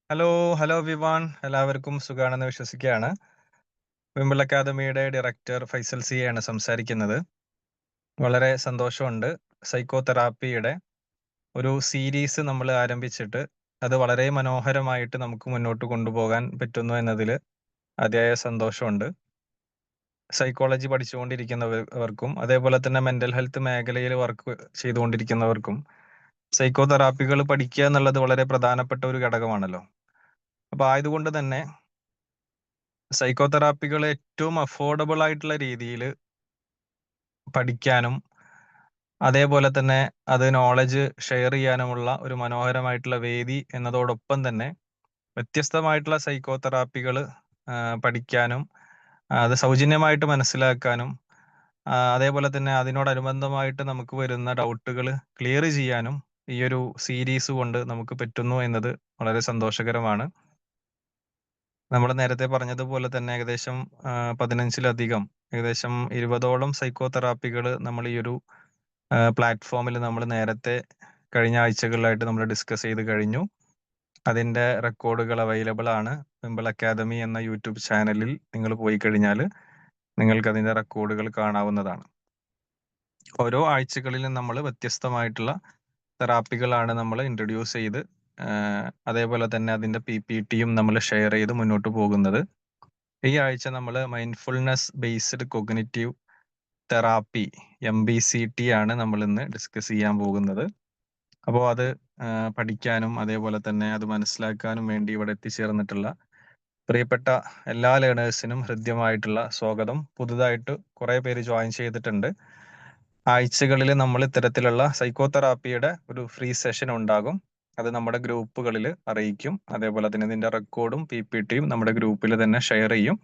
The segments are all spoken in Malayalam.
ഹലോ വിവാൻ, എല്ലാവർക്കും സുഖാണെന്ന് വിശ്വസിക്കുകയാണ്. വിംബിൾ അക്കാദമിയുടെ ഡയറക്ടർ ഫൈസൽ സി ആണ് സംസാരിക്കുന്നത്. വളരെ സന്തോഷമുണ്ട്. സൈക്കോ തെറാപ്പിയുടെ ഒരു സീരീസ് നമ്മൾ ആരംഭിച്ചിട്ട് അത് വളരെ മനോഹരമായിട്ട് നമുക്ക് മുന്നോട്ട് കൊണ്ടുപോകാൻ പറ്റുന്നു എന്നതിൽ അതിയായ സന്തോഷമുണ്ട്. സൈക്കോളജി പഠിച്ചുകൊണ്ടിരിക്കുന്നവർക്കും അതേപോലെ തന്നെ മെന്റൽ ഹെൽത്ത് മേഖലയിൽ വർക്ക് ചെയ്തുകൊണ്ടിരിക്കുന്നവർക്കും സൈക്കോ തെറാപ്പികൾ പഠിക്കുക എന്നുള്ളത് വളരെ പ്രധാനപ്പെട്ട ഒരു ഘടകമാണല്ലോ. അപ്പൊ ആയതുകൊണ്ട് തന്നെ സൈക്കോ തെറാപ്പികൾ ഏറ്റവും അഫോർഡബിൾ ആയിട്ടുള്ള രീതിയിൽ പഠിക്കാനും അതേപോലെ തന്നെ അത് നോളജ് ഷെയർ ചെയ്യാനുമുള്ള ഒരു മനോഹരമായിട്ടുള്ള വേദി എന്നതോടൊപ്പം തന്നെ വ്യത്യസ്തമായിട്ടുള്ള സൈക്കോ തെറാപ്പികൾ പഠിക്കാനും അത് സൗജന്യമായിട്ട് മനസ്സിലാക്കാനും അതേപോലെ തന്നെ അതിനോടനുബന്ധമായിട്ട് നമുക്ക് വരുന്ന ഡൗട്ടുകൾ ക്ലിയർ ചെയ്യാനും ഈ ഒരു സീരീസ് കൊണ്ട് നമുക്ക് പറ്റുന്നു എന്നത് വളരെ സന്തോഷകരമാണ്. നമ്മൾ നേരത്തെ പറഞ്ഞതുപോലെ തന്നെ ഏകദേശം 15-ലധികം ഏകദേശം 20ഓളം സൈക്കോ തെറാപ്പികൾ നമ്മൾ ഈ ഒരു പ്ലാറ്റ്ഫോമിൽ നമ്മൾ നേരത്തെ കഴിഞ്ഞ ആഴ്ചകളിലായിട്ട് നമ്മൾ ഡിസ്കസ് ചെയ്ത് കഴിഞ്ഞു. അതിന്റെ റെക്കോർഡുകൾ അവൈലബിൾ ആണ്. വിംബിൾ അക്കാദമി എന്ന യൂട്യൂബ് ചാനലിൽ നിങ്ങൾ പോയി കഴിഞ്ഞാൽ നിങ്ങൾക്ക് അതിന്റെ റെക്കോർഡുകൾ കാണാവുന്നതാണ്. ഓരോ ആഴ്ചകളിലും നമ്മൾ വ്യത്യസ്തമായിട്ടുള്ള തെറാപ്പികളാണ് നമ്മൾ ഇൻട്രൊഡ്യൂസ് ചെയ്ത് അതേപോലെ തന്നെ അതിന്റെ PPTയും നമ്മൾ ഷെയർ ചെയ്ത് മുന്നോട്ട് പോകുന്നത്. ഈ ആഴ്ച നമ്മൾ mindfulness based cognitive therapy MBCT ആണ് നമ്മൾ ഇന്ന് ഡിസ്കസ് ചെയ്യാൻ പോകുന്നത്. അപ്പോൾ അത് പഠിക്കാനും അതേപോലെ തന്നെ അത് മനസ്സിലാക്കാനും വേണ്ടി ഇവിടെ എത്തിച്ചേർന്നിട്ടുള്ള പ്രിയപ്പെട്ട എല്ലാ ലേണേഴ്സിനും ഹൃദ്യമായിട്ടുള്ള സ്വാഗതം. പുതുതായിട്ട് കുറെ പേര് ജോയിൻ ചെയ്തിട്ടുണ്ട്. ആഴ്ചകളിൽ നമ്മൾ ഇത്തരത്തിലുള്ള സൈക്കോ തെറാപ്പിയുടെ ഒരു ഫ്രീ സെഷൻ ഉണ്ടാകും. അത് നമ്മുടെ ഗ്രൂപ്പുകളിൽ അറിയിക്കും. അതേപോലെ തന്നെ ഇതിന്റെ റെക്കോർഡും PPTയും നമ്മുടെ ഗ്രൂപ്പിൽ തന്നെ ഷെയർ ചെയ്യും.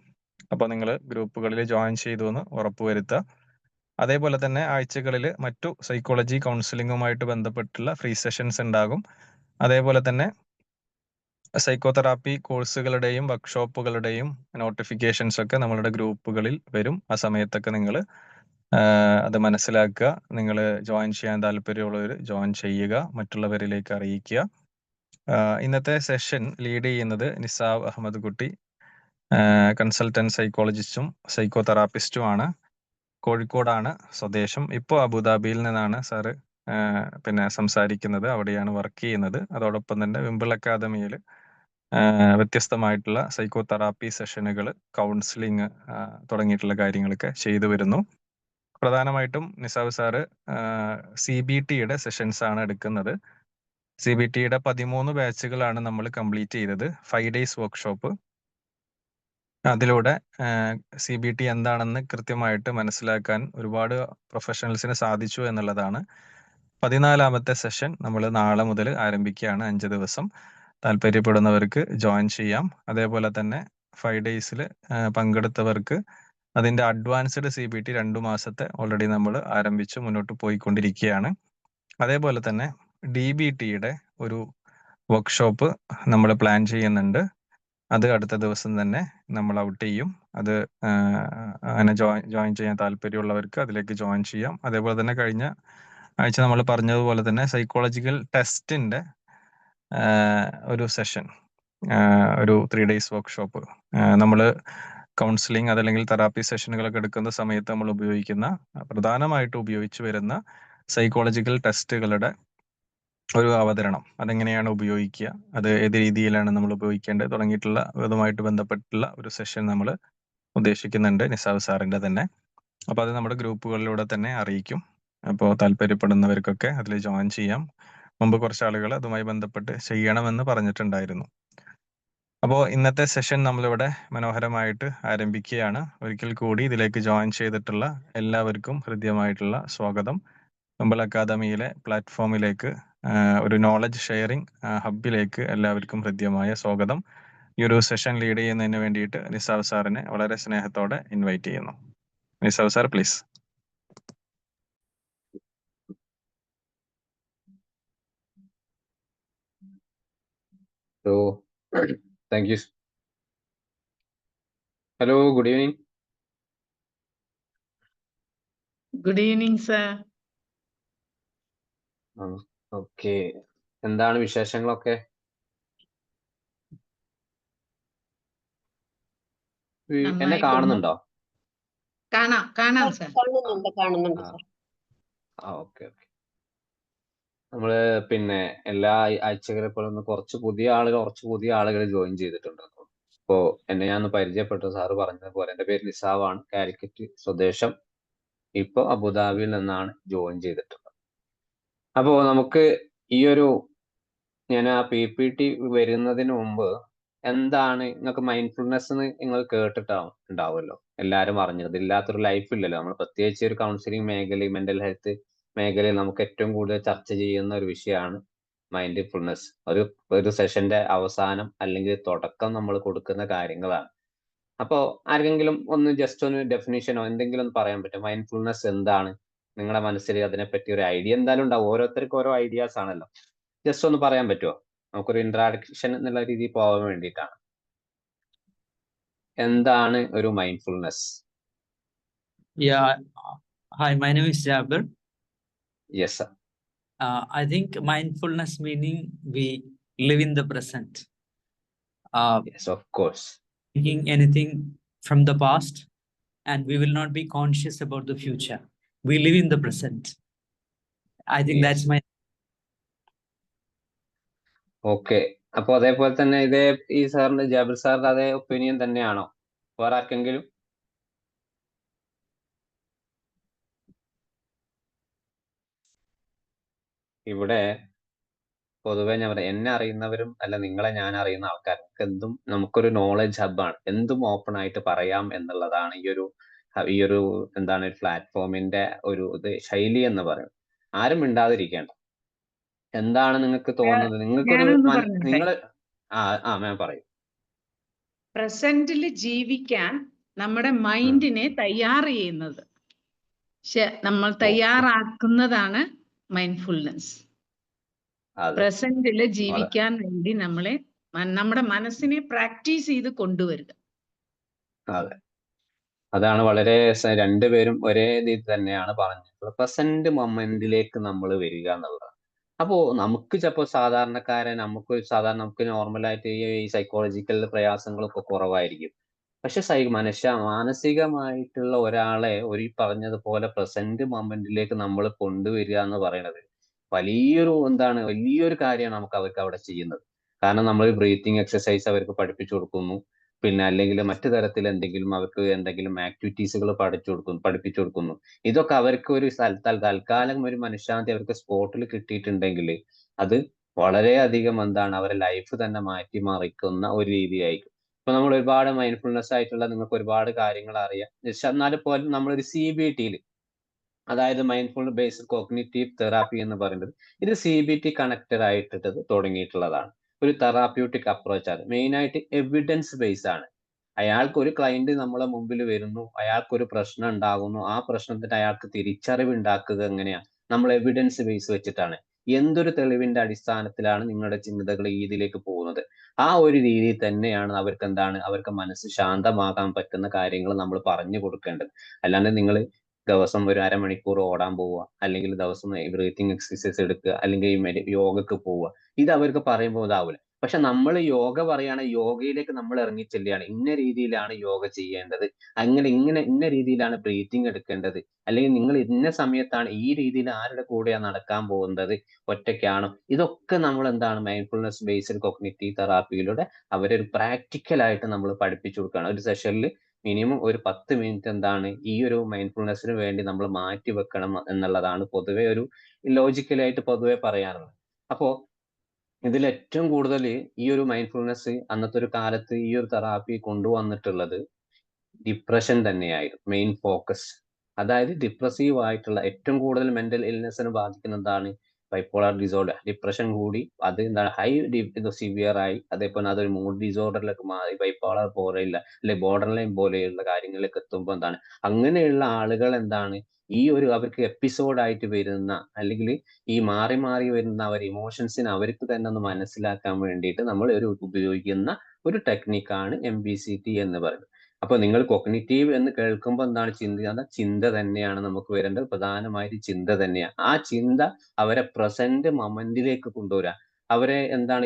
അപ്പോൾ നിങ്ങൾ ഗ്രൂപ്പുകളിൽ ജോയിൻ ചെയ്തു എന്ന് ഉറപ്പുവരുത്തുക. അതേപോലെ തന്നെ ആഴ്ചകളിൽ മറ്റു സൈക്കോളജി കൗൺസിലിങ്ങുമായിട്ട് ബന്ധപ്പെട്ടുള്ള ഫ്രീ സെഷൻസ് ഉണ്ടാകും. അതേപോലെ തന്നെ സൈക്കോ തെറാപ്പി കോഴ്സുകളുടെയും വർക്ക്ഷോപ്പുകളുടെയും നോട്ടിഫിക്കേഷൻസ് ഒക്കെ നമ്മളുടെ ഗ്രൂപ്പുകളിൽ വരും. ആ സമയത്തൊക്കെ നിങ്ങൾ അത് മനസ്സിലാക്കുക. നിങ്ങൾ ജോയിൻ ചെയ്യാൻ താല്പര്യമുള്ളവർ ജോയിൻ ചെയ്യുക, മറ്റുള്ളവരിലേക്ക് അറിയിക്കുക. ഇന്നത്തെ സെഷൻ ലീഡ് ചെയ്യുന്നത് നിസാബ് അഹമ്മദ് കുട്ടി, കൺസൾട്ടന്റ് സൈക്കോളജിസ്റ്റും സൈക്കോ തെറാപ്പിസ്റ്റുമാണ്. കോഴിക്കോടാണ് സ്വദേശം. ഇപ്പോൾ അബുദാബിയിൽ നിന്നാണ് സാറ് പിന്നെ സംസാരിക്കുന്നത്. അവിടെയാണ് വർക്ക് ചെയ്യുന്നത്. അതോടൊപ്പം തന്നെ വിംബിൾ അക്കാദമിയിൽ വ്യത്യസ്തമായിട്ടുള്ള സൈക്കോ തെറാപ്പി സെഷനുകൾ, കൗൺസിലിംഗ് തുടങ്ങിയിട്ടുള്ള കാര്യങ്ങളൊക്കെ ചെയ്തു വരുന്നു. പ്രധാനമായിട്ടും നിസാബ് സാറ് CBTയുടെ സെഷൻസ് ആണ് എടുക്കുന്നത്. CBTയുടെ 13 ബാച്ചുകളാണ് നമ്മൾ കംപ്ലീറ്റ് ചെയ്തത്. 5 ഡേയ്സ് വർക്ക്ഷോപ്പ്. അതിലൂടെ CBT എന്താണെന്ന് കൃത്യമായിട്ട് മനസ്സിലാക്കാൻ ഒരുപാട് പ്രൊഫഷണൽസിന് സാധിച്ചു എന്നുള്ളതാണ്. 14ാമത്തെ സെഷൻ നമ്മൾ നാളെ മുതൽ ആരംഭിക്കുകയാണ്. 5 ദിവസം. താല്പര്യപ്പെടുന്നവർക്ക് ജോയിൻ ചെയ്യാം. അതേപോലെ തന്നെ 5 ഡേയ്സിൽ പങ്കെടുത്തവർക്ക് അതിന്റെ അഡ്വാൻസ്ഡ് CBT 2 മാസത്തെ ഓൾറെഡി നമ്മൾ ആരംഭിച്ച് മുന്നോട്ട് പോയിക്കൊണ്ടിരിക്കുകയാണ്. അതേപോലെ തന്നെ DBTയുടെ ഒരു വർക്ക്ഷോപ്പ് നമ്മൾ പ്ലാൻ ചെയ്യുന്നുണ്ട്. അത് അടുത്ത ദിവസം തന്നെ നമ്മൾ ഔട്ട് ചെയ്യും. അത് അങ്ങനെ ജോയിൻ ചെയ്യാൻ താല്പര്യമുള്ളവർക്ക് അതിലേക്ക് ജോയിൻ ചെയ്യാം. അതേപോലെ തന്നെ കഴിഞ്ഞ ആഴ്ച നമ്മൾ പറഞ്ഞതുപോലെ തന്നെ സൈക്കോളജിക്കൽ ടെസ്റ്റിന്റെ ഒരു സെഷൻ, ഒരു 3 ഡേയ്സ് വർക്ക്ഷോപ്പ്. നമ്മൾ കൗൺസിലിംഗ് അതല്ലെങ്കിൽ തെറാപ്പി സെഷനുകളൊക്കെ എടുക്കുന്ന സമയത്ത് നമ്മൾ ഉപയോഗിക്കുന്ന പ്രധാനമായിട്ട് ഉപയോഗിച്ചു വരുന്ന സൈക്കോളജിക്കൽ ടെസ്റ്റുകളുടെ ഒരു അവതരണം, അതെങ്ങനെയാണ് ഉപയോഗിക്കുക, അത് ഏത് രീതിയിലാണ് നമ്മൾ ഉപയോഗിക്കേണ്ടത് തുടങ്ങിയിട്ടുള്ള ഇതുമായിട്ട് ബന്ധപ്പെട്ടുള്ള ഒരു സെഷൻ നമ്മൾ ഉദ്ദേശിക്കുന്നുണ്ട്, നിസാബ് സാറിന്റെ തന്നെ. അപ്പോൾ അത് നമ്മുടെ ഗ്രൂപ്പുകളിലൂടെ തന്നെ അറിയിക്കും. അപ്പോൾ താല്പര്യപ്പെടുന്നവർക്കൊക്കെ അതിൽ ജോയിൻ ചെയ്യാം. മുമ്പ് കുറച്ച് ആളുകൾ അതുമായി ബന്ധപ്പെട്ട് ചെയ്യണമെന്ന് പറഞ്ഞിട്ടുണ്ടായിരുന്നു. അപ്പോൾ ഇന്നത്തെ സെഷൻ നമ്മളിവിടെ മനോഹരമായിട്ട് ആരംഭിക്കുകയാണ്. ഒരിക്കൽ കൂടി ഇതിലേക്ക് ജോയിൻ ചെയ്തിട്ടുള്ള എല്ലാവർക്കും ഹൃദ്യമായിട്ടുള്ള സ്വാഗതം. വിംബിൾ അക്കാദമിയിലെ പ്ലാറ്റ്ഫോമിലേക്ക്, ഒരു നോളജ് ഷെയറിംഗ് ഹബിലേക്ക് എല്ലാവർക്കും ഹൃദ്യമായ സ്വാഗതം. ഈ ഒരു സെഷൻ ലീഡ് ചെയ്യുന്നതിന് വേണ്ടിയിട്ട് നിസാബ് സാറിനെ വളരെ സ്നേഹത്തോടെ ഇൻവൈറ്റ് ചെയ്യുന്നു. Nisab sir, please. So, thank you. Hello, good evening. Good evening, sir. Okay. എന്താണ് വിശേഷങ്ങളൊക്കെ? എന്നെ നന്നായിട്ടുണ്ട്. കാണുന്നുണ്ടോ? കാണാം സർ. കാണുന്നുണ്ട് ആ സർ. ഓക്കെ. നമ്മള് പിന്നെ എല്ലാ ആഴ്ചകളെ പോലെ ഒന്ന് കുറച്ച് പുതിയ ആളുകൾ ജോയിൻ ചെയ്തിട്ടുണ്ട്. അപ്പോ എന്നെ ഞാൻ പരിചയപ്പെട്ടു. സാറ് പറഞ്ഞതുപോലെ എന്റെ പേര് നിസാവാണ്, കാലിക്കറ്റ് സ്വദേശം. ഇപ്പൊ അബുദാബിയിൽ നിന്നാണ് ജോയിൻ ചെയ്തിട്ടുള്ളത്. അപ്പോ നമുക്ക് ഈ ഒരു ഞാൻ ആ PPT വരുന്നതിന് മുമ്പ് എന്താണ് നിങ്ങൾക്ക് മൈൻഡ്ഫുൾനെസ് നിങ്ങൾ ഉണ്ടാവുമല്ലോ, എല്ലാവരും അറിഞ്ഞത്. ഇല്ലാത്തൊരു ലൈഫ് ഇല്ലല്ലോ. നമ്മൾ പ്രത്യേകിച്ച് ഒരു കൗൺസിലിംഗ് മേഖലയിൽ, മെന്റൽ ഹെൽത്ത് മേഖലയിൽ നമുക്ക് ഏറ്റവും കൂടുതൽ ചർച്ച ചെയ്യുന്ന ഒരു വിഷയമാണ് മൈൻഡ്ഫുൾനെസ്. ഒരു സെഷന്റെ അവസാനം അല്ലെങ്കിൽ തുടക്കം നമ്മൾ കൊടുക്കുന്ന കാര്യങ്ങളാണ്. അപ്പോ ആർക്കെങ്കിലും ജസ്റ്റ് ഒന്ന് ഡെഫിനിഷനോ എന്തെങ്കിലും ഒന്ന് പറയാൻ പറ്റും? മൈൻഡ്ഫുൾനെസ് എന്താണ്? നിങ്ങളുടെ മനസ്സിൽ അതിനെപ്പറ്റി ഒരു ഐഡിയ എന്തായാലും ഉണ്ടാവും. ഓരോരുത്തർക്കും ഓരോ ഐഡിയാസ് ആണല്ലോ. ജസ്റ്റ് ഒന്ന് പറയാൻ പറ്റുമോ? നമുക്കൊരു ഇൻട്രാഡക്ഷൻ എന്നുള്ള രീതിയിൽ പോകാൻ വേണ്ടിയിട്ടാണ്. എന്താണ് ഒരു mindfulness? Yeah. Hi, my name is Jabir. Yes sir. I think mindfulness meaning we live in the present. Yes of course. Thinking anything from the past, and we will not be conscious about the future. We live in the present. I think Yes. that's my. Okay. അപ്പൊ അതേപോലെ തന്നെ ഈ സാറിന്റെ, ജാബിർ സാറിന്റെ അതേ ഒപ്പീനിയൻ തന്നെയാണോ? വേറെ ആർക്കെങ്കിലും? ഇവിടെ പൊതുവെ ഞാൻ പറയാം, എന്നെ അറിയുന്നവരും അല്ല നിങ്ങളെ ഞാൻ അറിയുന്ന ആൾക്കാർക്ക് എന്തും നമുക്കൊരു നോളജ് ഹബ്ബാണ്. എന്തും ഓപ്പൺ ആയിട്ട് പറയാം എന്നുള്ളതാണ് ഈ ഒരു എന്താണ് പ്ലാറ്റ്ഫോമിന്റെ ഒരു ശൈലി എന്ന് പറയുന്നത്. ആരും മിണ്ടാതിരിക്കേണ്ട. എന്താണ് നിങ്ങൾക്ക് തോന്നുന്നത്? ഞാനൊന്ന് പറഞ്ഞോട്ടെ. നിങ്ങള് മാം പറയൂ. പ്രസന്റിൽ ജീവിക്കാൻ നമ്മുടെ മൈൻഡിനെ തയ്യാർ ചെയ്യുന്നത്, നമ്മൾ തയ്യാറാക്കുന്നതാണ് മൈൻഡ്ഫുൾനെസ്. പ്രസന്റിൽ ജീവിക്കാൻ വേണ്ടി നമ്മുടെ മനസ്സിനെ പ്രാക്ടീസ് ചെയ്ത് കൊണ്ടുവരിക. അതെ, അതാണ് വളരെ രണ്ടുപേരും ഒരേ രീതിയിൽ തന്നെയാണ് പറഞ്ഞിട്ടുള്ളത്. പ്രസന്റ് മൊമെന്റിലേക്ക് നമ്മൾ വരിക എന്നുള്ളതാണ്. അപ്പോ നമുക്ക് ചിലപ്പോൾ നമുക്ക് നോർമലായിട്ട് ഈ സൈക്കോളജിക്കൽ പ്രയാസങ്ങളൊക്കെ കുറവായിരിക്കും. പക്ഷെ മാനസികമായിട്ടുള്ള ഒരാളെ ഈ പറഞ്ഞതുപോലെ പ്രസന്റ് മൊമെന്റിലേക്ക് നമ്മൾ കൊണ്ടുവരിക എന്ന് പറയുന്നത് വലിയൊരു കാര്യമാണ് നമുക്ക് അവർക്ക് അവിടെ ചെയ്യുന്നത്. കാരണം നമ്മൾ ബ്രീത്തിങ് എക്സസൈസ് അവർക്ക് പഠിപ്പിച്ചു കൊടുക്കുന്നു. പിന്നെ അല്ലെങ്കിൽ മറ്റു തരത്തിൽ എന്തെങ്കിലും ആക്ടിവിറ്റീസുകൾ പഠിപ്പിച്ചു കൊടുക്കുന്നു. ഇതൊക്കെ അവർക്ക് ഒരു തൽക്കാലം ഒരു മനഃശാന്തി അവർക്ക് സ്പോട്ടിൽ കിട്ടിയിട്ടുണ്ടെങ്കിൽ അത് വളരെയധികം അവരുടെ ലൈഫ് തന്നെ മാറ്റിമറിക്കുന്ന ഒരു രീതിയായിരിക്കും. ഇപ്പൊ നമ്മൾ ഒരുപാട് മൈൻഡ്ഫുൾനെസ് ആയിട്ടുള്ള നിങ്ങൾക്ക് ഒരുപാട് കാര്യങ്ങൾ അറിയാം. എന്നാലും പോലും നമ്മളൊരു CBT അതായത് മൈൻഡ്ഫുൾ ബേസ്ഡ് കോഗ്നിറ്റീവ് തെറാപ്പി എന്ന് പറയുന്നത് ഇത് CBT കണക്റ്റഡ് ആയിട്ട് തുടങ്ങിയിട്ടുള്ളതാണ്. ഒരു തെറാപ്യൂട്ടിക് അപ്രോച്ച് ആണ്. മെയിൻ ആയിട്ട് എവിഡൻസ് ബേസ് ആണ്. ഒരു ക്ലയന്റ് നമ്മളെ മുമ്പിൽ വരുന്നു, അയാൾക്കൊരു പ്രശ്നം ഉണ്ടാകുന്നു, ആ പ്രശ്നത്തിന് അയാൾക്ക് തിരിച്ചറിവ് ഉണ്ടാക്കുക എങ്ങനെയാണ്? നമ്മൾ എവിഡൻസ് ബേസ് വെച്ചിട്ടാണ്. എന്തൊരു തെളിവിന്റെ അടിസ്ഥാനത്തിലാണ് നിങ്ങളുടെ ചിന്തകൾ ഇതിലേക്ക് പോകുന്നത്? ആ ഒരു രീതിയിൽ തന്നെയാണ് അവർക്ക് മനസ്സ് ശാന്തമാകാൻ പറ്റുന്ന കാര്യങ്ങൾ നമ്മൾ പറഞ്ഞു കൊടുക്കേണ്ടത്. അല്ലാണ്ട് നിങ്ങൾ ദിവസം ഒരു അരമണിക്കൂർ ഓടാൻ പോവുക, അല്ലെങ്കിൽ ദിവസം ബ്രീത്തിങ് എക്സസൈസ് എടുക്കുക, അല്ലെങ്കിൽ യോഗക്ക് പോവുക. ഇത് അവർക്ക് പറയുമ്പോൾ ഇതാവില്ല. പക്ഷെ നമ്മൾ യോഗ പറയുകയാണെങ്കിൽ യോഗയിലേക്ക് നമ്മൾ ഇറങ്ങിച്ചെല്ലുകയാണ്. ഇന്ന രീതിയിലാണ് യോഗ ചെയ്യേണ്ടത്, ഇന്ന രീതിയിലാണ് ബ്രീത്തിങ് എടുക്കേണ്ടത്, അല്ലെങ്കിൽ നിങ്ങൾ ഇന്ന സമയത്താണ് ഈ രീതിയിൽ ആരുടെ കൂടെയാണ് നടക്കാൻ പോകുന്നത്, ഒറ്റയ്ക്കാണോ? ഇതൊക്കെ നമ്മൾ മൈൻഡ്ഫുൾനെസ് ബേസ്ഡ് കോഗ്നിറ്റീവ് തെറാപ്പിയിലൂടെ അവരൊരു പ്രാക്ടിക്കലായിട്ട് നമ്മൾ പഠിപ്പിച്ചു കൊടുക്കുകയാണ്. ഒരു സെഷനിൽ മിനിമം ഒരു 10 മിനിറ്റ് ഈ ഒരു മൈൻഡ്ഫുൾനെസ്സിന് വേണ്ടി നമ്മൾ മാറ്റി വെക്കണം എന്നുള്ളതാണ് പൊതുവെ ഒരു ലോജിക്കലായിട്ട് പൊതുവെ പറയാറുള്ളത്. അപ്പോ ഇതിൽ ഏറ്റവും കൂടുതൽ ഈ ഒരു മൈൻഡ്ഫുൾനെസ് അന്നത്തെ ഒരു കാലത്ത് ഈ ഒരു തെറാപ്പി കൊണ്ടുവന്നിട്ടുള്ളത് ഡിപ്രഷൻ തന്നെയായിരുന്നു മെയിൻ ഫോക്കസ്. അതായത് ഡിപ്രസീവ് ആയിട്ടുള്ള ഏറ്റവും കൂടുതൽ മെന്റൽ ഇൽനെസ്സിന് ബാധിക്കുന്നതാണ് ബൈപ്പോളാർ ഡിസോർഡർ. ഡിപ്രഷൻ കൂടി അത് ഹൈ സിവിയർ ആയി, അതേപോലെ അതൊരു മൂഡ് ഡിസോർഡറിലേക്ക് മാറി ബൈപ്പോളർ പോലെയുള്ള അല്ലെ ബോർഡർ ലൈൻ പോലെയുള്ള കാര്യങ്ങളിലേക്ക് എത്തുമ്പോൾ അങ്ങനെയുള്ള ആളുകൾ അവർക്ക് എപ്പിസോഡായിട്ട് വരുന്ന, അല്ലെങ്കിൽ ഈ മാറി മാറി വരുന്ന ഇമോഷൻസിനെ അവർക്ക് തന്നെ ഒന്ന് മനസ്സിലാക്കാൻ വേണ്ടിയിട്ട് നമ്മൾ ഉപയോഗിക്കുന്ന ഒരു ടെക്നിക്കാണ് MBCT എന്ന് പറയുന്നത്. അപ്പൊ നിങ്ങൾ കോഗ്നിറ്റീവ് എന്ന് കേൾക്കുമ്പോൾ ചിന്ത തന്നെയാണ് നമുക്ക് വരേണ്ടത്. പ്രധാനമായിട്ട് ചിന്ത തന്നെയാണ്. ആ ചിന്ത അവരെ പ്രസന്റ് മൊമെന്റിലേക്ക് കൊണ്ടുവരാം. അവരെ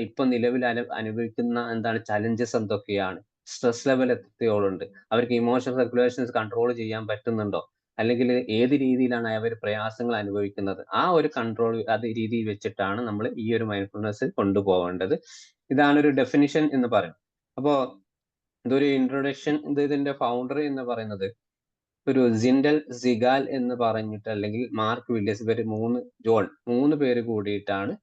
ഇപ്പൊ നിലവിൽ അനുഭവിക്കുന്ന ചലഞ്ചസ് എന്തൊക്കെയാണ്, സ്ട്രെസ് ലെവൽ എത്രത്തോളമുണ്ട്, അവർക്ക് ഇമോഷണൽ റെഗുലേഷൻസ് കൺട്രോൾ ചെയ്യാൻ പറ്റുന്നുണ്ടോ, അല്ലെങ്കിൽ ഏത് രീതിയിലാണ് അവർ പ്രയാസങ്ങൾ അനുഭവിക്കുന്നത്, ആ ഒരു കൺട്രോൾ അത് രീതിയിൽ വെച്ചിട്ടാണ് നമ്മൾ ഈ ഒരു മൈൻഡ്ഫുൾനെസ് കൊണ്ടുപോകേണ്ടത്. ഇതാണ് ഒരു ഡെഫിനിഷൻ എന്ന് പറയുന്നത്. അപ്പോ ഇതൊരു ഇൻട്രൊഡക്ഷൻ. ഇതിന്റെ ഫൗണ്ടർ എന്ന് പറയുന്നത് ഒരു സിൻഡൽ സിഗാൽ എന്ന് പറഞ്ഞിട്ട്, അല്ലെങ്കിൽ മാർക്ക് വില്യസ്, ഇവർ മൂന്ന് പേര് കൂടിയിട്ടാണ്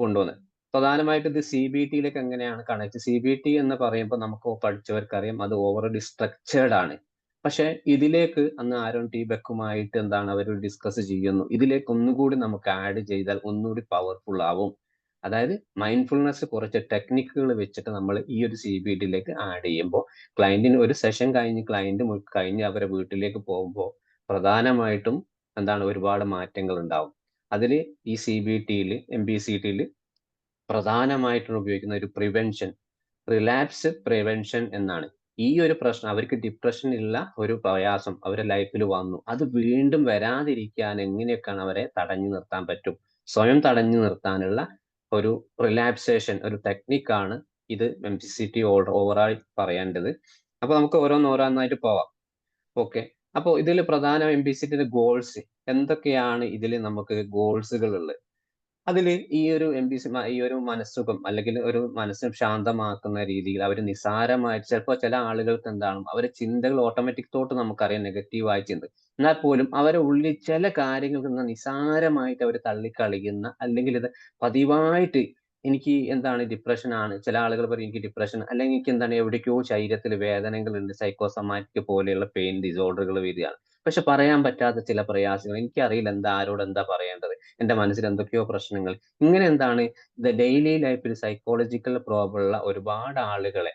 കൊണ്ടുവന്നത്. പ്രധാനമായിട്ട് ഇത് CBTയിലേക്ക് എങ്ങനെയാണ് കണക്ട്. CBT എന്ന് പറയുമ്പോൾ നമുക്ക് പഠിച്ചവർക്കറിയാം അത് ഓവറലി സ്ട്രക്ചേർഡ് ആണ്. പക്ഷെ ഇതിലേക്ക് അന്ന് ആരോൺ ടി ബെക്കുമായിട്ട് എന്താണ് അവർ ഡിസ്കസ് ചെയ്യുന്നു, ഇതിലേക്ക് ഒന്നുകൂടി നമുക്ക് ആഡ് ചെയ്താൽ ഒന്നുകൂടി പവർഫുൾ ആവും. അതായത് മൈൻഡ്ഫുൾനെസ് കുറച്ച് ടെക്നിക്കുകൾ വെച്ചിട്ട് നമ്മൾ ഈ ഒരു CBTയിലേക്ക് ആഡ് ചെയ്യുമ്പോൾ ക്ലയന്റിന് ഒരു സെഷൻ കഴിഞ്ഞ് അവരെ വീട്ടിലേക്ക് പോകുമ്പോൾ പ്രധാനമായിട്ടും എന്താണ് ഒരുപാട് മാറ്റങ്ങൾ ഉണ്ടാവും. അതിൽ ഈ CBTയിൽ MBCTയിൽ പ്രധാനമായിട്ടും ഉപയോഗിക്കുന്ന ഒരു പ്രിവെൻഷൻ, റിലാപ്സ് പ്രിവെൻഷൻ എന്നാണ്. ഈ ഒരു പ്രശ്നം, അവർക്ക് ഡിപ്രഷൻ ഉള്ള ഒരു പ്രയാസം അവരുടെ ലൈഫിൽ വന്നു, അത് വീണ്ടും വരാതിരിക്കാൻ എങ്ങനെയൊക്കെയാണ് അവരെ തടഞ്ഞു നിർത്താൻ പറ്റും, സ്വയം തടഞ്ഞു നിർത്താനുള്ള ഒരു റിലാക്സേഷൻ, ഒരു ടെക്നിക്കാണ് ഇത് MBCT ഓവറായി പറയേണ്ടത്. അപ്പൊ നമുക്ക് ഓരോന്നായിട്ട് പോവാം. ഓക്കെ, അപ്പോൾ ഇതിൽ പ്രധാന MBCTയുടെ ഗോൾസ് എന്തൊക്കെയാണ്? ഇതിൽ നമുക്ക് ഗോൾസുകൾ ഉള്ളത്. അതിൽ ഈ ഒരു ഈ ഒരു മനസ്സുഖം, അല്ലെങ്കിൽ ഒരു മനസ്സ് ശാന്തമാക്കുന്ന രീതിയിൽ അവർ നിസാരമായിട്ട്, ചിലപ്പോൾ ചില ആളുകൾക്ക് എന്താണ് അവരുടെ ചിന്തകൾ ഓട്ടോമാറ്റിക് തോട്ട് നമുക്കറിയാം നെഗറ്റീവായി ചിന്ത, എന്നാൽ പോലും അവരുടെ ഉള്ളിൽ ചില കാര്യങ്ങൾ നിസാരമായിട്ട് അവർ തള്ളിക്കളയുന്ന, അല്ലെങ്കിൽ ഇത് പതിവായിട്ട് എനിക്ക് എന്താണ് ഡിപ്രഷൻ ആണ്, ചില ആളുകൾ പറയും എനിക്ക് ഡിപ്രഷൻ, അല്ലെങ്കിൽ എനിക്ക് എന്താണ് എവിടേക്കോ ശരീരത്തിൽ വേദനകളുണ്ട്, സൈക്കോസമാറ്റിക് പോലെയുള്ള പെയിൻ ഡിസോർഡറുകൾ വരികയാണ്. പക്ഷെ പറയാൻ പറ്റാത്ത ചില പ്രയാസങ്ങൾ, എനിക്കറിയില്ല ആരോട് എന്താ പറയേണ്ടത്, എന്റെ മനസ്സിൽ എന്തൊക്കെയോ പ്രശ്നങ്ങൾ, ഇങ്ങനെ എന്താണ് ഡെയിലി ലൈഫിൽ സൈക്കോളജിക്കൽ പ്രോബ്ലം ഉള്ള ഒരുപാട് ആളുകളെ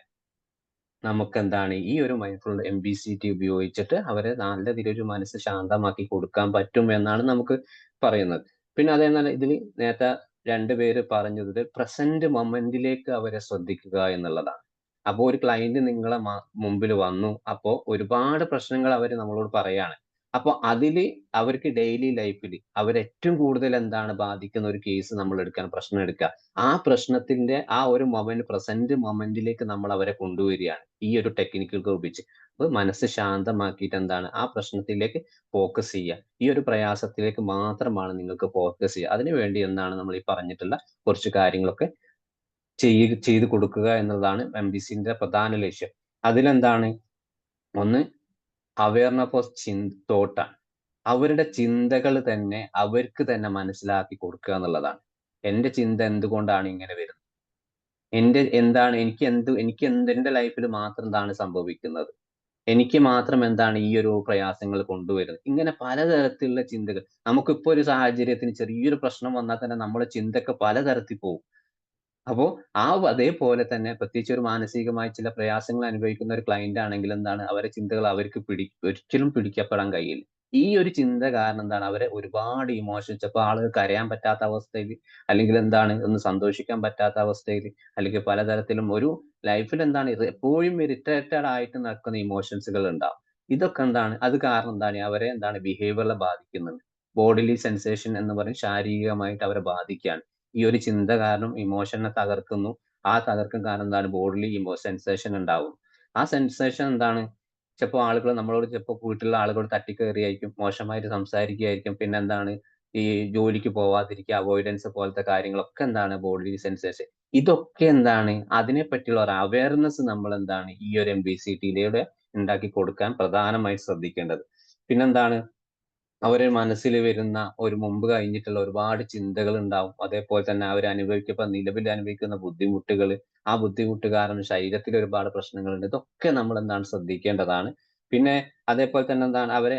നമുക്ക് എന്താണ് ഈ ഒരു മൈൻഡ്ഫുൾ MBCT ഉപയോഗിച്ചിട്ട് അവരെ നല്ല രീതിയിൽ മനസ്സ് ശാന്തമാക്കി കൊടുക്കാൻ പറ്റും എന്നാണ് നമുക്ക് പറയുന്നത്. പിന്നെ അതേപോലെ ഇതിൽ നേരത്തെ രണ്ടുപേര് പറഞ്ഞത് പ്രസന്റ് മൊമെന്റിലേക്ക് അവരെ ശ്രദ്ധിക്കുക എന്നുള്ളതാണ്. അപ്പോൾ ഒരു ക്ലയന്റ് നിങ്ങളെ മുമ്പിൽ വന്നു, അപ്പോൾ ഒരുപാട് പ്രശ്നങ്ങൾ അവർ നമ്മളോട് പറയാണ്. അപ്പൊ അതില് അവർക്ക് ഡെയിലി ലൈഫിൽ ഏറ്റവും കൂടുതൽ എന്താണ് ബാധിക്കുന്ന ഒരു കേസ് നമ്മൾ പ്രശ്നം എടുക്കുക, ആ പ്രശ്നത്തിന്റെ ആ ഒരു പ്രസന്റ് മൊമെന്റിലേക്ക് നമ്മൾ അവരെ കൊണ്ടുവരികയാണ് ഈ ഒരു ടെക്നിക്കുകൾ ഉപയോഗിച്ച്. അപ്പൊ മനസ്സ് ശാന്തമാക്കിയിട്ട് എന്താണ് ആ പ്രശ്നത്തിലേക്ക് ഫോക്കസ് ചെയ്യുക, ഈ ഒരു പ്രയാസത്തിലേക്ക് മാത്രമാണ് നിങ്ങൾക്ക് ഫോക്കസ് ചെയ്യുക. അതിനുവേണ്ടി എന്താണ് നമ്മൾ ഈ പറഞ്ഞിട്ടുള്ള കുറച്ച് കാര്യങ്ങളൊക്കെ ചെയ്ത് കൊടുക്കുക എന്നുള്ളതാണ് MBCന്റെ പ്രധാന ലക്ഷ്യം. അതിലെന്താണ് ഒന്ന് അവയർനെസ് ഓഫ് തോട്ടാണ്. അവരുടെ ചിന്തകൾ തന്നെ അവർക്ക് തന്നെ മനസ്സിലാക്കി കൊടുക്കുക എന്നുള്ളതാണ്. എന്റെ ചിന്ത എന്തുകൊണ്ടാണ് ഇങ്ങനെ വരുന്നത്, എനിക്ക് എന്റെ ലൈഫിൽ മാത്രം എന്താണ് സംഭവിക്കുന്നത്, എനിക്ക് മാത്രം എന്താണ് ഈ ഒരു പ്രയാസങ്ങൾ കൊണ്ടുവരുന്നത്, ഇങ്ങനെ പലതരത്തിലുള്ള ചിന്തകൾ. നമുക്കിപ്പോ ഒരു സാഹചര്യത്തിന് ചെറിയൊരു പ്രശ്നം വന്നാൽ തന്നെ നമ്മുടെ ചിന്തയൊക്കെ പലതരത്തിൽ പോകും. അപ്പോ അതേപോലെ തന്നെ പ്രത്യേകിച്ച് ഒരു മാനസികമായി ചില പ്രയാസങ്ങൾ അനുഭവിക്കുന്ന ഒരു ക്ലയന്റ് ആണെങ്കിൽ എന്താണ് അവരെ ചിന്തകൾ അവർക്ക് ഒരിക്കലും പിടിക്കപ്പെടാൻ കഴിയില്ല. ഈ ഒരു ചിന്ത കാരണം എന്താണ് അവരെ ഒരുപാട് ഇമോഷൻസ്, ചിലപ്പോൾ ആളുകൾ കരയാൻ പറ്റാത്ത അവസ്ഥയിൽ, അല്ലെങ്കിൽ എന്താണ് ഒന്ന് സന്തോഷിക്കാൻ പറ്റാത്ത അവസ്ഥയിൽ, അല്ലെങ്കിൽ പലതരത്തിലും ഒരു ലൈഫിൽ എന്താണ് എപ്പോഴും ഇറിറ്റേറ്റഡ് ആയിട്ട് നടക്കുന്ന ഇമോഷൻസുകൾ ഉണ്ടാവും. ഇതൊക്കെ എന്താണ് അത് കാരണം എന്താണ് അവരെ എന്താണ് ബിഹേവിയറിനെ ബാധിക്കുന്നുണ്ട്. ബോഡിലി സെൻസേഷൻ എന്ന് പറയും, ശാരീരികമായിട്ട് അവരെ ബാധിക്കുകയാണ്. ഈ ഒരു ചിന്ത കാരണം ഇമോഷനെ തകർക്കുന്നു. ആ തകർക്കും കാരണം എന്താണ് ബോഡിലി സെൻസേഷൻ ഉണ്ടാവും. ആ സെൻസേഷൻ എന്താണ് ചിലപ്പോൾ ആളുകൾ നമ്മളോട് ചിലപ്പോൾ വീട്ടിലുള്ള ആളുകൾ തട്ടിക്കയറിയായിരിക്കും, മോശമായിട്ട് സംസാരിക്കുകയായിരിക്കും, പിന്നെ എന്താണ് ഈ ജോലിക്ക് പോവാതിരിക്കുക, അവോയ്ഡൻസ് പോലത്തെ കാര്യങ്ങളൊക്കെ എന്താണ് ബോഡിലി സെൻസേഷൻ. ഇതൊക്കെ എന്താണ് അതിനെ പറ്റിയുള്ള ഒരു അവയർനെസ് നമ്മൾ എന്താണ് ഈ ഒരു MBCTയിലൂടെ ഉണ്ടാക്കി കൊടുക്കാൻ പ്രധാനമായി ശ്രദ്ധിക്കേണ്ടത്. പിന്നെന്താണ് അവരുടെ മനസ്സിൽ വരുന്ന ഒരു മുമ്പ് കഴിഞ്ഞിട്ടുള്ള ഒരുപാട് ചിന്തകൾ ഉണ്ടാവും. അതേപോലെ തന്നെ അവർ നിലവിൽ അനുഭവിക്കുന്ന ബുദ്ധിമുട്ടുകൾ, ആ ബുദ്ധിമുട്ട് കാരണം ശരീരത്തിൽ ഒരുപാട് പ്രശ്നങ്ങളുണ്ട്. ഇതൊക്കെ നമ്മൾ എന്താണ് ശ്രദ്ധിക്കേണ്ടതാണ്. പിന്നെ അതേപോലെ തന്നെ എന്താണ് അവരെ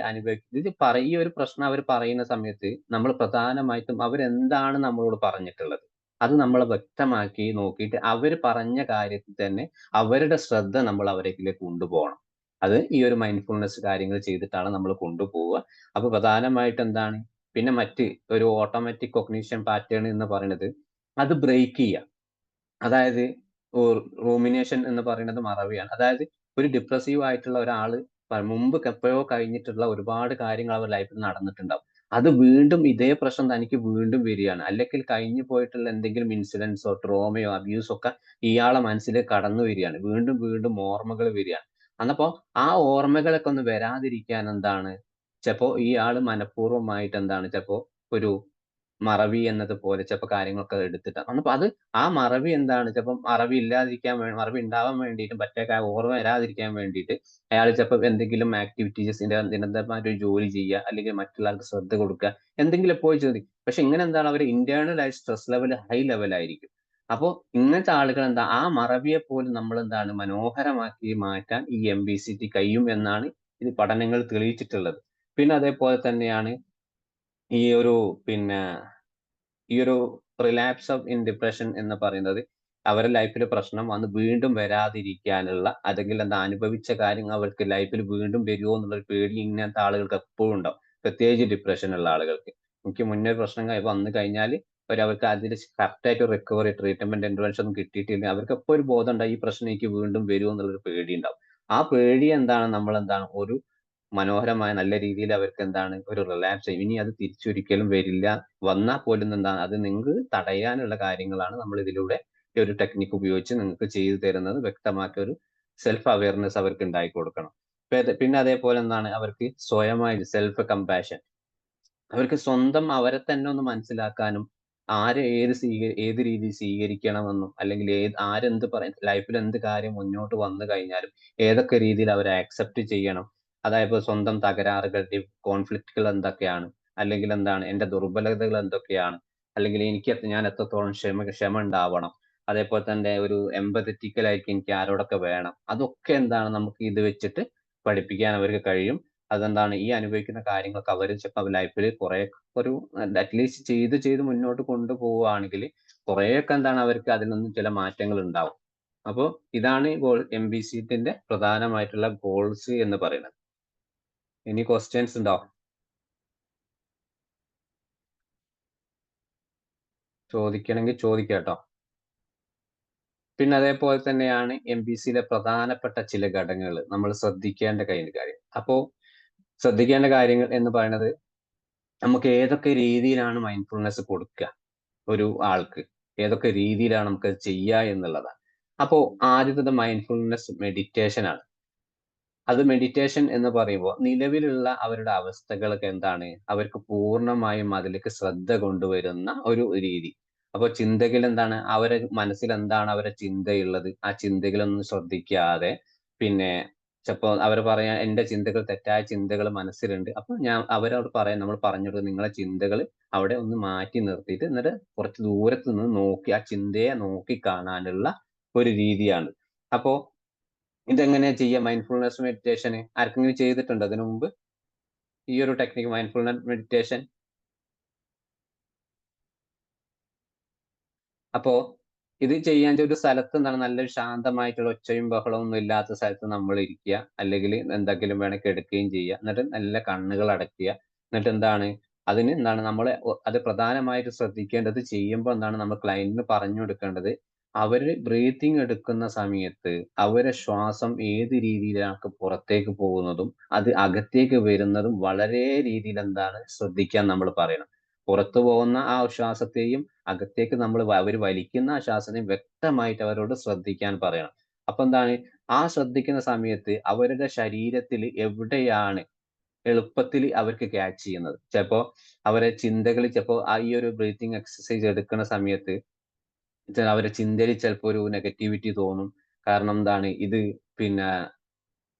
ഈ ഒരു പ്രശ്നം അവർ പറയുന്ന സമയത്ത് നമ്മൾ പ്രധാനമായിട്ടും അവരെന്താണ് നമ്മളോട് പറഞ്ഞിട്ടുള്ളത് അത് നമ്മൾ വ്യക്തമാക്കി നോക്കിയിട്ട് അവര് പറഞ്ഞ കാര്യത്തിൽ തന്നെ അവരുടെ ശ്രദ്ധ നമ്മൾ അവരിലേക്ക് കൊണ്ടുപോകണം. അത് ഈ ഒരു മൈൻഡ്ഫുൾനെസ് കാര്യങ്ങൾ ചെയ്തിട്ടാണ് നമ്മൾ കൊണ്ടുപോവുക. അപ്പൊ പ്രധാനമായിട്ട് എന്താണ് പിന്നെ മറ്റ് ഒരു ഓട്ടോമാറ്റിക് കൊഗ്നിഷൻ പാറ്റേൺ എന്ന് പറയുന്നത് അത് ബ്രേക്ക് ചെയ്യുക. അതായത് റൂമിനേഷൻ എന്ന് പറയുന്നത് മറവിയാണ്. അതായത് ഒരു ഡിപ്രസീവ് ആയിട്ടുള്ള ഒരാള് മുമ്പ് എപ്പോഴോ കഴിഞ്ഞിട്ടുള്ള ഒരുപാട് കാര്യങ്ങൾ അവരുടെ ലൈഫിൽ നടന്നിട്ടുണ്ടാവും. അത് വീണ്ടും ഇതേ പ്രശ്നം തനിക്ക് വീണ്ടും വരികയാണ്. അല്ലെങ്കിൽ കഴിഞ്ഞു പോയിട്ടുള്ള എന്തെങ്കിലും ഇൻസിഡൻസോ ട്രോമയോ അബ്യൂസോ ഒക്കെ ഇയാളെ മനസ്സിലേക്ക് കടന്നു വരികയാണ്. വീണ്ടും വീണ്ടും ഓർമ്മകൾ വരികയാണ്. അന്നപ്പോ ആ ഓർമ്മകളൊക്കെ ഒന്ന് വരാതിരിക്കാൻ എന്താണ് ചിലപ്പോ ഇയാള് മനഃപൂർവ്വമായിട്ട് എന്താണ് ചിലപ്പോ ഒരു മറവി എന്നതുപോലെ ചിലപ്പോ കാര്യങ്ങളൊക്കെ എടുത്തിട്ട് അന്നപ്പോ അത് ആ മറവി എന്താണ് ചിലപ്പം മറവി ഉണ്ടാവാൻ വേണ്ടിയിട്ട് മറ്റേ ഓർമ്മ വരാതിരിക്കാൻ വേണ്ടിയിട്ട് അയാൾ ചിലപ്പോൾ എന്തെങ്കിലും ആക്ടിവിറ്റീസിന്റെ നിരന്തരമായിട്ട് ഒരു ജോലി ചെയ്യുക, അല്ലെങ്കിൽ മറ്റുള്ള ആൾക്ക് ശ്രദ്ധ കൊടുക്കുക, എന്തെങ്കിലും പോയി ചോദിക്കും. പക്ഷെ ഇങ്ങനെ എന്താണ് അവർ ഇന്റേണൽ ആയിട്ട് സ്ട്രെസ് ലെവൽ ഹൈ ലെവലായിരിക്കും. അപ്പോൾ ഇങ്ങനത്തെ ആളുകൾ എന്താ ആ മറവിയെ പോലും നമ്മൾ എന്താണ് മനോഹരമാക്കി മാറ്റാൻ ഈ MBCT കഴിയും എന്നാണ് ഇത് പഠനങ്ങൾ തെളിയിച്ചിട്ടുള്ളത്. പിന്നെ അതേപോലെ തന്നെയാണ് ഈ ഒരു പിന്നെ ഈ ഒരു റിലാപ്സ് ഓഫ് ഇൻ ഡിപ്രഷൻ എന്ന് പറയുന്നത് അവരുടെ ലൈഫിൽ പ്രശ്നം വന്ന് വീണ്ടും വരാതിരിക്കാനുള്ള അല്ലെങ്കിൽ എന്താ അനുഭവിച്ച കാര്യങ്ങൾ അവർക്ക് ലൈഫിൽ വീണ്ടും വരുമോ എന്നുള്ള ഒരു പേടി ഇങ്ങനത്തെ ആളുകൾക്ക് എപ്പോഴും ഉണ്ടാവും. പ്രത്യേകിച്ച് ഡിപ്രഷൻ ഉള്ള ആളുകൾക്ക്. എനിക്ക് മുന്നേ പ്രശ്നം വന്നു കഴിഞ്ഞാൽ അവർക്ക് അതിൽ കറക്റ്റ് ആയിട്ട് റിക്കവറി ട്രീറ്റ്മെന്റ് ഇന്റർവെൻഷൻ ഒന്നും കിട്ടിയിട്ടില്ല അവർക്ക് എപ്പോൾ ഒരു ബോധം ഉണ്ടാവും ഈ പ്രശ്നം എനിക്ക് വീണ്ടും വരുമോ എന്നുള്ളൊരു പേടി ഉണ്ടാവും. ആ പേടി എന്താണ് നമ്മൾ എന്താണ് ഒരു മനോഹരമായ നല്ല രീതിയിൽ അവർക്ക് എന്താണ് ഒരു റിലാക്സ് ചെയ്യും. ഇനി അത് തിരിച്ചൊരിക്കലും വരില്ല. വന്നാൽ പോലും എന്താണ് അത് നിങ്ങൾക്ക് തടയാനുള്ള കാര്യങ്ങളാണ് നമ്മൾ ഇതിലൂടെ ഈ ഒരു ടെക്നിക്ക് ഉപയോഗിച്ച് നിങ്ങൾക്ക് ചെയ്തു തരുന്നത്. വ്യക്തമാക്കിയ ഒരു സെൽഫ് അവയർനെസ് അവർക്ക് ഉണ്ടാക്കി കൊടുക്കണം. പിന്നെ അതേപോലെ എന്താണ് അവർക്ക് സ്വയമായി സെൽഫ് കമ്പാഷൻ, അവർക്ക് സ്വന്തം അവരെ തന്നെ ഒന്ന് മനസ്സിലാക്കാനും ആരെ ഏത് രീതി സ്വീകരിക്കണമെന്നും അല്ലെങ്കിൽ ആരെന്ത് പറയും ലൈഫിൽ എന്ത് കാര്യം മുന്നോട്ട് വന്നു കഴിഞ്ഞാലും ഏതൊക്കെ രീതിയിൽ അവരെ ആക്സെപ്റ്റ് ചെയ്യണം. അതായത് സ്വന്തം തകരാറുകളുടെ കോൺഫ്ലിക്റ്റുകൾ എന്തൊക്കെയാണ്, അല്ലെങ്കിൽ എന്താണ് എന്റെ ദുർബലതകൾ എന്തൊക്കെയാണ്, അല്ലെങ്കിൽ ഞാൻ എത്രത്തോളം ക്ഷമ ഉണ്ടാവണം, അതേപോലെ തന്നെ ഒരു എമ്പതറ്റിക്കൽ ആയിരിക്കും എനിക്ക് ആരോടൊക്കെ വേണം, അതൊക്കെ എന്താണ് നമുക്ക് ഇത് വെച്ചിട്ട് പഠിപ്പിക്കാൻ അവർക്ക് കഴിയും. അതെന്താണ് ഈ അനുഭവിക്കുന്ന കാര്യങ്ങളൊക്കെ അവർ ചിലപ്പോൾ ലൈഫിൽ കുറെ ഒരു അറ്റ്ലീസ്റ്റ് ചെയ്ത് മുന്നോട്ട് കൊണ്ടുപോവുകയാണെങ്കിൽ കുറെയൊക്കെ എന്താണ് അവർക്ക് അതിൽ നിന്നും ചില മാറ്റങ്ങൾ ഉണ്ടാവും. അപ്പോൾ ഇതാണ് MBCന്റെ പ്രധാനമായിട്ടുള്ള ഗോൾസ് എന്ന് പറയുന്നത്. ഇനി ക്വസ്റ്റ്യൻസ് ഉണ്ടോ? ചോദിക്കണമെങ്കിൽ ചോദിക്കാട്ടോ. പിന്നെ അതേപോലെ തന്നെയാണ് MBCയിലെ പ്രധാനപ്പെട്ട ചില ഘടകങ്ങൾ നമ്മൾ ശ്രദ്ധിക്കേണ്ട കാര്യം. അപ്പോ ശ്രദ്ധിക്കേണ്ട കാര്യങ്ങൾ എന്ന് പറയുന്നത് നമുക്ക് ഏതൊക്കെ രീതിയിലാണ് മൈൻഡ്ഫുൾനെസ് കൊടുക്കുക ഒരു ആൾക്ക്, ഏതൊക്കെ രീതിയിലാണ് നമുക്ക് അത് ചെയ്യുക എന്നുള്ളതാണ്. അപ്പോ ആദ്യത്തത് മൈൻഡ്ഫുൾനെസ് മെഡിറ്റേഷൻ ആണ്. അത് മെഡിറ്റേഷൻ എന്ന് പറയുമ്പോൾ നിലവിലുള്ള അവരുടെ അവസ്ഥകളൊക്കെ എന്താണ് അവർക്ക് പൂർണ്ണമായും അതിലേക്ക് ശ്രദ്ധ കൊണ്ടുവരുന്ന ഒരു രീതി. അപ്പോൾ ചിന്തകൾ എന്താണ് അവരെ മനസ്സിൽ എന്താണ് അവരെ ചിന്തയുള്ളത്, ആ ചിന്തകളൊന്നും ശ്രദ്ധിക്കാതെ പിന്നെ ചിലപ്പോൾ അവർ പറയാൻ എന്റെ ചിന്തകൾ തെറ്റായ ചിന്തകൾ മനസ്സിലുണ്ട്, അപ്പൊ അവരോട് പറയാൻ നമ്മൾ പറഞ്ഞു കൊടുക്കുക നിങ്ങളെ ചിന്തകൾ അവിടെ ഒന്ന് മാറ്റി നിർത്തിയിട്ട് എന്നിട്ട് കുറച്ച് ദൂരത്ത് നിന്ന് നോക്കി ആ ചിന്തയെ നോക്കി കാണാനുള്ള ഒരു രീതിയാണ്. അപ്പോ ഇതെങ്ങനെയാ ചെയ്യുക മൈൻഡ്ഫുൾനെസ് മെഡിറ്റേഷന്? ആർക്കെങ്കിലും ചെയ്തിട്ടുണ്ടോ അതിനു മുമ്പ് ഈ ഒരു ടെക്നിക്ക് മൈൻഡ്ഫുൾനെസ് മെഡിറ്റേഷൻ? അപ്പോ ഇത് ചെയ്യാൻ ഒരു സ്ഥലത്ത് എന്താണ് നല്ലൊരു ശാന്തമായിട്ടുള്ള ഒച്ചയും ബഹളവും ഒന്നും ഇല്ലാത്ത സ്ഥലത്ത് നമ്മൾ ഇരിക്കുക, അല്ലെങ്കിൽ എന്തെങ്കിലും വേണമെങ്കിൽ എടുക്കുകയും ചെയ്യുക. എന്നിട്ട് നല്ല കണ്ണുകൾ അടയ്ക്കുക. എന്നിട്ട് എന്താണ് അതിന് എന്താണ് നമ്മൾ അത് പ്രധാനമായിട്ട് ശ്രദ്ധിക്കേണ്ടത് ചെയ്യുമ്പോൾ എന്താണ് നമ്മൾ ക്ലയന്റിന് പറഞ്ഞു കൊടുക്കേണ്ടത് അവര് ബ്രീത്തിങ് എടുക്കുന്ന സമയത്ത് അവരെ ശ്വാസം ഏത് രീതിയിലാണ് പുറത്തേക്ക് പോകുന്നതും അത് അകത്തേക്ക് വരുന്നതും വളരെ രീതിയിൽ എന്താണ് ശ്രദ്ധിക്കാൻ നമ്മൾ പറയണം. പുറത്തു പോകുന്ന ആ ശ്വാസത്തെയും അകത്തേക്ക് അവർ വലിക്കുന്ന ആ ശ്വാസത്തെയും വ്യക്തമായിട്ട് അവരോട് ശ്രദ്ധിക്കാൻ പറയണം. അപ്പൊ എന്താണ് ആ ശ്രദ്ധിക്കുന്ന സമയത്ത് അവരുടെ ശരീരത്തിൽ എവിടെയാണ് എളുപ്പത്തിൽ അവർക്ക് ക്യാച്ച് ചെയ്യുന്നത്. ചിലപ്പോ അവരെ ചിന്തകൾ ചിലപ്പോ ഈ ഒരു ബ്രീത്തിങ് എക്സസൈസ് എടുക്കുന്ന സമയത്ത് അവരെ ചിന്തയിൽ ചിലപ്പോ ഒരു നെഗറ്റിവിറ്റി തോന്നും. കാരണം എന്താണ് ഇത് പിന്നെ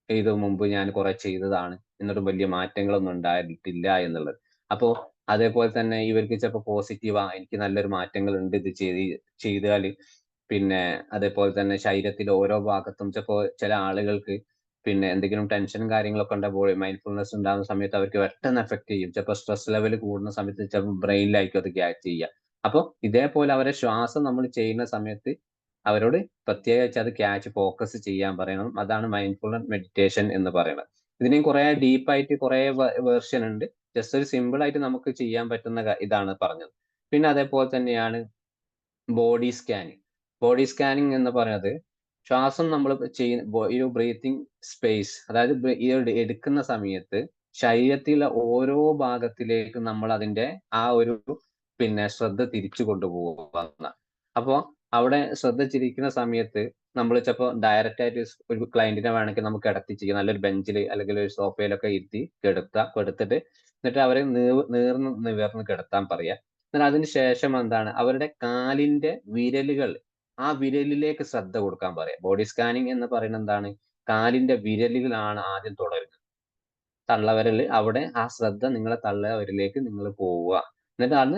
ഇത് മുമ്പ് ഞാൻ കുറെ ചെയ്തതാണ് എന്നിട്ടും വലിയ മാറ്റങ്ങളൊന്നും ഉണ്ടായിട്ടില്ല എന്നുള്ളത്. അപ്പോ അതേപോലെ തന്നെ ഇവർക്ക് ചിലപ്പോൾ പോസിറ്റീവാ എനിക്ക് നല്ലൊരു മാറ്റങ്ങൾ ഉണ്ട് ഇത് ചെയ്താല്. പിന്നെ അതേപോലെ തന്നെ ശരീരത്തിലെ ഓരോ ഭാഗത്തും ചിലപ്പോ ചില ആളുകൾക്ക് പിന്നെ എന്തെങ്കിലും ടെൻഷനും കാര്യങ്ങളൊക്കെ ഉണ്ടാകുമ്പോൾ മൈൻഡ്ഫുൾനെസ് ഉണ്ടാകുന്ന സമയത്ത് അവർക്ക് പെട്ടെന്ന് എഫക്ട് ചെയ്യും. ചിലപ്പോൾ സ്ട്രെസ് ലെവൽ കൂടുന്ന സമയത്ത് ചിലപ്പോൾ ബ്രെയിനിലായിരിക്കും അത് ക്യാച്ച് ചെയ്യുക. അപ്പൊ ഇതേപോലെ അവരെ ശ്വാസം നമ്മൾ ചെയ്യുന്ന സമയത്ത് അവരോട് പ്രത്യേകിച്ച് അത് ഫോക്കസ് ചെയ്യാൻ പറയണം. അതാണ് മൈൻഡ്ഫുൾനെസ് മെഡിറ്റേഷൻ എന്ന് പറയുന്നത്. ഇതിനെയും കുറെ ഡീപ്പായിട്ട് കുറെ വേർഷൻ ഉണ്ട്. ജസ്റ്റ് ഒരു സിമ്പിൾ ആയിട്ട് നമുക്ക് ചെയ്യാൻ പറ്റുന്ന ഇതാണ് പറഞ്ഞത്. പിന്നെ അതേപോലെ തന്നെയാണ് ബോഡി സ്കാനിങ്. ബോഡി സ്കാനിങ് എന്ന് പറയുന്നത് ശ്വാസം നമ്മൾ ചെയ്യുന്ന ഈ ബ്രീത്തിങ് സ്പേസ്, അതായത് ഈ എടുക്കുന്ന സമയത്ത് ശരീരത്തിലെ ഓരോ ഭാഗത്തിലേക്കും നമ്മൾ അതിന്റെ ആ ഒരു ശ്രദ്ധ തിരിച്ചു കൊണ്ടുപോകുക. അപ്പോ അവിടെ ശ്രദ്ധ തിരിക്കുന്ന സമയത്ത് നമ്മൾ ചിലപ്പോൾ ഡയറക്റ്റ് ആയിട്ട് ഒരു ക്ലയന്റിനെ വേണമെങ്കിൽ നമുക്ക് കിടത്തി ചെയ്യാം, നല്ലൊരു ബെഞ്ചിൽ അല്ലെങ്കിൽ ഒരു സോഫയിലൊക്കെ ഇരുത്തി കിടത്തിട്ട് എന്നിട്ട് അവരെ നീർന്ന് നിവർന്ന് കിടത്താൻ പറയാം. എന്നാൽ അതിന് ശേഷം എന്താണ് അവരുടെ കാലിന്റെ വിരലുകൾ, ആ വിരലിലേക്ക് ശ്രദ്ധ കൊടുക്കാൻ പറയാം. ബോഡി സ്കാനിങ് എന്ന് പറയുന്നത് എന്താണ്, കാലിന്റെ വിരലുകളാണ് ആദ്യം തുടരുന്നത്. തള്ളവിരൽ അവിടെ ആ ശ്രദ്ധ നിങ്ങളെ തള്ളവിരലിലേക്ക് നിങ്ങൾ പോവുക. എന്നിട്ടാണ്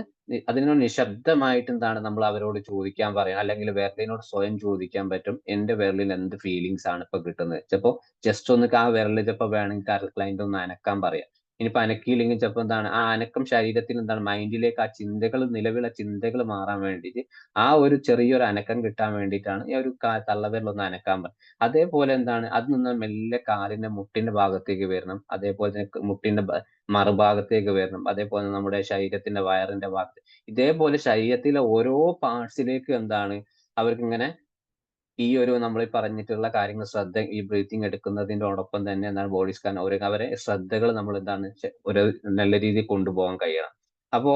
അതിനോട് നിശബ്ദമായിട്ട് എന്താണ് നമ്മൾ അവരോട് ചോദിക്കാൻ പറയാം, അല്ലെങ്കിൽ വിരലിനോട് സ്വയം ചോദിക്കാൻ പറ്റും, എന്റെ വിരലിൽ എന്ത് ഫീലിങ്സ് ആണ് ഇപ്പൊ കിട്ടുന്നത്. ചിലപ്പോ ജസ്റ്റ് ഒന്ന് ആ വിരലിൽ ചിലപ്പോൾ വേണമെങ്കിൽ ക്ലയന്റ് ഒന്ന് അനക്കാൻ പറയാം. ഇനിയിപ്പോ അനക്കിയില്ലെങ്കിൽ ചിലപ്പോൾ എന്താണ് ആ അനക്കം ശരീരത്തിൽ എന്താണ് മൈൻഡിലേക്ക് ആ ചിന്തകൾ, നിലവിലെ ചിന്തകൾ മാറാൻ വേണ്ടിയിട്ട് ആ ഒരു ചെറിയൊരു അനക്കം കിട്ടാൻ വേണ്ടിയിട്ടാണ് ഈ ഒരു തള്ളവിരലൊന്ന് അനക്കാൻ പറയുന്നത്. അതേപോലെ എന്താണ് അത് നിന്ന് മെല്ലെ കാലിന്റെ മുട്ടിന്റെ ഭാഗത്തേക്ക് വരണം, അതേപോലെ തന്നെ മുട്ടിന്റെ മറുഭാഗത്തേക്ക് വരണം, അതേപോലെ നമ്മുടെ ശരീരത്തിന്റെ വയറിന്റെ ഭാഗത്ത്, ഇതേപോലെ ശരീരത്തിലെ ഓരോ പാർട്സിലേക്ക് എന്താണ് അവർക്ക് ഇങ്ങനെ ഈ ഒരു നമ്മൾ പറഞ്ഞിട്ടുള്ള കാര്യങ്ങൾ ഈ ബ്രീത്തിങ് എടുക്കുന്നതിനോടൊപ്പം തന്നെ എന്താണ് ബോഡി സ്കാൻ അവരെ ശ്രദ്ധകൾ നമ്മൾ എന്താണ് ഒരു നല്ല രീതിയിൽ കൊണ്ടുപോകാൻ കഴിയണം. അപ്പോ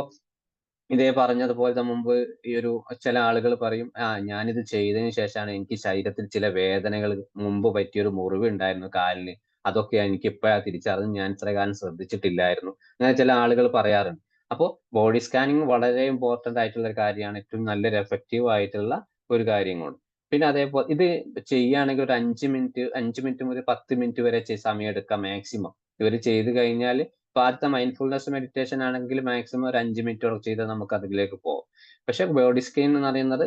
ഇതേ പറഞ്ഞതുപോലെ മുമ്പ് ഈ ഒരു ചില ആളുകൾ പറയും, ഞാനിത് ചെയ്തതിന് ശേഷമാണ് എനിക്ക് ശരീരത്തിൽ ചില വേദനകൾ, മുമ്പ് പറ്റിയൊരു മുറിവ് ഉണ്ടായിരുന്നു കാലിന്, അതൊക്കെ എനിക്ക് ഇപ്പോഴാ തിരിച്ചറിഞ്ഞ്, ഞാൻ ഇത്ര കാലം ശ്രദ്ധിച്ചിട്ടില്ലായിരുന്നു, അങ്ങനെ ചില ആളുകൾ പറയാറുണ്ട്. അപ്പോൾ ബോഡി സ്കാനിങ് വളരെ ഇമ്പോർട്ടന്റ് ആയിട്ടുള്ള ഒരു കാര്യമാണ്, ഏറ്റവും നല്ലൊരു എഫക്റ്റീവ് ആയിട്ടുള്ള ഒരു കാര്യമാണ്. പിന്നെ അതേപോലെ ഇത് ചെയ്യുകയാണെങ്കിൽ ഒരു 5 മിനിറ്റ് മുതൽ 10 മിനിറ്റ് വരെ സമയം എടുക്കാം മാക്സിമം. ഇവർ ചെയ്ത് കഴിഞ്ഞാൽ ഇപ്പൊ ആദ്യത്തെ മൈൻഡ്ഫുൾനെസ് മെഡിറ്റേഷൻ ആണെങ്കിൽ മാക്സിമം ഒരു 5 മിനിറ്റോളം ചെയ്താൽ നമുക്ക് അതിലേക്ക് പോകാം. പക്ഷെ ബോഡി സ്കാൻ എന്ന് പറയുന്നത്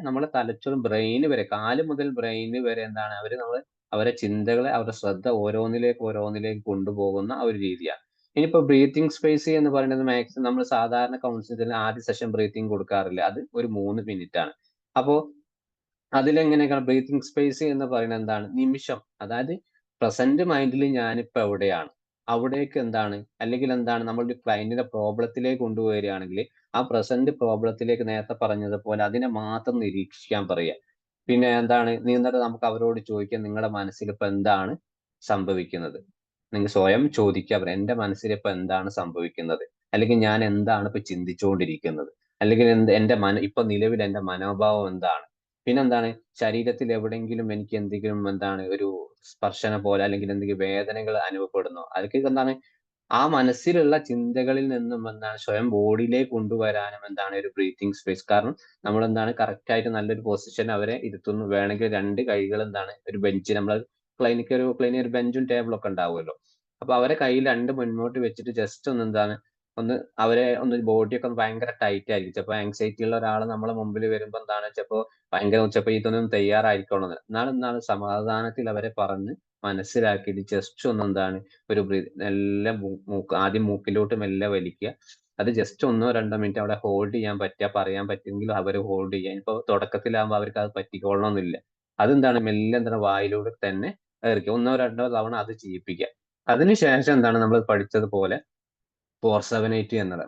നമ്മളെ തലച്ചോറും ബ്രെയിന് വരെ, കാല് മുതൽ ബ്രെയിന് വരെ എന്താണ് അവരെ ചിന്തകളെ, അവരുടെ ശ്രദ്ധ ഓരോന്നിലേക്ക് കൊണ്ടുപോകുന്ന ഒരു രീതിയാണ്. ഇനിയിപ്പോ ബ്രീത്തിങ് സ്പേസ് എന്ന് പറയുന്നത് മാക്സിമം നമ്മൾ സാധാരണ കൗൺസിലിംഗ് ആദ്യ സെഷൻ ബ്രീത്തിങ് കൊടുക്കാറില്ല, അത് ഒരു 3 മിനിറ്റ് ആണ്. അപ്പോ അതിലെങ്ങനെയൊക്കെയാണ് ബ്രീത്തിങ് സ്പേസ് എന്ന് പറയുന്നത് എന്താണ്, നിമിഷം, അതായത് പ്രസന്റ് മൈൻഡിൽ ഞാനിപ്പോ എവിടെയാണ് അവിടേക്ക് എന്താണ്, അല്ലെങ്കിൽ എന്താണ് നമ്മളുടെ ക്ലയന്റിന്റെ പ്രോബ്ലത്തിലേക്ക് കൊണ്ടുവരികയാണെങ്കിൽ ആ പ്രസന്റ് പ്രോബ്ലത്തിലേക്ക് നേരത്തെ പറഞ്ഞതുപോലെ അതിനെ മാത്രം നിരീക്ഷിക്കാൻ പറയുക. പിന്നെ എന്താണ് എന്നിട്ട് നമുക്ക് അവരോട് ചോദിക്കാം, നിങ്ങളുടെ മനസ്സിൽ ഇപ്പൊ എന്താണ് സംഭവിക്കുന്നത്, നിങ്ങൾ സ്വയം ചോദിക്കുക, എന്റെ മനസ്സിൽ ഇപ്പൊ എന്താണ് സംഭവിക്കുന്നത്, അല്ലെങ്കിൽ ഞാൻ എന്താണ് ഇപ്പൊ ചിന്തിച്ചുകൊണ്ടിരിക്കുന്നത്, അല്ലെങ്കിൽ എന്റെ ഇപ്പൊ നിലവിൽ എന്റെ മനോഭാവം എന്താണ്. പിന്നെന്താണ് ശരീരത്തിൽ എവിടെയെങ്കിലും എനിക്ക് എന്തെങ്കിലും എന്താണ് ഒരു സ്പർശനം പോലെ അല്ലെങ്കിൽ എന്തെങ്കിലും വേദനകൾ അനുഭവപ്പെടുന്നോ, അതൊക്കെ എന്താണ് ആ മനസ്സിലുള്ള ചിന്തകളിൽ നിന്നും എന്താണ് സ്വയം ബോഡിയിലേക്ക് കൊണ്ടുവരാനും എന്താണ് ഒരു ബ്രീത്തിങ് സ്പേസ്. കാരണം നമ്മൾ എന്താണ് കറക്റ്റ് ആയിട്ട് നല്ലൊരു പൊസിഷൻ അവരെ ഇരുത്തുന്നു. വേണമെങ്കിൽ 2 കൈകൾ എന്താണ് ഒരു ബെഞ്ച്, നമ്മൾ ക്ലിനിക് ഒരു ബെഞ്ചും ടേബിളും ഒക്കെ ഉണ്ടാവുമല്ലോ, അപ്പൊ അവരെ കയ്യിൽ 2 മുന്നോട്ട് വെച്ചിട്ട് ജസ്റ്റ് അവരെ ബോഡിയൊക്കെ ഭയങ്കര ടൈറ്റ് ആയിരിക്കും. ചിലപ്പോൾ ആങ്സൈറ്റി ഉള്ള ഒരാൾ നമ്മളെ മുമ്പിൽ വരുമ്പോൾ ചിലപ്പോൾ ചിലപ്പോൾ ഇതൊന്നും തയ്യാറായിരിക്കണം. എന്നാലും സമാധാനത്തിൽ അവരെ പറഞ്ഞ് മനസ്സിലാക്കിയിട്ട് ജസ്റ്റ് ഒരു മെല്ലെ ആദ്യം മൂക്കിലോട്ട് മെല്ലെ വലിക്കുക. അത് ജസ്റ്റ് 1-2 മിനിറ്റ് അവിടെ ഹോൾഡ് ചെയ്യാൻ പറയാൻ പറ്റുമെങ്കിൽ അവർ ഹോൾഡ് ചെയ്യുക. ഇപ്പൊ തുടക്കത്തിലാകുമ്പോൾ അവർക്ക് അത് പറ്റിക്കൊള്ളണമെന്നില്ല. മെല്ലെ വായിലൂടെ തന്നെ ഇറക്കുക. 1-2 തവണ അത് ചെയ്യിപ്പിക്കുക. അതിനുശേഷം നമ്മൾ പഠിച്ചതുപോലെ 4-7-8 എന്നത്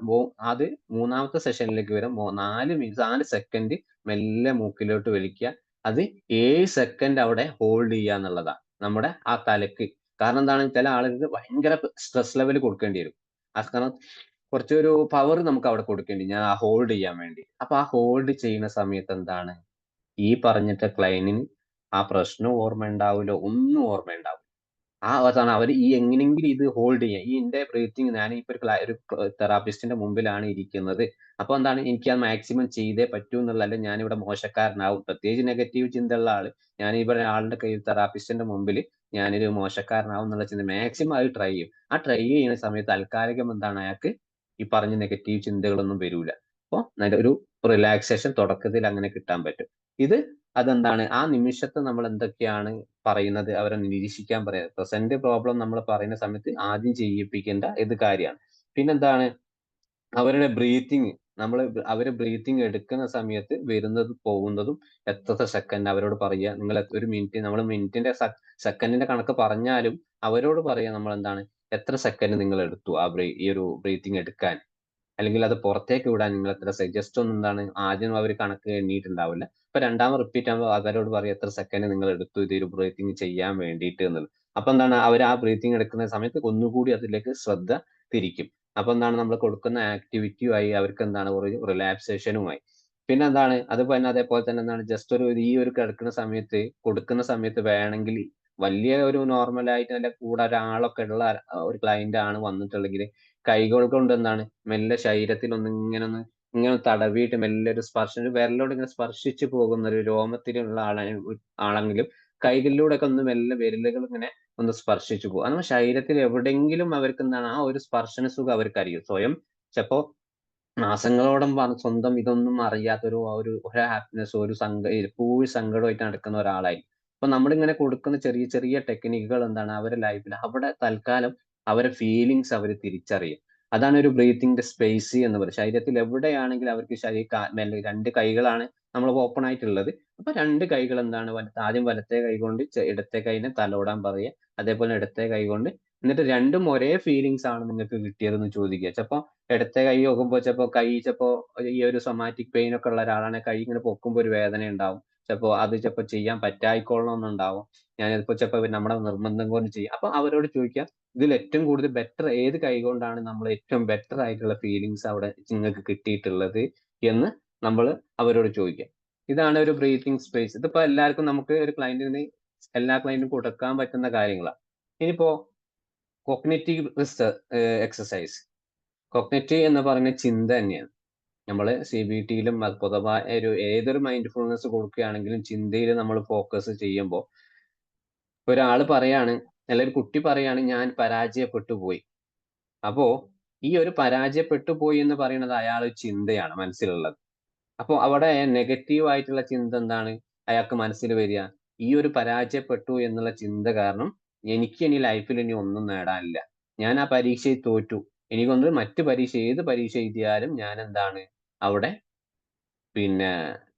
അത് 3-ാമത്തെ സെഷനിലേക്ക് വരും. 4 സെക്കൻഡ് മെല്ലെ മൂക്കിലോട്ട് വലിക്കുക. അത് 7 സെക്കൻഡ് അവിടെ ഹോൾഡ് ചെയ്യുക എന്നുള്ളതാണ് നമ്മുടെ ആ തലക്ക്. കാരണം ചില ആളുകൾക്ക് ഭയങ്കര സ്ട്രെസ് ലെവൽ കൊടുക്കേണ്ടി വരും. കാരണം കുറച്ചൊരു പവർ നമുക്ക് അവിടെ കൊടുക്കേണ്ടി ഞാൻ ആ ഹോൾഡ് ചെയ്യാൻ വേണ്ടി. അപ്പൊ ആ ഹോൾഡ് ചെയ്യുന്ന സമയത്ത് ഈ പറഞ്ഞിട്ട് ക്ലയന്റിന് ആ പ്രശ്നം ഓർമ്മ ഉണ്ടാവില്ല, ഒന്നും ഓർമ്മ ഉണ്ടാവില്ല. അതാണ് അവർ എങ്ങനെയെങ്കിലും ഇത് ഹോൾഡ് ചെയ്യാം. എന്റെ ബ്രീത്തിങ്, ഞാനിപ്പോ ഒരു തെറാപ്പിസ്റ്റിന്റെ മുമ്പിലാണ് ഇരിക്കുന്നത്, അപ്പൊ എനിക്ക് അത് മാക്സിമം ചെയ്തേ പറ്റൂ എന്നുള്ളതല്ല, ഞാനിവിടെ മോശക്കാരനാവും. പ്രത്യേകിച്ച് നെഗറ്റീവ് ചിന്തയുള്ള ആള്, ഞാൻ ഇവിടെ ആളുടെ കയ്യിൽ തെറാപ്പിസ്റ്റിന്റെ മുമ്പിൽ ഞാനൊരു മോശക്കാരനാവും എന്നുള്ള ചിന്ത മാക്സിമം അത് ട്രൈ ചെയ്യും. ആ ട്രൈ ചെയ്യുന്ന സമയത്ത് താൽക്കാലികം അയാൾക്ക് ഈ പറഞ്ഞ നെഗറ്റീവ് ചിന്തകളൊന്നും വരൂല. അപ്പൊ ഒരു റിലാക്സേഷൻ തുടക്കത്തിൽ അങ്ങനെ കിട്ടാൻ പറ്റും. ആ നിമിഷത്തെ നമ്മൾ എന്തൊക്കെയാണ് പറയുന്നത് അവരെ നിരീക്ഷിക്കാൻ പറയാം. പ്രസന്റ് പ്രോബ്ലം നമ്മൾ പറയുന്ന സമയത്ത് ആദ്യം ചെയ്യിപ്പിക്കേണ്ട ഇത് കാര്യമാണ്. പിന്നെന്താണ് അവരുടെ ബ്രീത്തിങ്, അവര് ബ്രീത്തിങ് എടുക്കുന്ന സമയത്ത് വരുന്നതും പോകുന്നതും എത്ര സെക്കൻഡ് അവരോട് പറയുക. നിങ്ങൾ ഒരു മിനിറ്റ്, നമ്മൾ മിനിറ്റിന്റെ സെക്കൻഡിന്റെ കണക്ക് പറഞ്ഞാലും അവരോട് പറയാം എത്ര സെക്കൻഡ് നിങ്ങൾ എടുത്തു ഈ ഒരു ബ്രീത്തിങ് എടുക്കാൻ. അല്ലെങ്കിൽ അത് പുറത്തേക്ക് വിടാൻ നിങ്ങൾ എത്ര ജസ്റ്റ് ഒന്ന് എന്താണ് ആദ്യം അവർ കണക്ക് എണ്ണിയിട്ടുണ്ടാവില്ല. അപ്പൊ രണ്ടാമത് റിപ്പീറ്റ് ആകുമ്പോൾ അവരോട് പറയും എത്ര സെക്കൻഡ് നിങ്ങൾ എടുത്തു ഇത് ഒരു ബ്രീത്തിങ് ചെയ്യാൻ വേണ്ടിയിട്ട് എന്നുള്ളത്. അപ്പൊ എന്താണ് അവർ ആ ബ്രീത്തിങ് എടുക്കുന്ന സമയത്ത് ഒന്നുകൂടി അതിലേക്ക് ശ്രദ്ധ തിരിക്കും. അപ്പൊ എന്താണ് നമ്മൾ കൊടുക്കുന്ന ആക്ടിവിറ്റിയുമായി അവർക്ക് എന്താണ് ഒരു റിലാക്സേഷനുമായി. പിന്നെ എന്താണ് അതേപോലെ തന്നെ എന്താണ് ജസ്റ്റ് ഈ ഒരു കിടക്കുന്ന സമയത്ത് കൊടുക്കുന്ന സമയത്ത് വേണമെങ്കിൽ വലിയ ഒരു നോർമലായിട്ട് നല്ല കൂടെ ഒരാളൊക്കെ ഉള്ള ഒരു ക്ലയന്റ് ആണ് വന്നിട്ടുണ്ടെങ്കിൽ കൈകൾ കൊണ്ട് എന്താണ് മെല്ലെ ശരീരത്തിൽ ഇങ്ങനെ തടവിയിട്ട് മെല്ലെ ഒരു സ്പർശം വിരലോട് ഇങ്ങനെ സ്പർശിച്ചു പോകുന്ന ഒരു രോമത്തിലുള്ള ആണെങ്കിലും കൈകളിലൂടെ ഒക്കെ ഒന്ന് മെല്ലെ വിരലുകൾ ഇങ്ങനെ ഒന്ന് സ്പർശിച്ചു പോകും. അങ്ങനെ ശരീരത്തിൽ എവിടെയെങ്കിലും അവർക്ക് എന്താണ് ആ ഒരു സ്പർശന സുഖം അവർക്ക് അറിയും. സ്വയം ചിലപ്പോ മാസങ്ങളോളം സ്വന്തം ഇതൊന്നും അറിയാത്ത ഒരു ഹാപ്പിനെസ് ഒരു എപ്പോഴും സങ്കടമായിട്ട് നടക്കുന്ന ഒരാളായിരിക്കും. അപ്പൊ നമ്മളിങ്ങനെ കൊടുക്കുന്ന ചെറിയ ചെറിയ ടെക്നിക്കുകൾ എന്താണ് അവരുടെ ലൈഫിൽ അവിടെ തൽക്കാലം അവരുടെ ഫീലിങ്സ് അവർ തിരിച്ചറിയും. അതാണ് ഒരു ബ്രീത്തിങ്ങിന്റെ സ്പേസ് എന്ന് പറയുന്നത്. ശരീരത്തിൽ എവിടെയാണെങ്കിലും അവർക്ക് രണ്ട് കൈകളാണ് നമ്മൾ ഓപ്പൺ ആയിട്ടുള്ളത്. അപ്പൊ രണ്ട് കൈകൾ എന്താണ് ആദ്യം വലത്തെ കൈ കൊണ്ട് ഇടത്തെ കൈനെ തലോടാൻ പറയുക, അതേപോലെ ഇടത്തെ കൈ കൊണ്ട്, എന്നിട്ട് രണ്ടും ഒരേ ഫീലിങ്സ് ആണ് നിങ്ങൾക്ക് കിട്ടിയതെന്ന് ചോദിക്കുക. ചിലപ്പോ ഇടത്തെ കൈ നോക്കുമ്പോൾ ചിലപ്പോ ഈ ഒരു സൊമാറ്റിക് പെയിൻ ഒക്കെ ഉള്ള ഒരാളാണെങ്കിൽ കൈ ഇങ്ങനെ പൊക്കുമ്പോൾ ഒരു വേദന ഉണ്ടാവും. ചിലപ്പോ ചെയ്യാൻ പറ്റായിക്കൊള്ളണമെന്നുണ്ടാവും. ചിലപ്പോ നമ്മുടെ നിർബന്ധം കൊണ്ട് ചെയ്യും. അപ്പൊ അവരോട് ചോദിക്കാം ഇതിൽ ഏറ്റവും കൂടുതൽ ബെറ്റർ ഏത് കൈ കൊണ്ടാണ് നമ്മൾ ഏറ്റവും ബെറ്റർ ആയിട്ടുള്ള ഫീലിങ്സ് അവിടെ നിങ്ങൾക്ക് കിട്ടിയിട്ടുള്ളത് എന്ന് നമ്മൾ അവരോട് ചോദിക്കാം. ഇതാണ് ഒരു ബ്രീത്തിങ് സ്പേസ്. ഇതിപ്പോ എല്ലാവർക്കും നമുക്ക് ഒരു ക്ലയന്റിന് എല്ലാ ക്ലയന്റിനും കൊടുക്കാൻ പറ്റുന്ന കാര്യങ്ങളാണ്. ഇനിയിപ്പോ കോഗ്നിറ്റീവ് എക്സസൈസ്. കോഗ്നിറ്റീവ് എന്ന് പറയുന്ന ചിന്ത തന്നെയാണ്. നമ്മൾ CBTയിലും പൊതുവായ ഏതൊരു മൈൻഡ്ഫുൾനെസ് കൊടുക്കുകയാണെങ്കിലും ചിന്തയിൽ നമ്മൾ ഫോക്കസ് ചെയ്യുമ്പോൾ ഒരാൾ പറയാണ്, അല്ലെങ്കിൽ ഒരു കുട്ടി പറയാണ് ഞാൻ പരാജയപ്പെട്ടു പോയി. അപ്പോ ഈ ഒരു പരാജയപ്പെട്ടു പോയി എന്ന് പറയുന്നത് അയാൾ ചിന്തയാണ് മനസ്സിലുള്ളത്. അപ്പോ അവിടെ നെഗറ്റീവ് ആയിട്ടുള്ള ചിന്ത എന്താണ് അയാൾക്ക് മനസ്സിൽ വരിക? ഈ ഒരു പരാജയപ്പെട്ടു എന്നുള്ള ചിന്ത കാരണം എനിക്ക് ഇനി ലൈഫിൽ ഇനി ഒന്നും നേടാനില്ല, ഞാൻ ആ പരീക്ഷയിൽ തോറ്റു, എനിക്കൊന്ന് മറ്റു പരീക്ഷ ഏത് പരീക്ഷ എഴുതിയാലും ഞാൻ എന്താണ് അവിടെ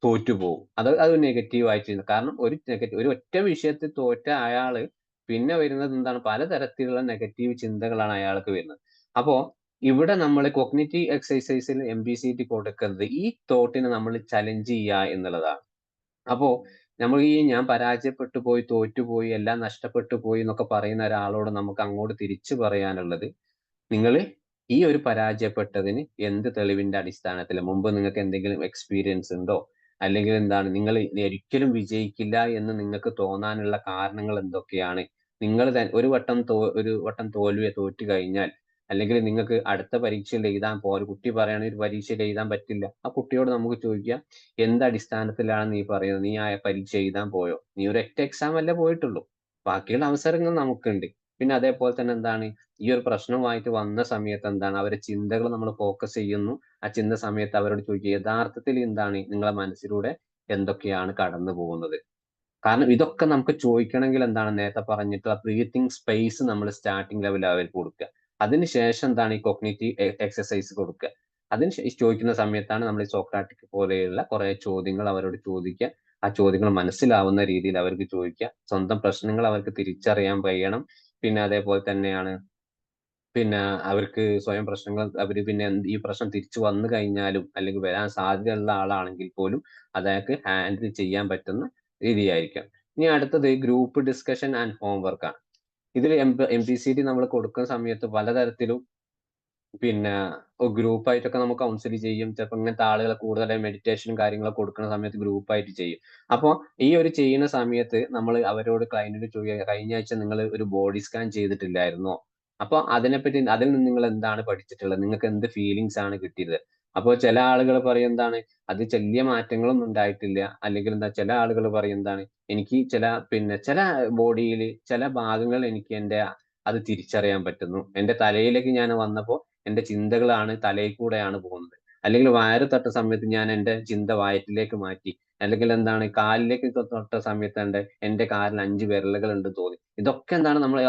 തോറ്റുപോകും. അത് നെഗറ്റീവ് ആയിട്ട്. കാരണം ഒരു ഒറ്റ വിഷയത്തിൽ തോറ്റ അയാള് പിന്നെ വരുന്നത് എന്താണ് പലതരത്തിലുള്ള നെഗറ്റീവ് ചിന്തകളാണ് അയാൾക്ക് വരുന്നത്. അപ്പോ ഇവിടെ നമ്മൾ കോഗ്നിറ്റീവ് എക്സസൈസിൽ MBCT കൊടുക്കുന്നത് ഈ തോട്ടിനെ നമ്മൾ ചലഞ്ച് ചെയ്യുക എന്നുള്ളതാണ്. അപ്പോ നമ്മൾ ഞാൻ പരാജയപ്പെട്ടു പോയി, തോറ്റുപോയി, എല്ലാം നഷ്ടപ്പെട്ടു പോയി എന്നൊക്കെ പറയുന്ന ഒരാളോട് നമുക്ക് അങ്ങോട്ട് തിരിച്ചു പറയാനുള്ളത്, നിങ്ങൾ ഈ ഒരു പരാജയപ്പെട്ടതിന് എന്ത് തെളിവിന്റെ അടിസ്ഥാനത്തിൽ മുമ്പ് നിങ്ങൾക്ക് എന്തെങ്കിലും എക്സ്പീരിയൻസ് ഉണ്ടോ, അല്ലെങ്കിൽ എന്താണ് നിങ്ങൾ ഒരിക്കലും വിജയിക്കില്ല എന്ന് നിങ്ങൾക്ക് തോന്നാനുള്ള കാരണങ്ങൾ എന്തൊക്കെയാണ്? നിങ്ങൾ ഒരു വട്ടം തോറ്റു കഴിഞ്ഞാൽ, അല്ലെങ്കിൽ നിങ്ങൾക്ക് അടുത്ത പരീക്ഷയിൽ എഴുതാൻ ഒരു കുട്ടി പറയുകയാണെങ്കിൽ ഒരു പരീക്ഷയിൽ എഴുതാൻ പറ്റില്ല. ആ കുട്ടിയോട് നമുക്ക് ചോദിക്കാം എന്ത് അടിസ്ഥാനത്തിലാണ് നീ പറയുന്നത്, നീ ആ പരീക്ഷ എഴുതാൻ പോയോ? നീ ഒരൊറ്റ എക്സാം അല്ലേ പോയിട്ടുള്ളൂ, ബാക്കിയുള്ള അവസരങ്ങൾ നമുക്കുണ്ട്. പിന്നെ അതേപോലെ തന്നെ എന്താണ് ഈ ഒരു പ്രശ്നവുമായിട്ട് വന്ന സമയത്ത് എന്താണ് അവരുടെ ചിന്തകൾ നമ്മൾ ഫോക്കസ് ചെയ്യുന്നു. ആ ചിന്ത സമയത്ത് അവരോട് ചോദിക്കുക യഥാർത്ഥത്തിൽ എന്താണ് നിങ്ങളെ മനസ്സിലൂടെ എന്തൊക്കെയാണ് കടന്നു പോകുന്നത്? കാരണം ഇതൊക്കെ നമുക്ക് ചോദിക്കണമെങ്കിൽ എന്താണ് നേരത്തെ പറഞ്ഞിട്ടുള്ള ബ്രീത്തിങ് സ്പേസ് നമ്മൾ സ്റ്റാർട്ടിങ് ലെവലിൽ അവർക്ക് കൊടുക്കുക. അതിനുശേഷം എന്താണ് ഈ കോഗ്നിറ്റീവ് എക്സസൈസ് കൊടുക്കുക. അതിന് ചോദിക്കുന്ന സമയത്താണ് നമ്മൾ ഈ സോക്രാറ്റിക് പോലെയുള്ള കുറെ ചോദ്യങ്ങൾ അവരോട് ചോദിക്കുക. ആ ചോദ്യങ്ങൾ മനസ്സിലാവുന്ന രീതിയിൽ അവർക്ക് ചോദിക്കുക. സ്വന്തം പ്രശ്നങ്ങൾ അവർക്ക് തിരിച്ചറിയാൻ കഴിയണം. പിന്നെ അതേപോലെ തന്നെയാണ് അവർക്ക് സ്വയം പ്രശ്നങ്ങൾ ഈ പ്രശ്നം തിരിച്ചു വന്നു കഴിഞ്ഞാലും അല്ലെങ്കിൽ വരാൻ സാധ്യതയുള്ള ആളാണെങ്കിൽ പോലും അയാൾക്ക് ഹാൻഡിൽ ചെയ്യാൻ പറ്റുന്ന രീതിയായിരിക്കാം. ഇനി അടുത്തത് ഗ്രൂപ്പ് ഡിസ്കഷൻ ആൻഡ് ഹോംവർക്ക് ആണ്. ഇതിൽ MBCT നമ്മൾ കൊടുക്കുന്ന സമയത്ത് പലതരത്തിലും ഗ്രൂപ്പായിട്ടൊക്കെ നമുക്ക് കൗൺസിൽ ചെയ്യും. ചിലപ്പോൾ ഇങ്ങനത്തെ ആളുകളെ കൂടുതലായി മെഡിറ്റേഷനും കാര്യങ്ങളൊക്കെ കൊടുക്കുന്ന സമയത്ത് ഗ്രൂപ്പായിട്ട് ചെയ്യും. അപ്പോൾ ഈ ഒരു ചെയ്യുന്ന സമയത്ത് നമ്മൾ അവരോട് ക്ലയന്റിന് ചോദിക്കുക കഴിഞ്ഞ ആഴ്ച നിങ്ങൾ ഒരു ബോഡി സ്കാൻ ചെയ്തിട്ടില്ലായിരുന്നോ? അപ്പൊ അതിൽ നിന്ന് നിങ്ങൾ എന്താണ് പഠിച്ചിട്ടുള്ളത്, നിങ്ങൾക്ക് എന്ത് ഫീലിങ്സ് ആണ് കിട്ടിയത്? അപ്പോൾ ചില ആളുകൾ പറയും എന്താണ് അത് വലിയ മാറ്റങ്ങളൊന്നും ഉണ്ടായിട്ടില്ല, അല്ലെങ്കിൽ ചില ആളുകൾ പറയും എന്താണ് എനിക്ക് ചില ബോഡിയിൽ ചില ഭാഗങ്ങൾ എനിക്ക് അത് തിരിച്ചറിയാൻ പറ്റുന്നു. എന്റെ തലയിലേക്ക് ഞാൻ വന്നപ്പോൾ എന്റെ ചിന്തകളാണ് തലയിൽ കൂടെയാണ് പോകുന്നത്, അല്ലെങ്കിൽ വയറ് തൊട്ട സമയത്ത് ഞാൻ എന്റെ ചിന്ത വയറ്റിലേക്ക് മാറ്റി, അല്ലെങ്കിൽ എന്താണ് കാലിലേക്ക് തൊട്ട സമയത്ത് എന്റെ കാലിൽ 5 വിരലുകൾ ഉണ്ട് തോന്നി. ഇതൊക്കെ എന്താണ് നമ്മൾ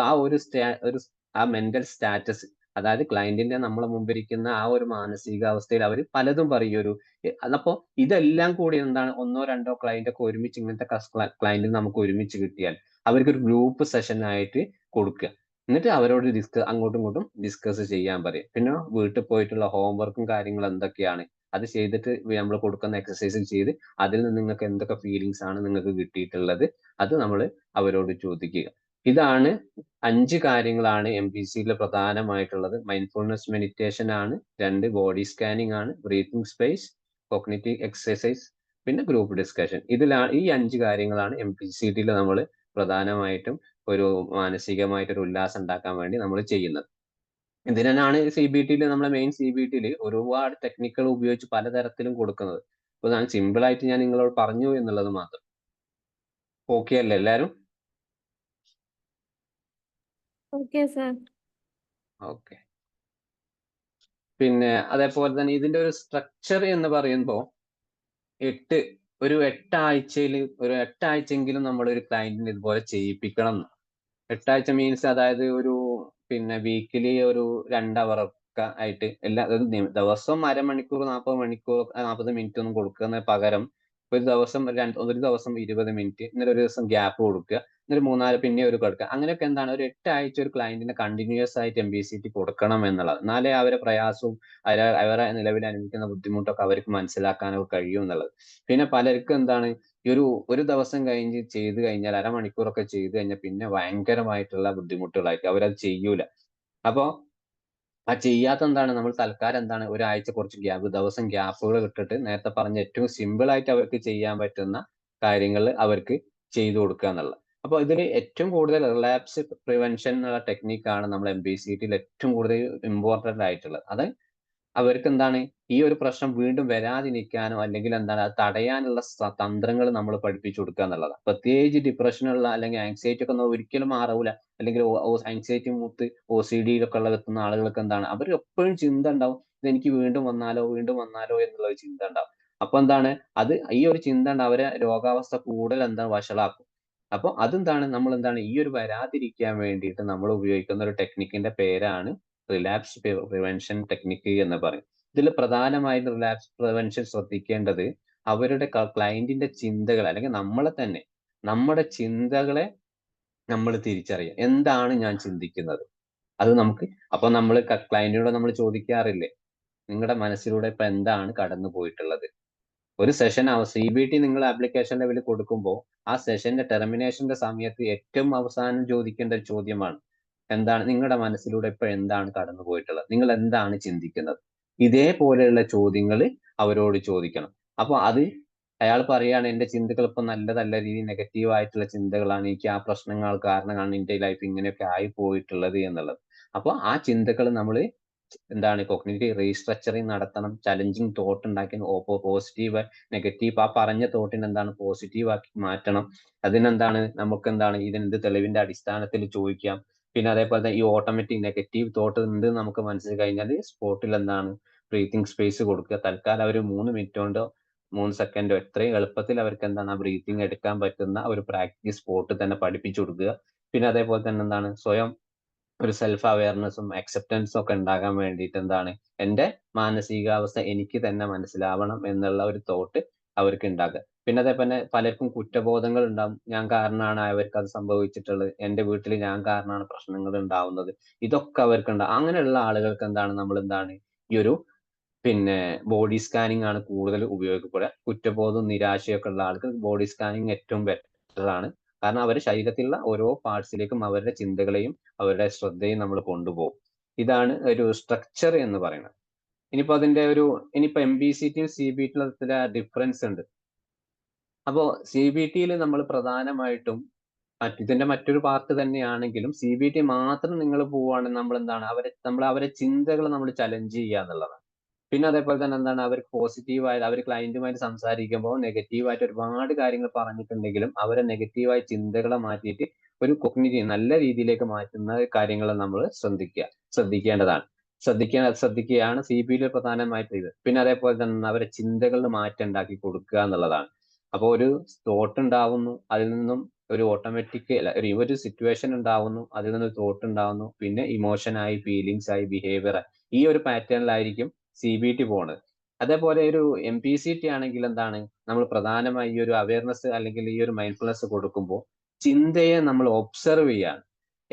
ആ മെന്റൽ സ്റ്റാറ്റസ്, അതായത് ക്ലയന്റിന്റെ നമ്മളെ മുമ്പിരിക്കുന്ന ആ ഒരു മാനസികാവസ്ഥയിൽ അവർ പലതും പറയും. അപ്പോ ഇതെല്ലാം കൂടി എന്താണ് 1 2 ക്ലയന്റ് ഒക്കെ ഒരുമിച്ച് ഇങ്ങനത്തെ ക്ലയന്റ് നമുക്ക് ഒരുമിച്ച് കിട്ടിയാൽ അവർക്ക് ഒരു ഗ്രൂപ്പ് സെഷൻ ആയിട്ട് കൊടുക്കുക. എന്നിട്ട് അവരോട് അങ്ങോട്ടും ഇങ്ങോട്ടും ഡിസ്കസ് ചെയ്യാൻ പറയും. പിന്നെ വീട്ടിൽ പോയിട്ടുള്ള ഹോംവർക്കും കാര്യങ്ങളും എന്തൊക്കെയാണ് അത് ചെയ്തിട്ട് നമ്മൾ കൊടുക്കുന്ന എക്സസൈസ് ചെയ്ത് അതിൽ നിന്ന് നിങ്ങൾക്ക് എന്തൊക്കെ ഫീലിങ്സ് ആണ് നിങ്ങൾക്ക് കിട്ടിയിട്ടുള്ളത് അത് നമ്മൾ അവരോട് ചോദിക്കുക. ഇതാണ് 5 കാര്യങ്ങളാണ് MPCയിൽ പ്രധാനമായിട്ടുള്ളത്. മൈൻഡ്ഫുൾനെസ് മെഡിറ്റേഷൻ ആണ്, 2 ബോഡി സ്കാനിങ് ആണ്, ബ്രീത്തിങ് സ്പേസ്, കോഗ്നിറ്റീവ് എക്സസൈസ്, പിന്നെ ഗ്രൂപ്പ് ഡിസ്കഷൻ. ഈ 5 കാര്യങ്ങളാണ് MPCയിൽ നമ്മൾ പ്രധാനമായിട്ടും ഒരു മാനസികമായിട്ടൊരു ഉല്ലാസം ഉണ്ടാക്കാൻ വേണ്ടി നമ്മൾ ചെയ്യുന്നത്. ഇതിനാണ് CBTയിൽ നമ്മളെ മെയിൻ CBTയിൽ ഒരുപാട് ടെക്നിക്കുകൾ ഉപയോഗിച്ച് പലതരത്തിലും കൊടുക്കുന്നത്. അപ്പൊ ഞാൻ സിമ്പിൾ ആയിട്ട് ഞാൻ നിങ്ങളോട് പറഞ്ഞു എന്നുള്ളത് മാത്രം. ഓക്കെ അല്ലേ എല്ലാരും? Okay sir. ഓക്കെ. പിന്നെ അതേപോലെ തന്നെ ഇതിന്റെ ഒരു സ്ട്രക്ചർ എന്ന് പറയുമ്പോൾ ഒരു 8 ആഴ്ചയിൽ ഒരു 8 ആഴ്ചയെങ്കിലും നമ്മൾ ഒരു ക്ലയന്റിന് ഇതുപോലെ ചെയ്യിപ്പിക്കണം. 8 ആഴ്ച മീൻസ് അതായത് ഒരു പിന്നെ വീക്കിലി ഒരു 2 അവർ ഒക്കെ ആയിട്ട് ദിവസം അരമണിക്കൂർ 40 മിനിറ്റ് ഒന്നും കൊടുക്കുന്ന പകരം ഒരു ദിവസം 20 മിനിറ്റ്, എന്നിട്ട് ഒരു ദിവസം ഗ്യാപ്പ് കൊടുക്കുക, എന്നിട്ട് പിന്നെ ഒരു കൊടുക്കുക. അങ്ങനെയൊക്കെ എന്താണ് ഒരു 8 ആഴ്ച ഒരു ക്ലയന്റിന് കണ്ടിന്യൂസ് ആയിട്ട് MBCT കൊടുക്കണം എന്നുള്ളത്. എന്നാലേ അവരെ പ്രയാസവും അവരെ നിലവിൽ അനുഭവിക്കുന്ന ബുദ്ധിമുട്ടൊക്കെ അവർക്ക് മനസ്സിലാക്കാനൊക്കെ കഴിയും എന്നുള്ളത്. പിന്നെ പലർക്കും എന്താണ് ഈ ഒരു ദിവസം ചെയ്ത് കഴിഞ്ഞാൽ അരമണിക്കൂറൊക്കെ ചെയ്ത് കഴിഞ്ഞാൽ പിന്നെ ഭയങ്കരമായിട്ടുള്ള ബുദ്ധിമുട്ടുകളായിരിക്കും, അവരത് ചെയ്യൂല. അപ്പോ ആ ചെയ്യാത്ത എന്താണ് നമ്മൾ തൽക്കാലം എന്താണ് ഒരാഴ്ച കുറച്ച് ദിവസം ഗ്യാപ്പുകൾ ഇട്ടിട്ട് നേരത്തെ പറഞ്ഞ ഏറ്റവും സിമ്പിൾ ആയിട്ട് അവർക്ക് ചെയ്യാൻ പറ്റുന്ന കാര്യങ്ങൾ അവർക്ക് ചെയ്തു കൊടുക്കുക എന്നുള്ളത്. അപ്പൊ ഇതിൽ ഏറ്റവും കൂടുതൽ റിലാപ്സ് പ്രിവെൻഷൻ എന്നുള്ള ടെക്നിക്കാണ് നമ്മൾ MBCTയിൽ ഏറ്റവും കൂടുതൽ ഇമ്പോർട്ടന്റ് ആയിട്ടുള്ളത്. അത് അവർക്ക് എന്താണ് ഈ ഒരു പ്രശ്നം വീണ്ടും വരാതിരിക്കാനോ അല്ലെങ്കിൽ എന്താണ് അത് തടയാനുള്ള തന്ത്രങ്ങൾ നമ്മൾ പഠിപ്പിച്ചു കൊടുക്കുക എന്നുള്ളതാണ്. പ്രത്യേകിച്ച് ഡിപ്രഷനുള്ള അല്ലെങ്കിൽ ആങ്സൈറ്റി ഒക്കെ ഒരിക്കലും മാറൂല, അല്ലെങ്കിൽ ആങ്സൈറ്റി മൂത്ത് OCDയിലൊക്കെ എത്തുന്ന ആളുകൾക്ക് എന്താണ് അവർ എപ്പോഴും ചിന്ത ഉണ്ടാവും, ഇതെനിക്ക് വീണ്ടും വന്നാലോ എന്നുള്ള ഒരു ചിന്ത ഉണ്ടാവും. അപ്പൊ എന്താണ് ഈ ഒരു ചിന്ത അവരെ രോഗാവസ്ഥ കൂടുതൽ വഷളാക്കും. അപ്പൊ അതെന്താണ് നമ്മൾ എന്താണ് ഈ ഒരു വരാതിരിക്കാൻ വേണ്ടിയിട്ട് നമ്മൾ ഉപയോഗിക്കുന്ന ഒരു ടെക്നിക്കിന്റെ പേരാണ് റിലാപ്സ് പ്രിവെൻഷൻ ടെക്നിക്ക് എന്ന് പറയും. ഇതിൽ പ്രധാനമായും റിലാപ്സ് പ്രിവെൻഷൻ ശ്രദ്ധിക്കേണ്ടത് അവരുടെ ക്ലയന്റിന്റെ ചിന്തകൾ അല്ലെങ്കിൽ നമ്മുടെ ചിന്തകളെ നമ്മൾ തിരിച്ചറിയുക. എന്താണ് ഞാൻ ചിന്തിക്കുന്നത്? അത് അപ്പൊ നമ്മൾ ക്ലയന്റിനോട് നമ്മൾ ചോദിക്കാറില്ലേ, നിങ്ങളുടെ മനസ്സിലൂടെ ഇപ്പൊ എന്താണ് കടന്നു പോയിട്ടുള്ളത്? ഒരു സെഷൻ CBT നിങ്ങൾ ആപ്ലിക്കേഷൻ ലെവലിൽ കൊടുക്കുമ്പോൾ ആ സെഷന്റെ ടെർമിനേഷന്റെ സമയത്ത് ഏറ്റവും അവസാനം ചോദിക്കേണ്ട ഒരു ചോദ്യമാണ്, എന്താണ് നിങ്ങളുടെ മനസ്സിലൂടെ ഇപ്പൊ എന്താണ് കടന്നു പോയിട്ടുള്ളത്, നിങ്ങൾ എന്താണ് ചിന്തിക്കുന്നത്? ഇതേപോലെയുള്ള ചോദ്യങ്ങൾ അവരോട് ചോദിക്കണം. അപ്പൊ അയാൾ പറയാണ് എന്റെ ചിന്തകൾ ഇപ്പൊ നല്ലതല്ല രീതിയിൽ നെഗറ്റീവ് ആയിട്ടുള്ള ചിന്തകളാണ്, എനിക്ക് ആ പ്രശ്നങ്ങൾ കാരണമാണ് എന്റെ ലൈഫ് ഇങ്ങനെയൊക്കെ ആയി പോയിട്ടുള്ളത് എന്നുള്ളത്. അപ്പൊ ആ ചിന്തകൾ നമ്മൾ എന്താണ് കോഗ്നിറ്റീവ് റീസ്ട്രക്ചറിങ് നടത്തണം, ചലഞ്ചിങ് തോട്ട് ഉണ്ടാക്കി പോസിറ്റീവ് നെഗറ്റീവ് ആ പറഞ്ഞ തോട്ടിന് എന്താണ് പോസിറ്റീവ് ആക്കി മാറ്റണം. നമുക്കെന്താണ് ഇതിന്റെ തെളിവിന്റെ അടിസ്ഥാനത്തിൽ ചോദിക്കാം. പിന്നെ അതേപോലെ ഈ ഓട്ടോമാറ്റിക് നെഗറ്റീവ് തോട്ട് ഉണ്ട് നമുക്ക് മനസ്സിൽ കഴിഞ്ഞാൽ സ്പോട്ടിൽ എന്താണ് ബ്രീത്തിങ് സ്പേസ് കൊടുക്കുക. തൽക്കാലം അവർ 3 മിനിറ്റ് കൊണ്ടോ 3 സെക്കൻഡോ എത്രയും എളുപ്പത്തിൽ അവർക്ക് എന്താണ് ആ ബ്രീത്തിങ് എടുക്കാൻ പറ്റുന്ന ഒരു പ്രാക്ടീസ് സ്പോട്ട് തന്നെ പഠിപ്പിച്ചു കൊടുക്കുക. പിന്നെ അതേപോലെ തന്നെ എന്താണ് സ്വയം ഒരു സെൽഫ് അവയർനെസ്സും അക്സെപ്റ്റൻസും ഒക്കെ ഉണ്ടാകാൻ വേണ്ടിയിട്ട് എന്താണ് എന്റെ മാനസികാവസ്ഥ എനിക്ക് തന്നെ മനസ്സിലാവണം എന്നുള്ള ഒരു തോട്ട് അവർക്ക് ഉണ്ടാക്കുക. പിന്നെ അതേപോലെ പലർക്കും കുറ്റബോധങ്ങൾ ഉണ്ടാവും, ഞാൻ കാരണമാണ് അവർക്ക് അത് സംഭവിച്ചിട്ടുള്ളത്, എന്റെ വീട്ടിൽ ഞാൻ കാരണമാണ് പ്രശ്നങ്ങൾ ഉണ്ടാവുന്നത്, ഇതൊക്കെ അവർക്ക് ഉണ്ടാവും. അങ്ങനെയുള്ള ആളുകൾക്ക് നമ്മൾ ഈ ഒരു ബോഡി സ്കാനിങ് ആണ് കൂടുതൽ ഉപയോഗപ്പെടുക. കുറ്റബോധവും നിരാശയൊക്കെ ഉള്ള ആൾക്ക് ബോഡി സ്കാനിങ് ഏറ്റവും ബെറ്റർ ആണ്. കാരണം അവരുടെ ശരീരത്തിലുള്ള ഓരോ പാർട്സിലേക്കും അവരുടെ ചിന്തകളെയും അവരുടെ ശ്രദ്ധയും നമ്മൾ കൊണ്ടുപോകും. ഇതാണ് ഒരു സ്ട്രക്ചർ എന്ന് പറയുന്നത്. ഇനിയിപ്പോ MBCTയും CBTയും ചില ഡിഫറൻസ് ഉണ്ട്. അപ്പോ CBTയിൽ നമ്മൾ പ്രധാനമായിട്ടും ഇതിന്റെ മറ്റൊരു പാർട്ട് തന്നെയാണെങ്കിലും CBT മാത്രം നിങ്ങൾ പോവുകയാണെങ്കിൽ നമ്മൾ അവരെ ചിന്തകൾ നമ്മൾ ചലഞ്ച് ചെയ്യുക എന്നുള്ളതാണ്. പിന്നെ അതേപോലെ തന്നെ അവർക്ക് പോസിറ്റീവായിട്ട് അവർ ക്ലയന്റുമായിട്ട് സംസാരിക്കുമ്പോൾ നെഗറ്റീവായിട്ട് ഒരുപാട് കാര്യങ്ങൾ പറഞ്ഞിട്ടുണ്ടെങ്കിലും അവരെ നെഗറ്റീവായ ചിന്തകളെ മാറ്റിയിട്ട് ഒരു കോഗ്നിറ്റീവ് നല്ല രീതിയിലേക്ക് മാറ്റുന്ന കാര്യങ്ങൾ നമ്മൾ ശ്രദ്ധിക്കേണ്ടതാണ്. ശ്രദ്ധിക്കുകയാണ് CBT പ്രധാനമായിട്ട് ഇത്. പിന്നെ അതേപോലെ തന്നെ അവരെ ചിന്തകളിൽ മാറ്റം ഉണ്ടാക്കി കൊടുക്കുക എന്നുള്ളതാണ്. അപ്പോൾ ഒരു തോട്ട് ഉണ്ടാവുന്നു, അതിൽ നിന്നും ഒരു ഓട്ടോമാറ്റിക് ഒരു സിറ്റുവേഷൻ ഉണ്ടാവുന്നു, അതിൽ നിന്ന് തോട്ട് ഉണ്ടാവുന്നു, പിന്നെ ഇമോഷൻ ആയി, ഫീലിങ്സ് ആയി, ബിഹേവിയർ ആയി, ഈ ഒരു പാറ്റേണിലായിരിക്കും CBT പോണത്. അതേപോലെ ഒരു MPCT ആണെങ്കിൽ നമ്മൾ പ്രധാനമായി ഈ ഒരു അവയർനെസ് അല്ലെങ്കിൽ ഈ ഒരു മൈൻഡ്ഫുൾനെസ് കൊടുക്കുമ്പോൾ ചിന്തയെ നമ്മൾ ഒബ്സർവ് ചെയ്യാണ്.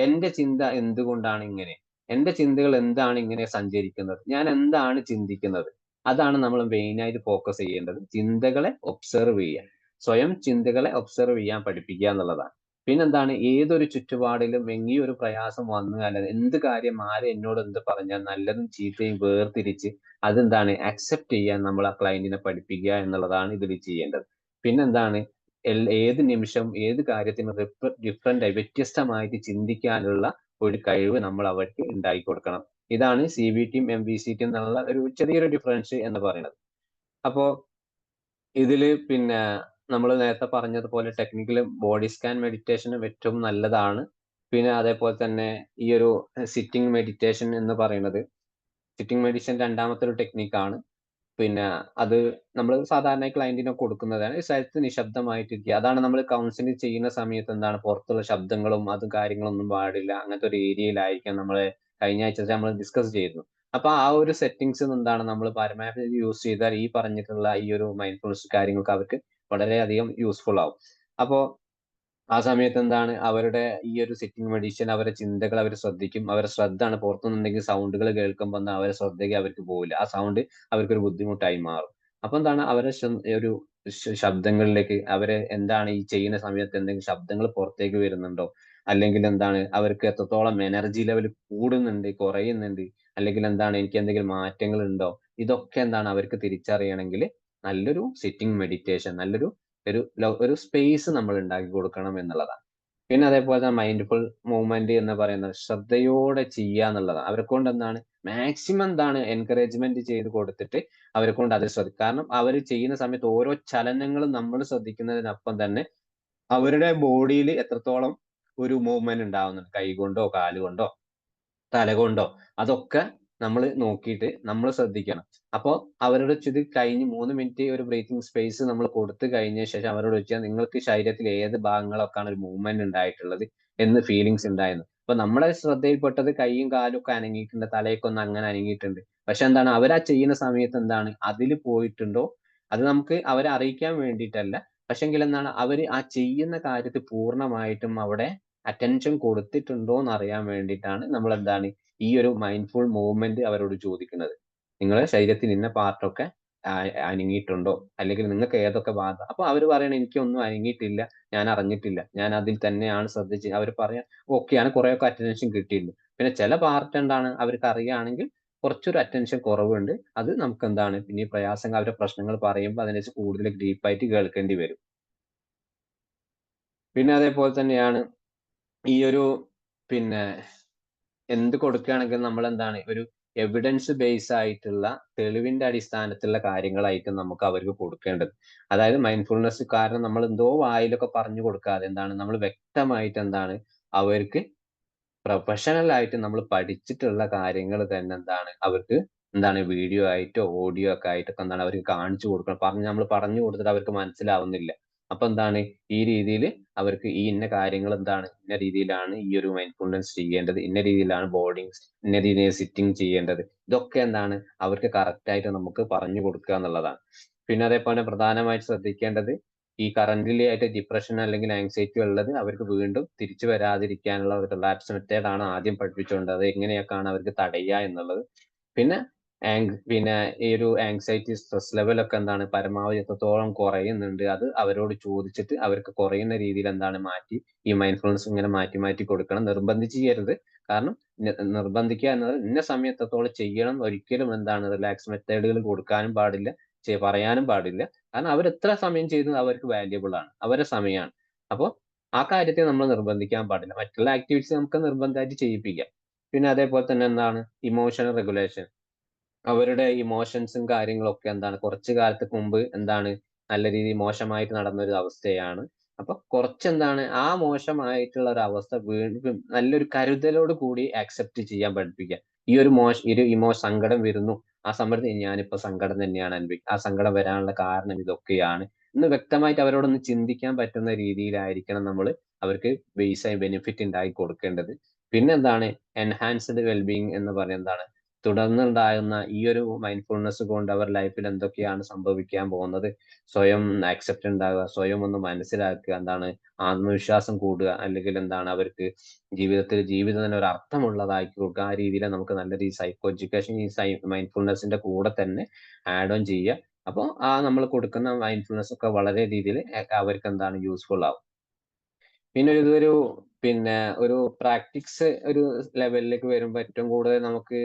എന്റെ ചിന്ത എന്തുകൊണ്ടാണ് ഇങ്ങനെ, എന്റെ ചിന്തകൾ എന്താണ് ഇങ്ങനെ സഞ്ചരിക്കുന്നത്, ഞാൻ എന്താണ് ചിന്തിക്കുന്നത്, അതാണ് നമ്മൾ മെയിനായിട്ട് ഫോക്കസ് ചെയ്യേണ്ടത്. ചിന്തകളെ ഒബ്സർവ് ചെയ്യുക, സ്വയം ചിന്തകളെ ഒബ്സർവ് ചെയ്യാൻ പഠിപ്പിക്കുക എന്നുള്ളതാണ്. പിന്നെന്താണ്, ഏതൊരു ചുറ്റുപാടിലും ഈ ഒരു പ്രയാസം വന്നു, അല്ല എന്ത് കാര്യം ആര് എന്നോട് എന്ത് പറഞ്ഞാൽ നല്ലതും ചീത്തയും വേർതിരിച്ച് അതെന്താണ് അക്സെപ്റ്റ് ചെയ്യാൻ നമ്മൾ ആ ക്ലയന്റിനെ പഠിപ്പിക്കുക എന്നുള്ളതാണ് ഇതിൽ ചെയ്യേണ്ടത്. പിന്നെന്താണ്, ഏത് നിമിഷം ഏത് കാര്യത്തിനും ഡിഫറെന്റ് ആയി വ്യത്യസ്തമായിട്ട് ചിന്തിക്കാനുള്ള ഒരു കഴിവ് നമ്മൾ അവർക്ക് ഉണ്ടാക്കി കൊടുക്കണം. ഇതാണ് CBTയും MVCTയും എന്നുള്ള ഒരു ചെറിയൊരു ഡിഫറൻസ് എന്ന് പറയുന്നത്. അപ്പോ ഇതില് പിന്നെ നമ്മൾ നേരത്തെ പറഞ്ഞതുപോലെ ടെക്നിക്കൽ ബോഡി സ്കാൻ മെഡിറ്റേഷനും ഏറ്റവും നല്ലതാണ്. പിന്നെ അതേപോലെ തന്നെ ഈ ഒരു സിറ്റിംഗ് മെഡിറ്റേഷൻ എന്ന് പറയുന്നത്, സിറ്റിംഗ് മെഡിറ്റേഷൻ രണ്ടാമത്തെ ഒരു ടെക്നിക്കാണ്. പിന്നെ അത് നമ്മൾ സാധാരണ ക്ലയന്റിന് കൊടുക്കുന്നതാണ്. ഈ സ്ഥലത്ത് നിശബ്ദമായിട്ടിരിക്കുക. അതാണ് നമ്മൾ കൗൺസിലിംഗ് ചെയ്യുന്ന സമയത്ത് എന്താണ് പുറത്തുള്ള ശബ്ദങ്ങളും അതും കാര്യങ്ങളൊന്നും പാടില്ല. അങ്ങനത്തെ ഒരു ഏരിയയിലായിരിക്കാം. നമ്മൾ കഴിഞ്ഞ ആഴ്ച നമ്മൾ ഡിസ്കസ് ചെയ്തിരുന്നു. അപ്പൊ ആ ഒരു സെറ്റിംഗ്സ് എന്താണ് നമ്മൾ പരമാവധി യൂസ് ചെയ്താൽ ഈ പറഞ്ഞിട്ടുള്ള ഈ ഒരു മൈൻഡ്ഫുൾനെസ് കാര്യങ്ങൾക്ക് അവർക്ക് വളരെയധികം യൂസ്ഫുൾ ആവും. അപ്പോ ആ സമയത്ത് എന്താണ് അവരുടെ ഈ ഒരു സിറ്റിംഗ് മെഡിറ്റേഷൻ അവരുടെ ചിന്തകൾ അവർ ശ്രദ്ധിക്കും. അവരുടെ ശ്രദ്ധയാണ് പുറത്തുനിന്നുണ്ടെങ്കിൽ സൗണ്ടുകൾ കേൾക്കുമ്പോൾ അവരുടെ ശ്രദ്ധയ്ക്ക് അവർക്ക് പോകില്ല. ആ സൗണ്ട് അവർക്കൊരു ബുദ്ധിമുട്ടായി മാറും. അപ്പൊ എന്താണ് അവരുടെ ഒരു ശബ്ദങ്ങളിലേക്ക് അവരെ എന്താണ് ഈ ചെയ്യുന്ന സമയത്ത് എന്തെങ്കിലും ശബ്ദങ്ങൾ പുറത്തേക്ക് വരുന്നുണ്ടോ, അല്ലെങ്കിൽ എന്താണ് അവർക്ക് എത്രത്തോളം എനർജി ലെവൽ കൂടുന്നുണ്ട് കുറയുന്നുണ്ട്, അല്ലെങ്കിൽ എന്താണ് എനിക്ക് എന്തെങ്കിലും മാറ്റങ്ങൾ ഉണ്ടോ, ഇതൊക്കെ എന്താണ് അവർക്ക് തിരിച്ചറിയണമെങ്കിൽ നല്ലൊരു സിറ്റിംഗ് മെഡിറ്റേഷൻ, നല്ലൊരു ഒരു സ്പേസ് നമ്മൾ ഉണ്ടാക്കി കൊടുക്കണം എന്നുള്ളതാണ്. പിന്നെ അതേപോലെ തന്നെ മൈൻഡ്ഫുൾ മൂവ്മെന്റ് എന്ന് പറയുന്നത് ശ്രദ്ധയോടെ ചെയ്യുക എന്നുള്ളതാണ്. അവരെ കൊണ്ട് എന്താണ് മാക്സിമം എന്താണ് എൻകറേജ്മെന്റ് ചെയ്ത് കൊടുത്തിട്ട് അവരെ കൊണ്ട് അത് ശ്രദ്ധിക്കും. കാരണം അവർ ചെയ്യുന്ന സമയത്ത് ഓരോ ചലനങ്ങളും നമ്മൾ ശ്രദ്ധിക്കുന്നതിനൊപ്പം തന്നെ അവരുടെ ബോഡിയിൽ എത്രത്തോളം ഒരു മൂവ്മെന്റ് ഉണ്ടാവുന്നുണ്ട്, കൈ കൊണ്ടോ കാലുകൊണ്ടോ തല കൊണ്ടോ, അതൊക്കെ നമ്മൾ നോക്കിയിട്ട് നമ്മൾ ശ്രദ്ധിക്കണം. അപ്പോൾ അവരോട് ഇത് കഴിഞ്ഞ് 3 മിനിറ്റ് ഒരു ബ്രീത്തിങ് സ്പേസ് നമ്മൾ കൊടുത്തു കഴിഞ്ഞ ശേഷം അവരോട് ചോദിച്ചാൽ നിങ്ങൾക്ക് ശരീരത്തിൽ ഏത് ഭാഗങ്ങളൊക്കെയാണ് ഒരു മൂവ്മെന്റ് ഉണ്ടായിട്ടുള്ളത് എന്ന് ഫീലിങ്സ് ഉണ്ടായിരുന്നു. അപ്പൊ നമ്മളെ ശ്രദ്ധയിൽപ്പെട്ടത് കൈയും കാലും ഒക്കെ അനങ്ങിയിട്ടുണ്ട്, തലയൊക്കെ ഒന്ന് അങ്ങനെ അനങ്ങിയിട്ടുണ്ട്. പക്ഷെ എന്താണ് അവരാ ചെയ്യുന്ന സമയത്ത് എന്താണ് അതിൽ പോയിട്ടുണ്ടോ, അത് നമുക്ക് അവരെ അറിയിക്കാൻ വേണ്ടിയിട്ടല്ല, പക്ഷെങ്കിൽ എന്താണ് അവർ ആ ചെയ്യുന്ന കാര്യത്തിൽ പൂർണ്ണമായിട്ടും അവിടെ അറ്റൻഷൻ കൊടുത്തിട്ടുണ്ടോ എന്ന് അറിയാൻ വേണ്ടിയിട്ടാണ് നമ്മൾ എന്താണ് ഈ ഒരു മൈൻഡ്ഫുൾ മൂവ്മെന്റ് അവരോട് ചോദിക്കുന്നത്. നിങ്ങളുടെ ശരീരത്തിൽ ഇന്ന പാർട്ടൊക്കെ അനങ്ങിയിട്ടുണ്ടോ, അല്ലെങ്കിൽ നിങ്ങൾക്ക് ഏതൊക്കെ ഭാഗം. അപ്പൊ അവർ പറയണ എനിക്കൊന്നും അനങ്ങിയിട്ടില്ല, ഞാൻ അറിഞ്ഞിട്ടില്ല, ഞാൻ അതിൽ തന്നെയാണ് ശ്രദ്ധിച്ച്. അവർ പറയാൻ ഓക്കെയാണ്, കുറെയൊക്കെ അറ്റൻഷൻ കിട്ടിയിട്ടുണ്ട്. പിന്നെ ചില പാർട്ട് എന്താണ് അവർക്ക് അറിയുകയാണെങ്കിൽ കുറച്ചൊരു അറ്റൻഷൻ കുറവുണ്ട്. അത് നമുക്ക് എന്താണ് പിന്നെ ഈ പ്രയാസങ്ങൾ അവരുടെ പ്രശ്നങ്ങൾ പറയുമ്പോൾ അതിനനുസരിച്ച് കൂടുതൽ ഡീപ്പായിട്ട് കേൾക്കേണ്ടി വരും. പിന്നെ അതേപോലെ തന്നെയാണ് ഈ ഒരു പിന്നെ എന്ത് കൊടുക്കുകയാണെങ്കിൽ നമ്മൾ എന്താണ് ഒരു എവിഡൻസ് ബേസ് ആയിട്ടുള്ള തെളിവിന്റെ അടിസ്ഥാനത്തിലുള്ള കാര്യങ്ങളായിട്ട് നമുക്ക് അവർക്ക് കൊടുക്കേണ്ടത്. അതായത് മൈൻഡ്ഫുൾനെസ് കാരണം നമ്മൾ എന്തോ വായിലൊക്കെ പറഞ്ഞു കൊടുക്കാതെ എന്താണ് നമ്മൾ വ്യക്തമായിട്ട് എന്താണ് അവർക്ക് പ്രൊഫഷണൽ ആയിട്ട് നമ്മൾ പഠിച്ചിട്ടുള്ള കാര്യങ്ങൾ തന്നെ എന്താണ് അവർക്ക് എന്താണ് വീഡിയോ ആയിട്ടോ ഓഡിയോ ഒക്കെ ആയിട്ടൊക്കെ എന്താണ് അവർക്ക് കാണിച്ചു കൊടുക്കണം. നമ്മൾ പറഞ്ഞു കൊടുത്തിട്ട് അവർക്ക് മനസ്സിലാവുന്നില്ല. അപ്പൊ എന്താണ് ഈ രീതിയിൽ അവർക്ക് ഈ ഇന്ന കാര്യങ്ങൾ എന്താണ് ഇന്ന രീതിയിലാണ് ഈ ഒരു മൈൻഡ്ഫുൾനെസ് ചെയ്യേണ്ടത്, ഇന്ന രീതിയിലാണ് ബോഡിങ്, ഇന്ന രീതിയിൽ സിറ്റിംഗ് ചെയ്യേണ്ടത്, ഇതൊക്കെ എന്താണ് അവർക്ക് കറക്റ്റ് ആയിട്ട് നമുക്ക് പറഞ്ഞു കൊടുക്കുക എന്നുള്ളതാണ്. പിന്നെ അതേപോലെ പ്രധാനമായിട്ട് ശ്രദ്ധിക്കേണ്ടത് ഈ കറന്റിലി ആയിട്ട് ഡിപ്രഷൻ അല്ലെങ്കിൽ ആങ്സൈറ്റി ഉള്ളത് അവർക്ക് വീണ്ടും തിരിച്ചു വരാതിരിക്കാനുള്ള ഒരു റിലാക്സ് മെത്തേഡ് ആണ് ആദ്യം പഠിപ്പിച്ചുകൊണ്ട് അത് എങ്ങനെയൊക്കെയാണ് അവർക്ക് തടയുക എന്നുള്ളത്. പിന്നെ ഈ ഒരു ആങ്സൈറ്റി സ്ട്രെസ് ലെവലൊക്കെ എന്താണ് പരമാവധി എത്രത്തോളം കുറയുന്നുണ്ട് അത് അവരോട് ചോദിച്ചിട്ട് അവർക്ക് കുറയുന്ന രീതിയിൽ എന്താണ് മാറ്റി ഈ മൈൻഡ്ഫുൾനെസ് ഇങ്ങനെ മാറ്റി മാറ്റി കൊടുക്കണം. നിർബന്ധിച്ച് ചെയ്യരുത്. കാരണം നിർബന്ധിക്കുക എന്നത് ഇന്ന സമയം എത്രത്തോളം ചെയ്യണം, ഒരിക്കലും എന്താണ് റിലാക്സ് മെത്തേഡുകൾ കൊടുക്കാനും പാടില്ല, പറയാനും പാടില്ല. കാരണം അവർ എത്ര സമയം ചെയ്തു അവർക്ക് വാല്യുബിൾ ആണ്, അവരുടെ സമയമാണ്. അപ്പോൾ ആ കാര്യത്തെ നമ്മൾ നിർബന്ധിക്കാൻ പാടില്ല. മറ്റുള്ള ആക്ടിവിറ്റീസ് നമുക്ക് നിർബന്ധമായിട്ട് ചെയ്യിപ്പിക്കാം. പിന്നെ അതേപോലെ തന്നെ എന്താണ് ഇമോഷണൽ റെഗുലേഷൻ, അവരുടെ ഇമോഷൻസും കാര്യങ്ങളൊക്കെ എന്താണ് കുറച്ചു കാലത്തേക്ക് മുമ്പ് എന്താണ് നല്ല രീതിയിൽ മോശമായിട്ട് നടന്ന ഒരു അവസ്ഥയാണ്. അപ്പൊ കുറച്ചെന്താണ് ആ മോശമായിട്ടുള്ള ഒരു അവസ്ഥ വീണ്ടും നല്ലൊരു കരുതലോട് കൂടി ആക്സെപ്റ്റ് ചെയ്യാൻ പഠിപ്പിക്കുക. ഈ ഒരു സങ്കടം വരുന്നു, ആ സമയത്ത് ഞാനിപ്പോ സങ്കടം തന്നെയാണ് അനുഭവിക്കുക, ആ സങ്കടം വരാനുള്ള കാരണം ഇതൊക്കെയാണ് എന്ന് വ്യക്തമായിട്ട് അവരോടൊന്ന് ചിന്തിക്കാൻ പറ്റുന്ന രീതിയിലായിരിക്കണം നമ്മൾ അവർക്ക് ബേസായി ബെനിഫിറ്റ് ഉണ്ടാക്കി കൊടുക്കേണ്ടത്. പിന്നെ എന്താണ് എൻഹാൻസ്ഡ് വെൽബീയിങ് എന്ന് പറയുന്നത് എന്താണ് തുടർന്നുണ്ടാകുന്ന ഈ ഒരു മൈൻഡ്ഫുൾനെസ് കൊണ്ട് അവർ ലൈഫിൽ എന്തൊക്കെയാണ് സംഭവിക്കാൻ പോകുന്നത്, സ്വയം അക്സെപ്റ്റ് ഉണ്ടാകുക, സ്വയം ഒന്ന് മനസ്സിലാക്കുക, എന്താണ് ആത്മവിശ്വാസം കൂടുക, അല്ലെങ്കിൽ എന്താണ് അവർക്ക് ജീവിതത്തിന് ഒരു അർത്ഥമുള്ളതാക്കി കൊടുക്കുക. ആ രീതിയിൽ നമുക്ക് നല്ല രീതി സൈക്കോ എഡ്യൂക്കേഷൻ ഈ മൈൻഡ്ഫുൾനെസിന്റെ കൂടെ തന്നെ ആഡ് ഓൺ ചെയ്യുക. അപ്പോൾ ആ നമ്മൾ കൊടുക്കുന്ന മൈൻഡ്ഫുൾനെസ് ഒക്കെ വളരെ രീതിയിൽ അവർക്ക് എന്താണ് യൂസ്ഫുൾ ആവും. പിന്നെ ഇതൊരു ഒരു പ്രാക്ടിക്സ് ഒരു ലെവലിലേക്ക് വരുമ്പോൾ ഏറ്റവും കൂടുതൽ നമുക്ക്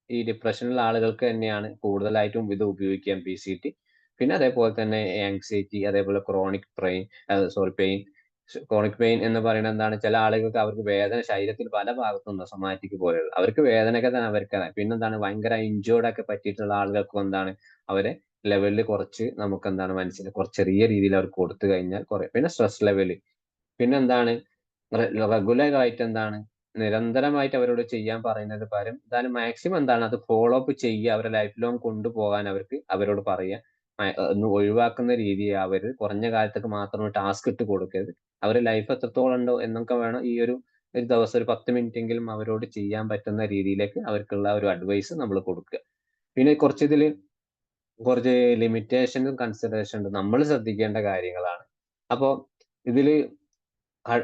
ഈ ഡിപ്രഷനിലുള്ള ആളുകൾക്ക് തന്നെയാണ് കൂടുതലായിട്ടും ഇത് ഉപയോഗിക്കാം PCT. പിന്നെ അതേപോലെ തന്നെ ആങ്സൈറ്റി, അതേപോലെ ക്രോണിക് പെയിൻ. ക്രോണിക് പെയിൻ എന്ന് പറയുന്നത് എന്താണ്, ചില ആളുകൾക്ക് അവർക്ക് വേദന ശരീരത്തിൽ പല ഭാഗത്തുനിന്ന് സൊമാറ്റിക് പോലെയുള്ള അവർക്ക് വേദനയൊക്കെ തന്നെ അവർക്കാണ്. പിന്നെന്താണ് ഭയങ്കര ഇഞ്ചേർഡ് ഒക്കെ പറ്റിയിട്ടുള്ള ആളുകൾക്കും എന്താണ് അവരെ ലെവലിൽ കുറച്ച് നമുക്ക് എന്താണ് മനസ്സിൽ കുറച്ച് ചെറിയ രീതിയിൽ അവർക്ക് കൊടുത്തു കഴിഞ്ഞാൽ കുറെ. പിന്നെ സ്ട്രെസ് ലെവല്, പിന്നെന്താണ് റെഗുലർ ആയിട്ട് എന്താണ് നിരന്തരമായിട്ട് അവരോട് ചെയ്യാൻ പറയുന്നത് പകരം എന്തായാലും മാക്സിമം എന്താണ് അത് ഫോളോ അപ്പ് ചെയ്യുക, അവരുടെ ലൈഫ് ലോങ് കൊണ്ടുപോകാൻ അവരോട് പറയുക. ഒന്ന് ഒഴിവാക്കുന്ന രീതി അവര് കുറഞ്ഞ കാലത്തേക്ക് മാത്രം ടാസ്ക് ഇട്ട് കൊടുക്കരുത്. അവരുടെ ലൈഫ് എത്രത്തോളം ഉണ്ടോ എന്നൊക്കെ വേണം ഈ ഒരു ദിവസം ഒരു 10 മിനിറ്റ് എങ്കിലും അവരോട് ചെയ്യാൻ പറ്റുന്ന രീതിയിലേക്ക് അവർക്കുള്ള ഒരു അഡ്വൈസ് നമ്മൾ കൊടുക്കുക. പിന്നെ കുറച്ച് ലിമിറ്റേഷനും കൺസിഡറേഷൻ ഉണ്ട്, നമ്മൾ ശ്രദ്ധിക്കേണ്ട കാര്യങ്ങളാണ്. അപ്പോ ഇതില്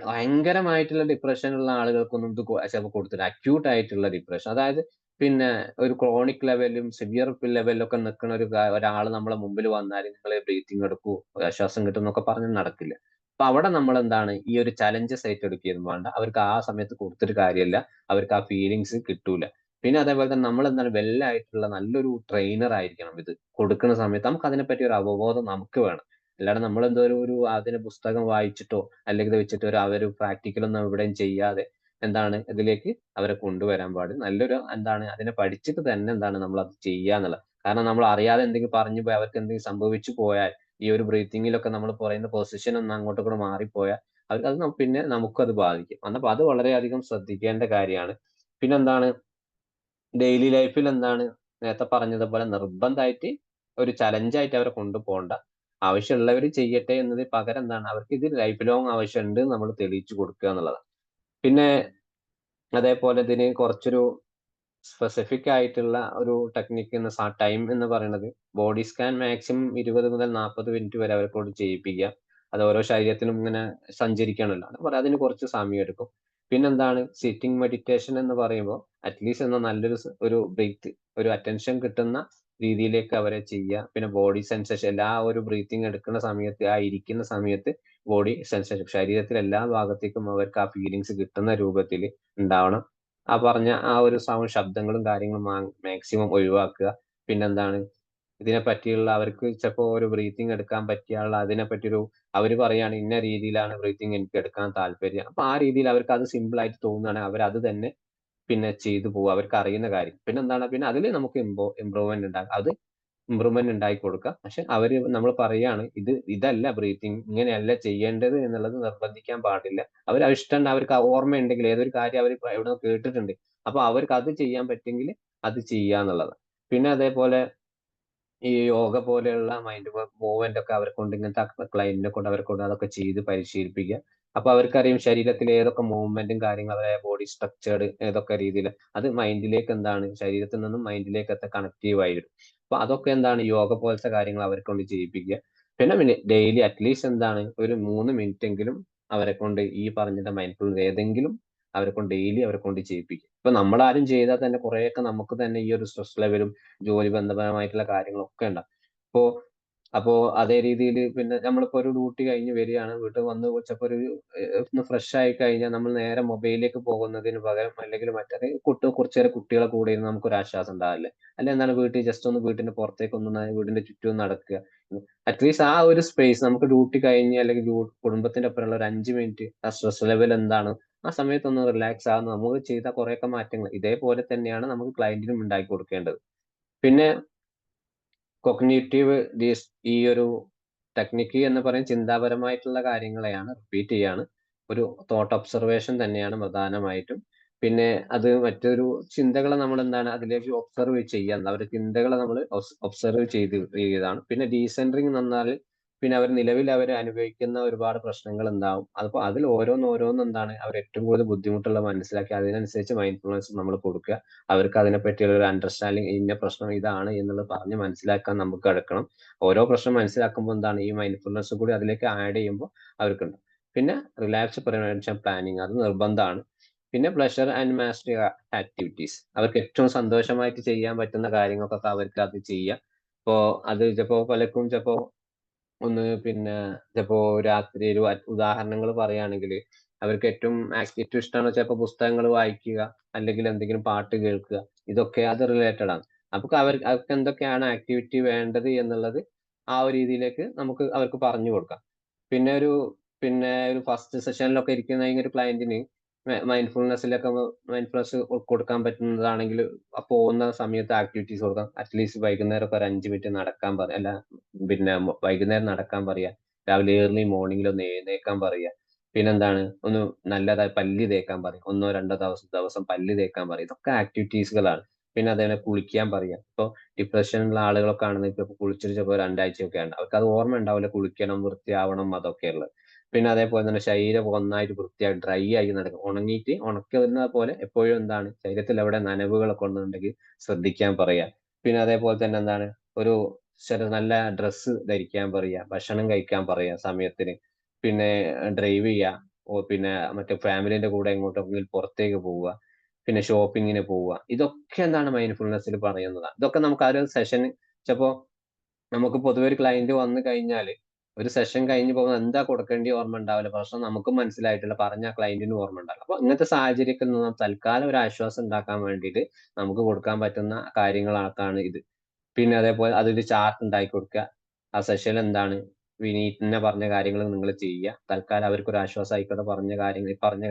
ഭയങ്കരമായിട്ടുള്ള ഡിപ്രഷൻ ഉള്ള ആളുകൾക്കൊന്നും ഇത് ചിലപ്പോൾ കൊടുത്തില്ല. അക്യൂട്ട് ആയിട്ടുള്ള ഡിപ്രഷൻ, അതായത് ഒരു ക്രോണിക് ലെവലും സിവിയർ ലെവലിലും ഒക്കെ നിൽക്കുന്ന ഒരാൾ നമ്മളെ മുമ്പിൽ വന്നാൽ നിങ്ങൾ ബ്രീത്തിങ് എടുക്കൂ, ആശ്വാസം കിട്ടും എന്നൊക്കെ പറഞ്ഞ് നടക്കില്ല. അപ്പൊ അവിടെ നമ്മൾ എന്താണ് ഈ ഒരു ചലഞ്ചസ് ഏറ്റെടുക്കുകയും വേണ്ട. അവർക്ക് ആ സമയത്ത് കൊടുത്തിട്ട് കാര്യമില്ല, അവർക്ക് ആ ഫീലിങ്സ് കിട്ടൂല. പിന്നെ അതേപോലെ തന്നെ നമ്മൾ എന്താണ് വെല്ലായിട്ടുള്ള നല്ലൊരു ട്രെയിനർ ആയിരിക്കണം. ഇത് കൊടുക്കുന്ന സമയത്ത് നമുക്ക് അതിനെപ്പറ്റി ഒരു അവബോധം നമുക്ക് വേണം. അല്ലാതെ നമ്മൾ എന്തോ അതിന് പുസ്തകം വായിച്ചിട്ടോ അല്ലെങ്കിൽ വെച്ചിട്ട് ഒരു പ്രാക്ടിക്കലൊന്നും എവിടെയും ചെയ്യാതെ എന്താണ് ഇതിലേക്ക് അവരെ കൊണ്ടുവരാൻ പാടില്ല. നല്ലൊരു എന്താണ് അതിനെ പഠിച്ചിട്ട് തന്നെ എന്താണ് നമ്മൾ അത് ചെയ്യാന്നുള്ളത്. കാരണം നമ്മൾ അറിയാതെ എന്തെങ്കിലും പറഞ്ഞു പോയാൽ അവർക്ക് എന്തെങ്കിലും സംഭവിച്ചു പോയാൽ ഈ ഒരു ബ്രീത്തിങ്ങിലൊക്കെ നമ്മൾ പറയുന്ന പൊസിഷൻ ഒന്ന് അങ്ങോട്ടും കൂടെ മാറിപ്പോയാൽ പിന്നെ നമുക്കത് ബാധിക്കും. അപ്പൊ അത് വളരെയധികം ശ്രദ്ധിക്കേണ്ട കാര്യമാണ്. പിന്നെന്താണ് ഡെയിലി ലൈഫിൽ എന്താണ് നേരത്തെ പറഞ്ഞതുപോലെ നിർബന്ധമായിട്ട് ഒരു ചലഞ്ചായിട്ട് അവരെ കൊണ്ടുപോകണ്ട. ആവശ്യമുള്ളവർ ചെയ്യട്ടെ എന്നതിന് പകരം എന്താണ് അവർക്ക് ഇത് ലൈഫ് ലോങ് ആവശ്യമുണ്ട് നമ്മൾ തെളിയിച്ചു കൊടുക്കുക എന്നുള്ളതാണ്. പിന്നെ അതേപോലെ ഇതിന് കുറച്ചൊരു സ്പെസിഫിക് ആയിട്ടുള്ള ഒരു ടെക്നിക്ക് ടൈം എന്ന് പറയുന്നത് ബോഡി സ്കാൻ മാക്സിമം 20 മുതൽ 40 മിനിറ്റ് വരെ അവരെ കൊണ്ട് ചെയ്യിപ്പിക്കുക. അത് ഓരോ ശരീരത്തിലും ഇങ്ങനെ സഞ്ചരിക്കണമല്ലോ, അതിന് കുറച്ച് സമയം എടുക്കും. പിന്നെന്താണ് സിറ്റിംഗ് മെഡിറ്റേഷൻ എന്ന് പറയുമ്പോൾ അറ്റ്ലീസ്റ്റ് നല്ലൊരു ബ്രീത്ത് ഒരു അറ്റൻഷൻ കിട്ടുന്ന രീതിയിലേക്ക് അവരെ ചെയ്യുക. പിന്നെ ബോഡി സെൻസേഷൻ, എല്ലാ ഒരു ബ്രീത്തിങ് എടുക്കുന്ന സമയത്ത് ആ ഇരിക്കുന്ന സമയത്ത് ബോഡി സെൻസേഷൻ ശരീരത്തിലെ എല്ലാ ഭാഗത്തേക്കും അവർക്ക് ആ ഫീലിങ്സ് കിട്ടുന്ന രൂപത്തിൽ ഉണ്ടാവണം. ആ പറഞ്ഞ ആ ഒരു ശബ്ദങ്ങളും കാര്യങ്ങളും മാക്സിമം ഒഴിവാക്കുക. പിന്നെന്താണ് ഇതിനെ പറ്റിയുള്ള അവർക്ക് ചിലപ്പോൾ ഒരു ബ്രീത്തിങ് എടുക്കാൻ പറ്റിയുള്ള അവര് പറയാണ് ഇന്ന രീതിയിലാണ് ബ്രീത്തിങ് എനിക്ക് എടുക്കാൻ താല്പര്യം. അപ്പൊ ആ രീതിയിൽ അവർക്ക് അത് സിമ്പിൾ ആയിട്ട് തോന്നുകയാണെങ്കിൽ അവർ അത് തന്നെ പിന്നെ ചെയ്തു പോകും, അവർക്ക് അറിയുന്ന കാര്യം. പിന്നെ അതിൽ നമുക്ക് ഇമ്പ്രൂവ്മെന്റ് ഉണ്ടാക്കി കൊടുക്കാം. പക്ഷെ നമ്മൾ പറയാണ് ഇതല്ല ബ്രീത്തിങ്, ഇങ്ങനെയല്ല ചെയ്യേണ്ടത് എന്നുള്ളത് നിർബന്ധിക്കാൻ പാടില്ല. ഇഷ്ടമുണ്ട്, അവർക്ക് ഓർമ്മയുണ്ടെങ്കിൽ ഏതൊരു കാര്യം അവർ എവിടെ കേട്ടിട്ടുണ്ട്, അപ്പൊ അവർക്ക് അത് ചെയ്യാൻ പറ്റുമെങ്കിൽ അത് ചെയ്യാന്നുള്ളതാണ്. പിന്നെ അതേപോലെ ഈ യോഗ പോലെയുള്ള മൈൻഡ് മൂവ്മെന്റ് ഒക്കെ അവരെ കൊണ്ട് ഇങ്ങനത്തെ ക്ലൈന്റിനെ കൊണ്ട് അതൊക്കെ ചെയ്ത് പരിശീലിപ്പിക്കുക. അപ്പൊ അവർക്കറിയും ശരീരത്തിൽ ഏതൊക്കെ മൂവ്മെന്റും കാര്യങ്ങളും അവരെ ബോഡി സ്ട്രക്ചേർഡ് ഏതൊക്കെ രീതിയിൽ അത് മൈൻഡിലേക്ക് ശരീരത്തിൽ നിന്നും മൈൻഡിലേക്ക് കണക്റ്റീവ് ആയിടും. അപ്പൊ അതൊക്കെ യോഗ പോലത്തെ കാര്യങ്ങൾ അവരെ കൊണ്ട് ചെയ്യിപ്പിക്കുക. പിന്നെ ഡെയിലി അറ്റ്ലീസ്റ്റ് ഒരു 3 മിനിറ്റ് എങ്കിലും അവരെ കൊണ്ട് ഈ പറഞ്ഞിട്ട് മൈൻഡ്ഫുൾനെസ് ഏതെങ്കിലും അവരെ കൊണ്ട് ഡെയിലി അവരെ കൊണ്ട് ചെയ്യിപ്പിക്കുക. ഇപ്പൊ നമ്മളാരും ചെയ്താൽ തന്നെ കുറെയൊക്കെ നമുക്ക് തന്നെ ഈ ഒരു സ്ട്രെസ് ലെവലും ജോലി ബന്ധപരമായിട്ടുള്ള കാര്യങ്ങളൊക്കെ ഉണ്ടാവും. അപ്പോ അതേ രീതിയിൽ പിന്നെ നമ്മളിപ്പോ ഒരു ഡ്യൂട്ടി കഴിഞ്ഞ് വരികയാണ്, വീട്ടിൽ വന്ന് ചിലപ്പോൾ ഒന്ന് ഫ്രഷ് ആയി കഴിഞ്ഞാൽ നമ്മൾ നേരെ മൊബൈലിലേക്ക് പോകുന്നതിന് പകരം അല്ലെങ്കിൽ കുറച്ചു നേരം കുട്ടികളെ കൂടെ ഇരുന്ന് നമുക്കൊരു ആശ്വാസം ഉണ്ടാവില്ലേ? എന്താണ് വീട്ടിൽ ജസ്റ്റ് ഒന്ന് വീട്ടിന്റെ പുറത്തേക്ക് വീടിന്റെ ചുറ്റും നടക്കുക. അറ്റ്ലീസ്റ്റ് ആ ഒരു സ്പേസ് നമുക്ക് ഡ്യൂട്ടി കഴിഞ്ഞ് അല്ലെങ്കിൽ കുടുംബത്തിന്റെ ഒപ്പമുള്ള ഒരു 5 മിനിറ്റ് ആ സ്ട്രെസ് ലെവൽ എന്താണ് ആ സമയത്ത് ഒന്ന് റിലാക്സ് ആകുന്ന നമുക്ക് ചെയ്ത കുറെയൊക്കെ മാറ്റങ്ങൾ ഇതേപോലെ തന്നെയാണ് നമുക്ക് ക്ലയന്റിനും ഉണ്ടാക്കി കൊടുക്കേണ്ടത്. പിന്നെ കൊഗ്നീറ്റീവ് ഈ ഒരു ടെക്നിക്ക് എന്ന് പറയും ചിന്താപരമായിട്ടുള്ള കാര്യങ്ങളെയാണ് റിപ്പീറ്റ് ചെയ്യാണ്. ഒരു തോട്ട് ഒബ്സർവേഷൻ തന്നെയാണ് പ്രധാനമായിട്ടും. പിന്നെ അത് മറ്റൊരു ചിന്തകളെ നമ്മൾ അതിലേക്ക് ഒബ്സർവ് ചെയ്യുക, അവരുടെ ചിന്തകളെ നമ്മൾ ഒബ്സർവ് ചെയ്താണ്. പിന്നെ ഡീസെൻട്രിങ് എന്ന് പറഞ്ഞാൽ പിന്നെ അവർ നിലവിൽ അവർ അനുഭവിക്കുന്ന ഒരുപാട് പ്രശ്നങ്ങൾ ഉണ്ടാവും. അതിപ്പോൾ അതിൽ ഓരോന്ന് എന്താണ് അവർ ഏറ്റവും കൂടുതൽ ബുദ്ധിമുട്ടുള്ള മനസ്സിലാക്കി അതിനനുസരിച്ച് മൈൻഡ്ഫുൾനെസ് നമ്മൾ കൊടുക്കുക. അവർക്ക് അതിനെപ്പറ്റിയുള്ള ഒരു അണ്ടർസ്റ്റാൻഡിങ്, ഇന്ന പ്രശ്നം ഇതാണ് എന്നുള്ളത് പറഞ്ഞ് മനസ്സിലാക്കാൻ നമുക്ക് എടുക്കണം. ഓരോ പ്രശ്നം മനസ്സിലാക്കുമ്പോൾ എന്താണ് ഈ മൈൻഡ്ഫുൾനെസ് കൂടി അതിലേക്ക് ആഡ് ചെയ്യുമ്പോൾ അവർക്കുണ്ട്. പിന്നെ റിലാക്സ് പ്രിവെൻഷൻ പ്ലാനിങ് അത് നിർബന്ധമാണ്. പിന്നെ പ്ലഷർ ആൻഡ് മാസ്റ്ററി ആക്ടിവിറ്റീസ്, അവർക്ക് ഏറ്റവും സന്തോഷമായിട്ട് ചെയ്യാൻ പറ്റുന്ന കാര്യങ്ങൾക്കൊക്കെ അവർക്ക് അത് ചെയ്യാം. ഇപ്പോ അത് ചിലപ്പോ പലർക്കും ചിലപ്പോ ഒന്ന് പിന്നെ ചിലപ്പോ രാത്രി ഒരു ഉദാഹരണങ്ങൾ പറയുകയാണെങ്കിൽ അവർക്ക് ഏറ്റവും ഇഷ്ടമാണ് ചിലപ്പോൾ പുസ്തകങ്ങൾ വായിക്കുക, അല്ലെങ്കിൽ എന്തെങ്കിലും പാട്ട് കേൾക്കുക. ഇതൊക്കെ അത് റിലേറ്റഡ് ആണ്. അപ്പൊ അവർക്ക് എന്തൊക്കെയാണ് ആക്ടിവിറ്റി വേണ്ടത് എന്നുള്ളത് ആ ഒരു രീതിയിലേക്ക് നമുക്ക് അവർക്ക് പറഞ്ഞു കൊടുക്കാം. പിന്നെ ഒരു ഫസ്റ്റ് സെഷനിലൊക്കെ ഇരിക്കുന്ന ഒരു ക്ലയന്റിന് മൈൻഡ്ഫുൾനെസ് കൊടുക്കാൻ പറ്റുന്നതാണെങ്കിൽ പോകുന്ന സമയത്ത് ആക്ടിവിറ്റീസ് കൊടുക്കാം. അറ്റ്ലീസ്റ്റ് വൈകുന്നേരം ഒക്കെ ഒരു 5 മിനിറ്റ് നടക്കാൻ പറയാം. അല്ല പിന്നെ വൈകുന്നേരം നടക്കാൻ പറയാ. രാവിലെ ഏർലി മോർണിംഗിൽ ഒന്ന് എഴുന്നേക്കാൻ പറയാ. പിന്നെന്താണ് ഒന്ന് നല്ലതായി പല്ല് തേക്കാൻ പറയും. 1 or 2 ദിവസം പല്ല് തേക്കാൻ പറയും. ഇതൊക്കെ ആക്ടിവിറ്റീസുകളാണ്. പിന്നെ അതേപോലെ കുളിക്കാൻ പറയാം. ഇപ്പൊ ഡിപ്രഷനുള്ള ആളുകളൊക്കെ ആണെങ്കിൽ ഇപ്പൊ കുളിച്ചിട്ട് ചിലപ്പോൾ 2 ആഴ്ചയൊക്കെയാണ് അവർക്ക് അത് ഓർമ്മ ഉണ്ടാവില്ല, കുളിക്കണം, വൃത്തിയാവണം, അതൊക്കെ ഉള്ളത്. പിന്നെ അതേപോലെ തന്നെ ശരീരം ഒന്നായിട്ട് വൃത്തിയായി ഡ്രൈ ആയി നടക്കും, ഉണങ്ങിയിട്ട് ഉണക്കുന്ന പോലെ എപ്പോഴും എന്താണ് ശരീരത്തിൽ എവിടെ നനവുകളൊക്കെ ഉണ്ടെന്നുണ്ടെങ്കിൽ ശ്രദ്ധിക്കാൻ പറയാ. പിന്നെ അതേപോലെ തന്നെ എന്താണ് ഒരു നല്ല ഡ്രസ്സ് ധരിക്കാൻ പറയാ, ഭക്ഷണം കഴിക്കാൻ പറയാ സമയത്തിന്, പിന്നെ ഡ്രൈവ് ചെയ്യുക, പിന്നെ മറ്റേ ഫാമിലിന്റെ കൂടെ എങ്ങോട്ടെങ്കിലും പുറത്തേക്ക് പോവുക, പിന്നെ ഷോപ്പിങ്ങിന് പോവുക. ഇതൊക്കെ എന്താണ് മൈൻഡ്ഫുൾനെസ്സിൽ പറയുന്നതാണ്. ഇതൊക്കെ നമുക്ക് ആ ഒരു സെഷൻ ചിലപ്പോ നമുക്ക് പൊതുവെ ഒരു ക്ലയന്റ് വന്നു കഴിഞ്ഞാല് ഒരു സെഷൻ കഴിഞ്ഞ് പോകുമ്പോൾ എന്താ കൊടുക്കേണ്ടി ഓർമ്മ ഉണ്ടാവില്ല. പ്രശ്നം നമുക്കും മനസ്സിലായിട്ടില്ല, പറഞ്ഞ ക്ലയന്റിനും ഓർമ്മ ഉണ്ടാവില്ല. അപ്പൊ ഇങ്ങനത്തെ സാഹചര്യത്തിൽ നിന്ന് തൽക്കാലം ഒരു ആശ്വാസം ഉണ്ടാക്കാൻ വേണ്ടിയിട്ട് നമുക്ക് കൊടുക്കാൻ പറ്റുന്ന കാര്യങ്ങളാണ് ഇത്. പിന്നെ അതേപോലെ അതൊരു ചാർട്ട് ഉണ്ടാക്കി കൊടുക്കുക. ആ സെഷൻ എന്താണ് വിനീതിനെ പറഞ്ഞ കാര്യങ്ങൾ നിങ്ങൾ ചെയ്യുക. തൽക്കാലം അവർക്ക് ഒരു ആശ്വാസം ആയിക്കോട്ടെ, പറഞ്ഞ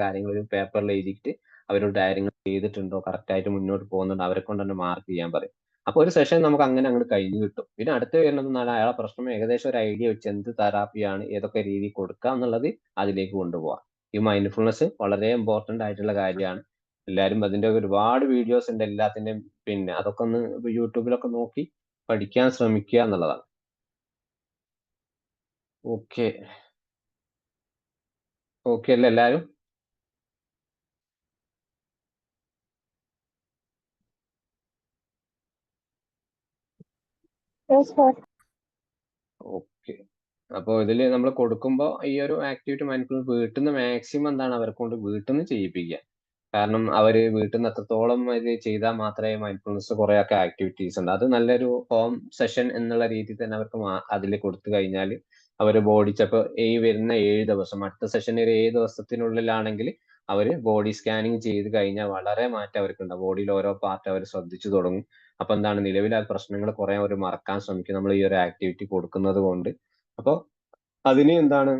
കാര്യങ്ങൾ ഒരു പേപ്പറിൽ എഴുതിയിട്ട് അവരോട് കാര്യങ്ങൾ ചെയ്തിട്ടുണ്ടോ, കറക്റ്റ് ആയിട്ട് മുന്നോട്ട് പോകുന്നുണ്ടോ, അവരെ കൊണ്ട് തന്നെ മാർക്ക് ചെയ്യാൻ പറയും. അപ്പൊ ഒരു സെഷൻ നമുക്ക് അങ്ങനെ അങ്ങോട്ട് കഴിഞ്ഞു കിട്ടും. പിന്നെ അടുത്ത് വരുന്നത് അയാളെ പ്രശ്നം ഏകദേശം ഒരു ഐഡിയ വെച്ച് എന്ത് തെറാപ്പിയാണ്, ഏതൊക്കെ രീതി കൊടുക്കുക എന്നുള്ളത് അതിലേക്ക് കൊണ്ടുപോകാം. ഈ മൈൻഡ്ഫുൾനെസ് വളരെ ഇമ്പോർട്ടന്റ് ആയിട്ടുള്ള കാര്യമാണ്. എല്ലാവരും അതിന്റെ ഒരുപാട് വീഡിയോസ് ഉണ്ട് എല്ലാത്തിന്റെയും. പിന്നെ അതൊക്കെ ഒന്ന് യൂട്യൂബിലൊക്കെ നോക്കി പഠിക്കാൻ ശ്രമിക്കുക എന്നുള്ളതാണ്. ഓക്കെ ഓക്കെ അല്ലേ എല്ലാവരും? Yes, sir. ഓക്കെ. അപ്പോൾ ഇതിൽ നമ്മൾ കൊടുക്കുമ്പോൾ ഈ ഒരു ആക്ടിവിറ്റി മൈൻഡ്ഫുൾനെസ് വീട്ടിൽ നിന്ന് മാക്സിമം എന്താണ് അവരെ കൊണ്ട് വീട്ടിൽ നിന്ന് ചെയ്യിപ്പിക്കുക. കാരണം അവര് വീട്ടിൽ നിന്ന് എത്രത്തോളം ഇത് ചെയ്താൽ മാത്രമേ മൈൻഡ്ഫുൾനെസ് കുറേയൊക്കെ ആക്ടിവിറ്റീസ് ഉണ്ട്. അത് നല്ലൊരു ഹോം സെഷൻ എന്നുള്ള രീതിയിൽ തന്നെ അവർക്ക് അതിൽ കൊടുത്തു കഴിഞ്ഞാൽ അവര് ബോഡി ചിലപ്പോൾ ഈ വരുന്ന 7 ദിവസം, അടുത്ത സെഷൻ ഒരു 7 ദിവസത്തിനുള്ളിലാണെങ്കിൽ അവര് ബോഡി സ്കാനിങ് ചെയ്ത് കഴിഞ്ഞാൽ വളരെ മാറ്റം അവർക്കുണ്ടാവും. ബോഡിയിൽ ഓരോ പാർട്ട് അവർ ശ്രദ്ധിച്ചു തുടങ്ങും. അപ്പൊ എന്താണ് നിലവിലെ പ്രശ്നങ്ങൾ കുറെ അവർ മറക്കാൻ ശ്രമിക്കും നമ്മൾ ഈ ഒരു ആക്ടിവിറ്റി കൊടുക്കുന്നത് കൊണ്ട്. അപ്പോൾ അതിന് എന്താണ്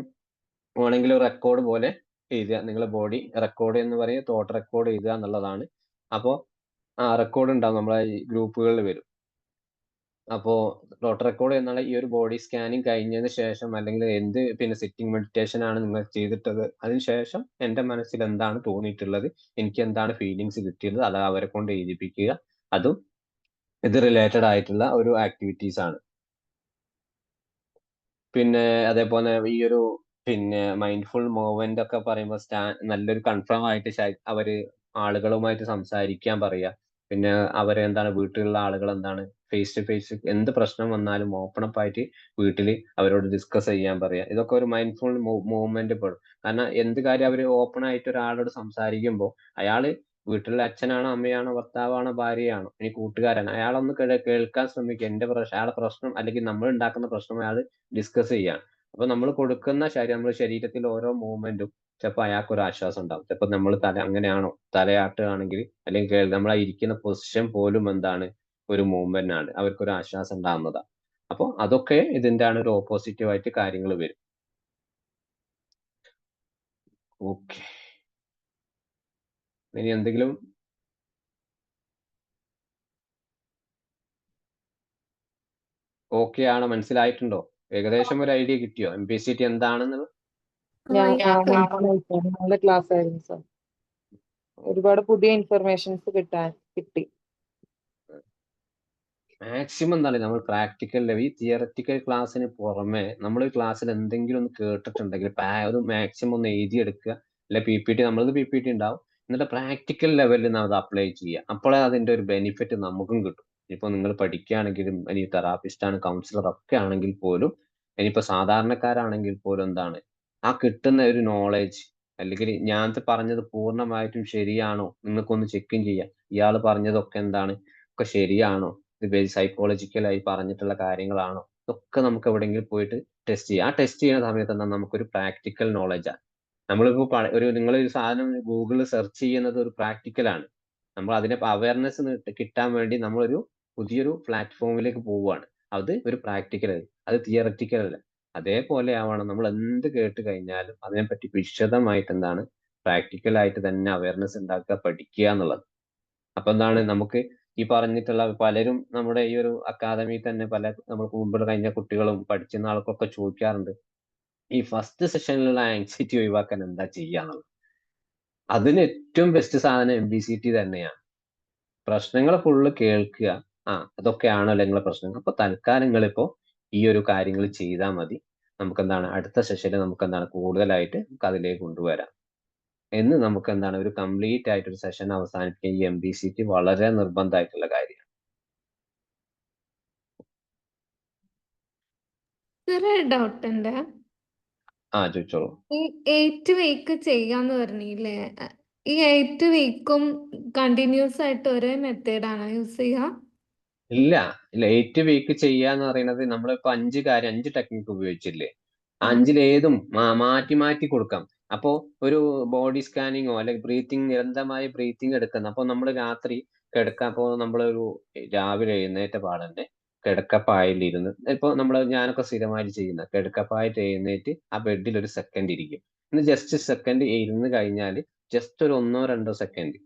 വേണമെങ്കിൽ ഒരു റെക്കോർഡ് പോലെ എഴുതുക. നിങ്ങളെ ബോഡി റെക്കോർഡ് എന്ന് പറയുക തോട്ട് റെക്കോർഡ് എഴുതുക എന്നുള്ളതാണ്. അപ്പോൾ ആ റെക്കോർഡ് ഉണ്ടാവും, നമ്മളെ ഗ്രൂപ്പുകളിൽ വരും. അപ്പോ തോട്ട് റെക്കോർഡ് എന്നുള്ള ഈ ഒരു ബോഡി സ്കാനിങ് കഴിഞ്ഞതിന് ശേഷം അല്ലെങ്കിൽ പിന്നെ സിറ്റിംഗ് മെഡിറ്റേഷൻ ആണ് നിങ്ങൾ ചെയ്തിട്ടത്, അതിനുശേഷം എന്റെ മനസ്സിൽ എന്താണ് തോന്നിയിട്ടുള്ളത്, എനിക്ക് എന്താണ് ഫീലിങ്സ് കിട്ടിയത്, അത് അവരെ കൊണ്ട് എഴുതിപ്പിക്കുക. അതും ഇത് റിലേറ്റഡ് ആയിട്ടുള്ള ഒരു ആക്ടിവിറ്റീസ് ആണ്. പിന്നെ അതേപോലെ ഈ ഒരു പിന്നെ മൈൻഡ്ഫുൾ മൂവ്മെന്റ് ഒക്കെ പറയുമ്പോൾ നല്ലൊരു കൺഫേം ആയിട്ട് അവര് ആളുകളുമായിട്ട് സംസാരിക്കാൻ പറയാ. പിന്നെ അവരെ എന്താണ് വീട്ടിലുള്ള ആളുകൾ എന്താണ് ഫേസ് ടു ഫേസ് എന്ത് പ്രശ്നം വന്നാലും ഓപ്പൺ അപ്പ് ആയിട്ട് വീട്ടിൽ അവരോട് ഡിസ്കസ് ചെയ്യാൻ പറയാ. ഇതൊക്കെ ഒരു മൈൻഡ്ഫുൾ മൂവ്മെന്റ് പെടും. കാരണം എന്ത് കാര്യം അവര് ഓപ്പൺ ആയിട്ട് ഒരാളോട് സംസാരിക്കുമ്പോൾ അയാള് വീട്ടിലെ അച്ഛനാണോ, അമ്മയാണോ, ഭർത്താവാണോ, ഭാര്യയാണോ, ഇനി കൂട്ടുകാരാണ്, അയാളൊന്ന് കേൾക്കാൻ ശ്രമിക്കുക. അയാളെ പ്രശ്നം അല്ലെങ്കിൽ നമ്മൾ ഉണ്ടാക്കുന്ന പ്രശ്നം അയാൾ ഡിസ്കസ് ചെയ്യാണ്. അപ്പൊ നമ്മൾ കൊടുക്കുന്ന നമ്മുടെ ശരീരത്തിൽ ഓരോ മൂവ്മെന്റും ചിലപ്പോൾ അയാൾക്ക് ഒരു ആശ്വാസം ഉണ്ടാവും. ചിലപ്പോൾ നമ്മൾ അങ്ങനെയാണോ തലയാട്ടുകയാണെങ്കിൽ അല്ലെങ്കിൽ നമ്മളെ ഇരിക്കുന്ന പൊസിഷൻ പോലും എന്താണ് ഒരു മൂവ്മെന്റ് ആണ്, അവർക്കൊരു ആശ്വാസം ഉണ്ടാകുന്നതാണ്. അപ്പൊ അതൊക്കെ ഇതിന്റെ ആണ് ഒരു ഓപ്പോസിറ്റീവ് ആയിട്ട് കാര്യങ്ങൾ വരും. ഓക്കെ, ഇനി എന്തെങ്കിലും ഓക്കെ ആണോ, മനസ്സിലായിട്ടുണ്ടോ? ഏകദേശം ഒരു ഐഡിയ കിട്ടിയോ MPCT എന്താണെന്ന്? നല്ല ക്ലാസ് ആയിരുന്നു സർ. ഒരുപാട് പുതിയ ഇൻഫർമേഷൻസ് കിട്ടി. മാക്സിമം എന്താണ് നമ്മൾ പ്രാക്ടിക്കൽ ലെവൽ ഈ തിയററ്റിക്കൽ ക്ലാസ്സിന് പുറമെ നമ്മൾ ക്ലാസ്സിൽ എന്തെങ്കിലും ഒന്ന് കേട്ടിട്ടുണ്ടെങ്കിൽ ഒരു മാക്സിമം ഒന്ന് എഴുതിയെടുക്കുക, അല്ലെ PPT നമ്മളത് PPT ഉണ്ടാവും, എന്നിട്ട് പ്രാക്ടിക്കൽ ലെവലിൽ അത് അപ്ലൈ ചെയ്യുക. അപ്പോഴേ അതിന്റെ ഒരു ബെനിഫിറ്റ് നമുക്കും കിട്ടും. ഇപ്പൊ നിങ്ങൾ പഠിക്കുകയാണെങ്കിലും ഇനി തെറാപ്പിസ്റ്റ് ആണ്, കൗൺസിലർ ഒക്കെ ആണെങ്കിൽ പോലും, ഇനിയിപ്പോ സാധാരണക്കാരാണെങ്കിൽ പോലും എന്താണ് ആ കിട്ടുന്ന ഒരു നോളേജ്, അല്ലെങ്കിൽ ഞാൻ പറഞ്ഞത് പൂർണ്ണമായിട്ടും ശരിയാണോ നിങ്ങൾക്കൊന്ന് ചെക്കും ചെയ്യാം. ഇയാൾ പറഞ്ഞതൊക്കെ എന്താണ് ഒക്കെ ശരിയാണോ, ഇത് സൈക്കോളജിക്കലായി പറഞ്ഞിട്ടുള്ള കാര്യങ്ങളാണോ, ഇതൊക്കെ നമുക്ക് എവിടെയെങ്കിലും പോയിട്ട് ടെസ്റ്റ് ചെയ്യാം. ആ ടെസ്റ്റ് ചെയ്യുന്ന സമയത്ത് എന്താ നമുക്കൊരു പ്രാക്ടിക്കൽ നോളജാണ്. നമ്മളിപ്പോ നിങ്ങളൊരു സാധനം ഗൂഗിളിൽ സെർച്ച് ചെയ്യുന്നത് ഒരു പ്രാക്ടിക്കലാണ്. നമ്മൾ അതിനെ അവയർനെസ് കിട്ടാൻ വേണ്ടി നമ്മളൊരു പുതിയൊരു പ്ലാറ്റ്ഫോമിലേക്ക് പോവുകയാണ്. അത് ഒരു പ്രാക്ടിക്കൽ, അത് തിയററ്റിക്കൽ അല്ല. അതേപോലെ ആവണം നമ്മൾ എന്ത് കേട്ട് കഴിഞ്ഞാലും അതിനെപ്പറ്റി വിശദമായിട്ട് എന്താണ് പ്രാക്ടിക്കൽ ആയിട്ട് തന്നെ അവയർനെസ് ഉണ്ടാക്കുക, പഠിക്കുക എന്നുള്ളത്. അപ്പൊ എന്താണ് നമുക്ക് ഈ പറഞ്ഞിട്ടുള്ള പലരും നമ്മുടെ ഈ ഒരു അക്കാദമിയിൽ തന്നെ നമ്മൾ മുമ്പ് കഴിഞ്ഞ കുട്ടികളും പഠിച്ചിരുന്ന ആൾക്കൊക്കെ ചോദിക്കാറുണ്ട്, ഈ ഫസ്റ്റ് സെഷനിലുള്ള ആങ്സൈറ്റി ഒഴിവാക്കാൻ എന്താ ചെയ്യാന്നുള്ളത്. അതിന് ഏറ്റവും ബെസ്റ്റ് സാധനം MBCT തന്നെയാണ്. പ്രശ്നങ്ങൾ ഫുള്ള് കേൾക്കുക, അതൊക്കെയാണല്ലോ നിങ്ങളെ പ്രശ്നങ്ങൾ, അപ്പൊ തൽക്കാലം നിങ്ങളിപ്പോ ഈ ഒരു കാര്യങ്ങൾ ചെയ്താൽ മതി, നമുക്ക് എന്താണ് അടുത്ത സെഷനിൽ നമുക്ക് എന്താണ് കൂടുതലായിട്ട് നമുക്ക് അതിലേക്ക് കൊണ്ടുവരാം എന്ന് നമുക്ക് എന്താണ് ഒരു കംപ്ലീറ്റ് ആയിട്ട് ഒരു സെഷൻ അവസാനിപ്പിക്കാൻ ഈ MBCT വളരെ നിർബന്ധമായിട്ടുള്ള കാര്യമാണ്. ഡൗട്ട് ഉണ്ട്. ചോദിച്ചോളൂ. ഈ 8 വീക്ക് ചെയ്യാന്ന് പറഞ്ഞില്ലേ, ഈ 8 വീക്കും കണ്ടിന്യൂസ് ആയിട്ട് ഒരേ മെത്തേഡാണോ യൂസ് ചെയ്യുക? ഇല്ല 8 വീക്ക് ചെയ്യാന്ന് പറയുന്നത് നമ്മളിപ്പോ 5 ടെക്നിക്ക് ഉപയോഗിച്ചില്ലേ, ആ. 5 മാറ്റി മാറ്റി കൊടുക്കാം. അപ്പോ ഒരു ബോഡി സ്കാനിങ്ങോ അല്ലെങ്കിൽ ബ്രീത്തിങ്, നിരന്തരമായ ബ്രീത്തിങ് എടുക്കുന്ന, അപ്പൊ നമ്മൾ രാത്രി അപ്പോ നമ്മളൊരു രാവിലെ എഴുന്നേറ്റ പാടന്നെ കിടക്കപ്പായലിരുന്ന്, ഇപ്പൊ ഞാനൊക്കെ സ്ഥിരമായിട്ട് ചെയ്യുന്ന കിടക്കപ്പായിട്ട് എഴുന്നേറ്റ് ആ ബെഡിൽ ഒരു സെക്കൻഡ് ഇരിക്കും. ഇന്ന് ജസ്റ്റ് സെക്കൻഡ് ഇരുന്ന് കഴിഞ്ഞാൽ ജസ്റ്റ് ഒരു 1-2 സെക്കൻഡ്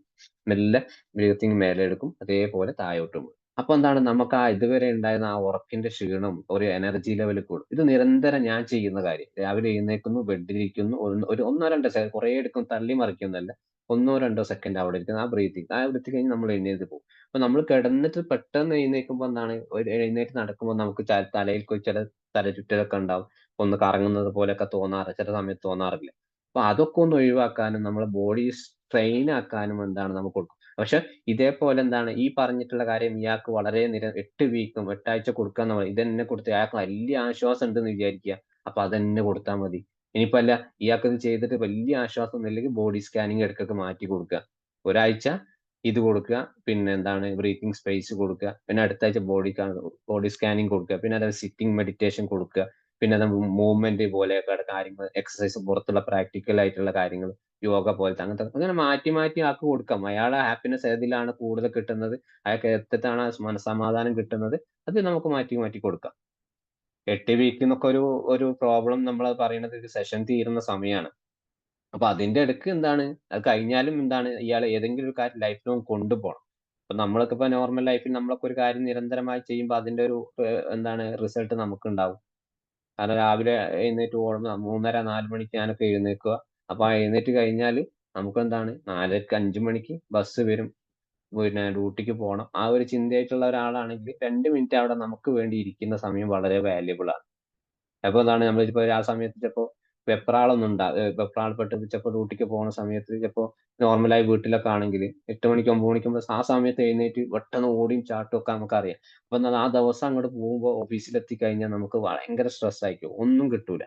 മെല്ലെ ബ്രീത്തിങ് മേലെ എടുക്കും, അതേപോലെ താഴോട്ടും പോകും. അപ്പൊ എന്താണ് നമുക്ക് ഇതുവരെ ഉണ്ടായിരുന്ന ആ ഉറക്കിന്റെ ക്ഷീണം, ഒരു എനർജി ലെവൽ കൂടും. ഇത് നിരന്തരം ഞാൻ ചെയ്യുന്ന കാര്യം. രാവിലെ എഴുന്നേൽക്കുന്നു, ബെഡിലിരിക്കുന്നു, ഒരു 1-2 സെക്കൻഡ്, കുറെ എടുക്കും, തള്ളി മറിക്കുന്നല്ല, 1-2 സെക്കൻഡ് അവിടെ ഇരിക്കുന്നു, ആ ബ്രീത്തിങ് കഴിഞ്ഞ് നമ്മൾ എഴുന്നേറ്റ് പോകും. അപ്പൊ നമ്മൾ കിടന്നിട്ട് പെട്ടെന്ന് എഴുന്നേൽക്കുമ്പോൾ എന്താണ് എഴുന്നേറ്റ് നടക്കുമ്പോൾ നമുക്ക് തലയിൽ ചില തലചുറ്റലൊക്കെ ഉണ്ടാവും, ഒന്ന് കറങ്ങുന്നത് പോലെയൊക്കെ ചില സമയത്ത് തോന്നാറില്ല. അപ്പൊ അതൊക്കെ ഒന്ന് ഒഴിവാക്കാനും നമ്മളെ ബോഡി സ്ട്രെയിൻ ആക്കാനും എന്താണ് നമുക്ക് കൊടുക്കും. പക്ഷെ ഇതേപോലെ എന്താണ് ഈ പറഞ്ഞിട്ടുള്ള കാര്യം ഇയാൾക്ക് വളരെ 8 വീക്കും 8 ആഴ്ച കൊടുക്കാന്ന് പറയും. ഇതെന്നെ കൊടുത്ത് അയാൾക്ക് വലിയ ആശ്വാസം ഉണ്ടെന്ന് വിചാരിക്കുക, അപ്പൊ അതെന്നെ കൊടുത്താൽ മതി. ഇനിയിപ്പോ അല്ല ഇയാൾക്ക് ഇത് ചെയ്തിട്ട് വലിയ ആശ്വാസം ഒന്നുമില്ലെങ്കിൽ ബോഡി സ്കാനിങ് ഇടയ്ക്കൊക്കെ മാറ്റി കൊടുക്കുക. ഒരാഴ്ച ഇത് കൊടുക്കുക, പിന്നെ എന്താണ് ബ്രീത്തിങ് സ്പേസ് കൊടുക്കുക, പിന്നെ അടുത്ത ആഴ്ച ബോഡി സ്കാനിങ് കൊടുക്കുക, പിന്നെ അതായത് സിറ്റിംഗ് മെഡിറ്റേഷൻ കൊടുക്കുക, പിന്നെ അത് മൂവ്മെന്റ് പോലെയൊക്കെ കാര്യങ്ങൾ, എക്സസൈസ്, പുറത്തുള്ള പ്രാക്ടിക്കൽ ആയിട്ടുള്ള കാര്യങ്ങൾ, യോഗ പോലത്തെ അങ്ങനത്തെ, അങ്ങനെ മാറ്റി മാറ്റി ആൾക്ക് കൊടുക്കാം. അയാളെ ഹാപ്പിനെസ് ഏതിലാണ് കൂടുതൽ കിട്ടുന്നത്, അയാൾക്ക് എത്തിട്ടാണ് മനസ്സമാധാനം കിട്ടുന്നത്, അത് നമുക്ക് മാറ്റി മാറ്റി കൊടുക്കാം. 8 വീക്ക് എന്നൊക്കെ ഒരു പ്രോബ്ലം നമ്മൾ പറയുന്നത് ഒരു സെഷൻ തീരുന്ന സമയമാണ്. അപ്പൊ അതിന്റെ ഇടയ്ക്ക് എന്താണ് അത് കഴിഞ്ഞാലും എന്താണ് ഇയാൾ ഏതെങ്കിലും ഒരു കാര്യം ലൈഫ് ലോങ് കൊണ്ടുപോകണം. അപ്പൊ നമ്മളൊക്കെ ഇപ്പൊ നോർമൽ ലൈഫിൽ നമ്മളൊക്കെ ഒരു കാര്യം നിരന്തരമായി ചെയ്യുമ്പോൾ അതിന്റെ ഒരു എന്താണ് റിസൾട്ട് നമുക്ക് ഉണ്ടാവും. കാരണം രാവിലെ എഴുന്നേറ്റ് ഓടുന്ന 3:30-4 മണിക്ക് ഞാനൊക്കെ എഴുന്നേൽക്കുക. അപ്പൊ ആ എഴുന്നേറ്റ് കഴിഞ്ഞാൽ നമുക്ക് എന്താണ് 4:05 മണിക്ക് ബസ് വരും, പിന്നെ ഡ്യൂട്ടിക്ക് പോകണം. ആ ഒരു ചിന്തയായിട്ടുള്ള ഒരാളാണെങ്കിൽ 2 മിനിറ്റ് അവിടെ നമുക്ക് വേണ്ടി ഇരിക്കുന്ന സമയം വളരെ വാല്യുബിൾ ആണ്. അപ്പൊ എന്താണ് നമ്മളിപ്പോ ആ സമയത്ത് ചിലപ്പോ വെപ്രാളപ്പെട്ട് ചിലപ്പോ ഡ്യൂട്ടിക്ക് പോകുന്ന സമയത്ത് ചിലപ്പോ നോർമലായി വീട്ടിലൊക്കെ ആണെങ്കിൽ 8 മണിക്ക് 9 മണിക്ക് ആ സമയത്ത് എഴുന്നേറ്റ് പെട്ടെന്ന് ഓടിയും ചാട്ടും ഒക്കെ നമുക്കറിയാം. അപ്പൊ എന്താണ് ആ ദിവസം അങ്ങോട്ട് പോകുമ്പോൾ ഓഫീസിൽ എത്തിക്കഴിഞ്ഞാൽ നമുക്ക് ഭയങ്കര സ്ട്രെസ് ആയിരിക്കും, ഒന്നും കിട്ടൂല.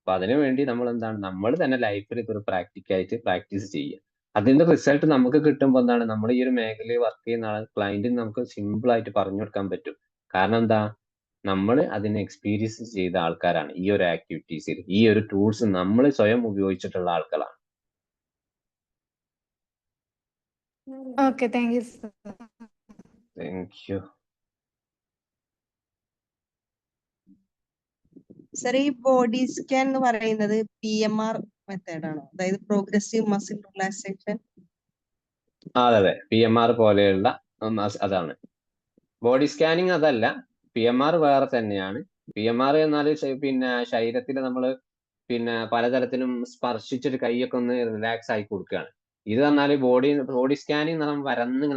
അപ്പൊ അതിനു വേണ്ടി നമ്മൾ എന്താണ് നമ്മൾ തന്നെ ലൈഫിൽ ഇതൊരു പ്രാക്ടിക്കായിട്ട് പ്രാക്ടീസ് ചെയ്യുക. അതിന്റെ റിസൾട്ട് നമുക്ക് കിട്ടുമ്പോൾ എന്താണ് നമ്മൾ ഈ ഒരു മേഖലയിൽ വർക്ക് ചെയ്യുന്ന ക്ലയന്റിന് നമുക്ക് സിമ്പിൾ ആയിട്ട് പറഞ്ഞു കൊടുക്കാൻ പറ്റും. കാരണം എന്താ, നമ്മൾ അതിനെ എക്സ്പീരിയൻസ് ചെയ്ത ആൾക്കാരാണ്. ഈ ഒരു ആക്ടിവിറ്റീസിൽ ഈ ഒരു ടൂൾസ് നമ്മൾ സ്വയം ഉപയോഗിച്ചിട്ടുള്ള ആൾക്കാരാണ്. Okay, thank you sir. Thank you. Sir, ഈ ബോഡി സ്കാൻ എന്ന് പറയുന്നത് PMR മെത്തേഡ് ആണോ, അതായത് പ്രോഗ്രസീവ് മസിൽ റിലാക്സേഷൻ? അതെ, PMR പോലെയുള്ള അതാണ്. ബോഡി സ്കാനിങ് അതല്ല, PMR വേറെ തന്നെയാണ്. PMR എന്നാൽ പിന്നെ ശരീരത്തിൽ നമ്മൾ പിന്നെ പലതരത്തിലും സ്പർശിച്ചൊരു കൈയൊക്കെ ഒന്ന് റിലാക്സ് ആയി കൊടുക്കുകയാണ്. ഇത് പറഞ്ഞാൽ ബോഡി സ്കാനിങ്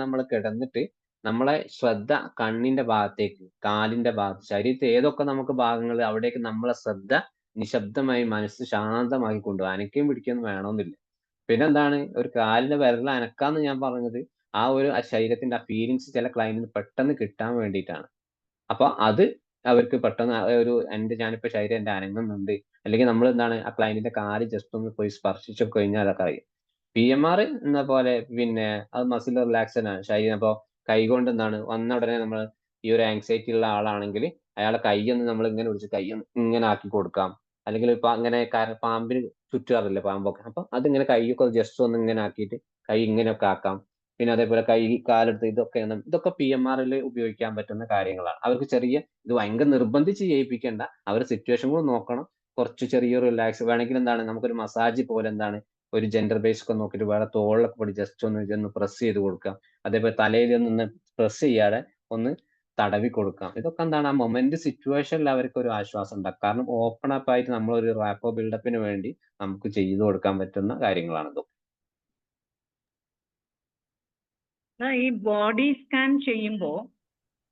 നമ്മൾ കിടന്നിട്ട് നമ്മളെ ശ്രദ്ധ കണ്ണിന്റെ ഭാഗത്തേക്ക്, കാലിന്റെ ഭാഗത്ത്, ശരീരത്തെ ഏതൊക്കെ നമുക്ക് ഭാഗങ്ങൾ അവിടേക്ക് നമ്മളെ ശ്രദ്ധ നിശബ്ദമായി മനസ്സ് ശാന്തമാക്കി കൊണ്ടുപോകും. അനക്കുകയും പിടിക്കുകയൊന്നും വേണമെന്നില്ല. പിന്നെന്താണ് ഒരു കാലിന്റെ വിരൽ അനക്കാന്ന് ഞാൻ പറഞ്ഞത് ആ ഒരു ശരീരത്തിന്റെ ആ ഫീലിങ്സ് ചില ക്ലയന്റിന് പെട്ടെന്ന് കിട്ടാൻ വേണ്ടിയിട്ടാണ്. അപ്പൊ അത് അവർക്ക് പെട്ടെന്ന് ഞാനിപ്പോ ശരീരം എന്റെ അനങ്ങുന്നുണ്ട്, അല്ലെങ്കിൽ നമ്മൾ എന്താണ് ആ ക്ലയന്റിന്റെ കാല് ജസ്റ്റ് ഒന്ന് പോയി സ്പർശിച്ചൊക്കെ കഴിഞ്ഞാൽ അതൊക്കെ അറിയാം. PMR എന്ന പോലെ പിന്നെ അത് മസിൽ റിലാക്സൻ ആണ്. ശരീരം ഇപ്പൊ കൈകൊണ്ട് എന്താണ് വന്ന ഉടനെ നമ്മൾ ഈ ഒരു ആങ്സൈറ്റി ഉള്ള ആളാണെങ്കിൽ അയാളെ കൈയൊന്ന് നമ്മൾ ഇങ്ങനെ പിടിച്ച് കൈയൊന്ന് ഇങ്ങനെ ആക്കി കൊടുക്കാം. അല്ലെങ്കിൽ ഇപ്പൊ അങ്ങനെ പാമ്പിന് ചുറ്റാറില്ലേ പാമ്പൊക്കെ, അപ്പൊ അതിങ്ങനെ കൈയൊക്കെ ജസ്റ്റ് ഒന്ന് ഇങ്ങനെ ആക്കിയിട്ട് കൈ ഇങ്ങനെയൊക്കെ ആക്കാം. പിന്നെ അതേപോലെ കൈ കാലെടുത്ത് ഇതൊക്കെ PMR ഉപയോഗിക്കാൻ പറ്റുന്ന കാര്യങ്ങളാണ്. അവർക്ക് ഇത് ഭയങ്കര നിർബന്ധിച്ച് ചെയ്യിപ്പിക്കേണ്ട, അവർ സിറ്റുവേഷൻ കൂടെ നോക്കണം. കുറച്ച് ചെറിയൊരു റിലാക്സ് വേണമെങ്കിൽ എന്താണ് നമുക്കൊരു മസാജ് പോലെ എന്താണ് ഒരു ജെൻഡർ ബേസ് ഒക്കെ നോക്കിയിട്ട് വേറെ തോളിലൊക്കെ കൂടി ജസ്റ്റ് ഒന്ന് പ്രസ് ചെയ്ത് കൊടുക്കാം. അതേപോലെ തലയിൽ ഒന്ന് പ്രസ് ചെയ്യാതെ ഒന്ന് തടവി കൊടുക്കാം. ഇതൊക്കെ എന്താണ് ആ മൊമെന്റ് സിറ്റുവേഷനിൽ അവർക്ക് ഒരു ആശ്വാസം ഉണ്ടാക്കും. കാരണം ഓപ്പൺ അപ്പ് ആയിട്ട് നമ്മളൊരു റാപ്പോ ബിൽഡപ്പിന് വേണ്ടി നമുക്ക് ചെയ്തു കൊടുക്കാൻ പറ്റുന്ന കാര്യങ്ങളാണ് ഇതൊക്കെ. ഈ ബോഡി സ്കാൻ ചെയ്യുമ്പോ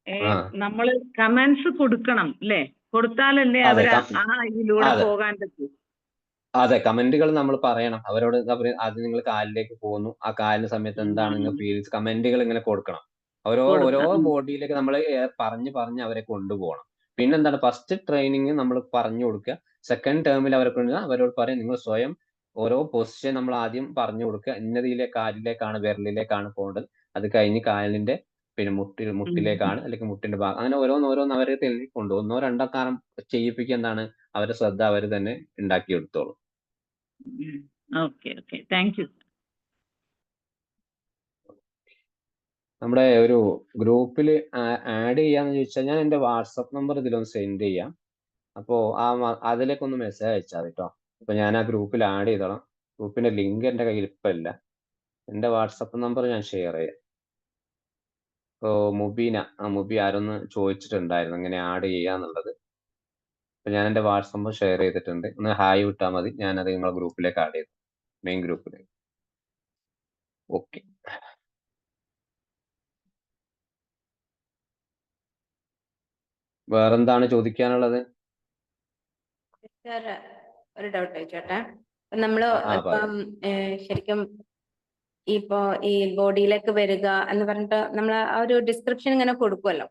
ആ നമ്മള് കമന്റ്സ് കൊടുക്കണം അല്ലേ? കൊടുത്താലല്ലേ അതെ അവര് ആ ഇതിലൂടെ അതെ പോകാൻ പറ്റൂ. അതെ കമന്റുകൾ നമ്മൾ പറയണം അവരോട്. അത് നിങ്ങൾ കാലിലേക്ക് പോകുന്നു, ആ കാലിന്റെ സമയത്ത് എന്താണ് നിങ്ങൾ ഫീൽസ്, കമന്റുകൾ ഇങ്ങനെ കൊടുക്കണം. ഓരോ കൊടുക്കാം. ബോഡിയിലേക്ക് നമ്മൾ പറഞ്ഞ് അവരെ കൊണ്ടുപോകണം. പിന്നെന്താണ് ഫസ്റ്റ് ട്രെയിനിങ് നമ്മൾ പറഞ്ഞു കൊടുക്കുക. സെക്കൻഡ് ടേമിൽ അവരോട് പറയും നിങ്ങൾ സ്വയം ഓരോ പൊസിഷൻ നമ്മൾ ആദ്യം പറഞ്ഞു കൊടുക്കുക. കാലിലേക്കാണ് വിരലിലേക്കാണ് പോകേണ്ടത്, അത് കഴിഞ്ഞ് കാലിന്റെ പിന്നെ മുട്ടിലേക്കാണ്, അല്ലെങ്കിൽ മുട്ടിന്റെ ഭാഗം, അങ്ങനെ ഓരോന്നോരോന്ന് അവരെ തെളിയിക്കൊണ്ട് ഒന്നോ രണ്ടോ കാലം ചെയ്യിപ്പിക്കുക. എന്താണ് അവരുടെ ശ്രദ്ധ അവർ തന്നെ ഉണ്ടാക്കിയെടുത്തോളും. Okay okay, thank you. നമ്മുടെ ഒരു ഗ്രൂപ്പിൽ ആഡ് ചെയ്യാന്ന് ചോദിച്ചാൽ ഞാൻ എന്റെ വാട്സപ്പ് നമ്പർ ഇതിലൊന്ന് സെൻഡ് ചെയ്യാം. അപ്പോ അതിലേക്കൊന്ന് മെസ്സേജ് അയച്ചാൽ കേട്ടോ. അപ്പൊ ഞാൻ ആ ഗ്രൂപ്പിൽ ആഡ് ചെയ്തോളാം. ഗ്രൂപ്പിന്റെ ലിങ്ക് എന്റെ കയ്യിൽ ഇപ്പൊ ഇല്ല. എന്റെ വാട്സപ്പ് നമ്പർ ഞാൻ ഷെയർ ചെയ്യാം. ഇപ്പോ മുബി ആരൊന്ന് ചോദിച്ചിട്ടുണ്ടായിരുന്നു എങ്ങനെ ആഡ് ചെയ്യാന്നുള്ളത്. അപ്പൊ ഞാൻ എന്റെ വാട്സപ്പ് നമ്പർ ഷെയർ ചെയ്തിട്ടുണ്ട്. ഒന്ന് ഹായ് വിട്ടാൽ മതി, ഞാനത് നിങ്ങളുടെ ഗ്രൂപ്പിലേക്ക് ആഡ് ചെയ്തു, മെയിൻ ഗ്രൂപ്പിലേക്ക്. ഓക്കെ. വേറെന്താണ് ചോദിക്കാനുള്ളത്? സാർ ഒരു ഡൗട്ട് ചോദിച്ചോട്ടെ. നമ്മള് പറയൂ. ഇപ്പം ശരിക്കും ഇപ്പോ ഈ ബോഡിയിലേക്ക് വരിക എന്ന് പറഞ്ഞിട്ട് നമ്മൾ ആ ഒരു ഡിസ്ക്രിപ്ഷൻ ഇങ്ങനെ കൊടുക്കുമല്ലോ,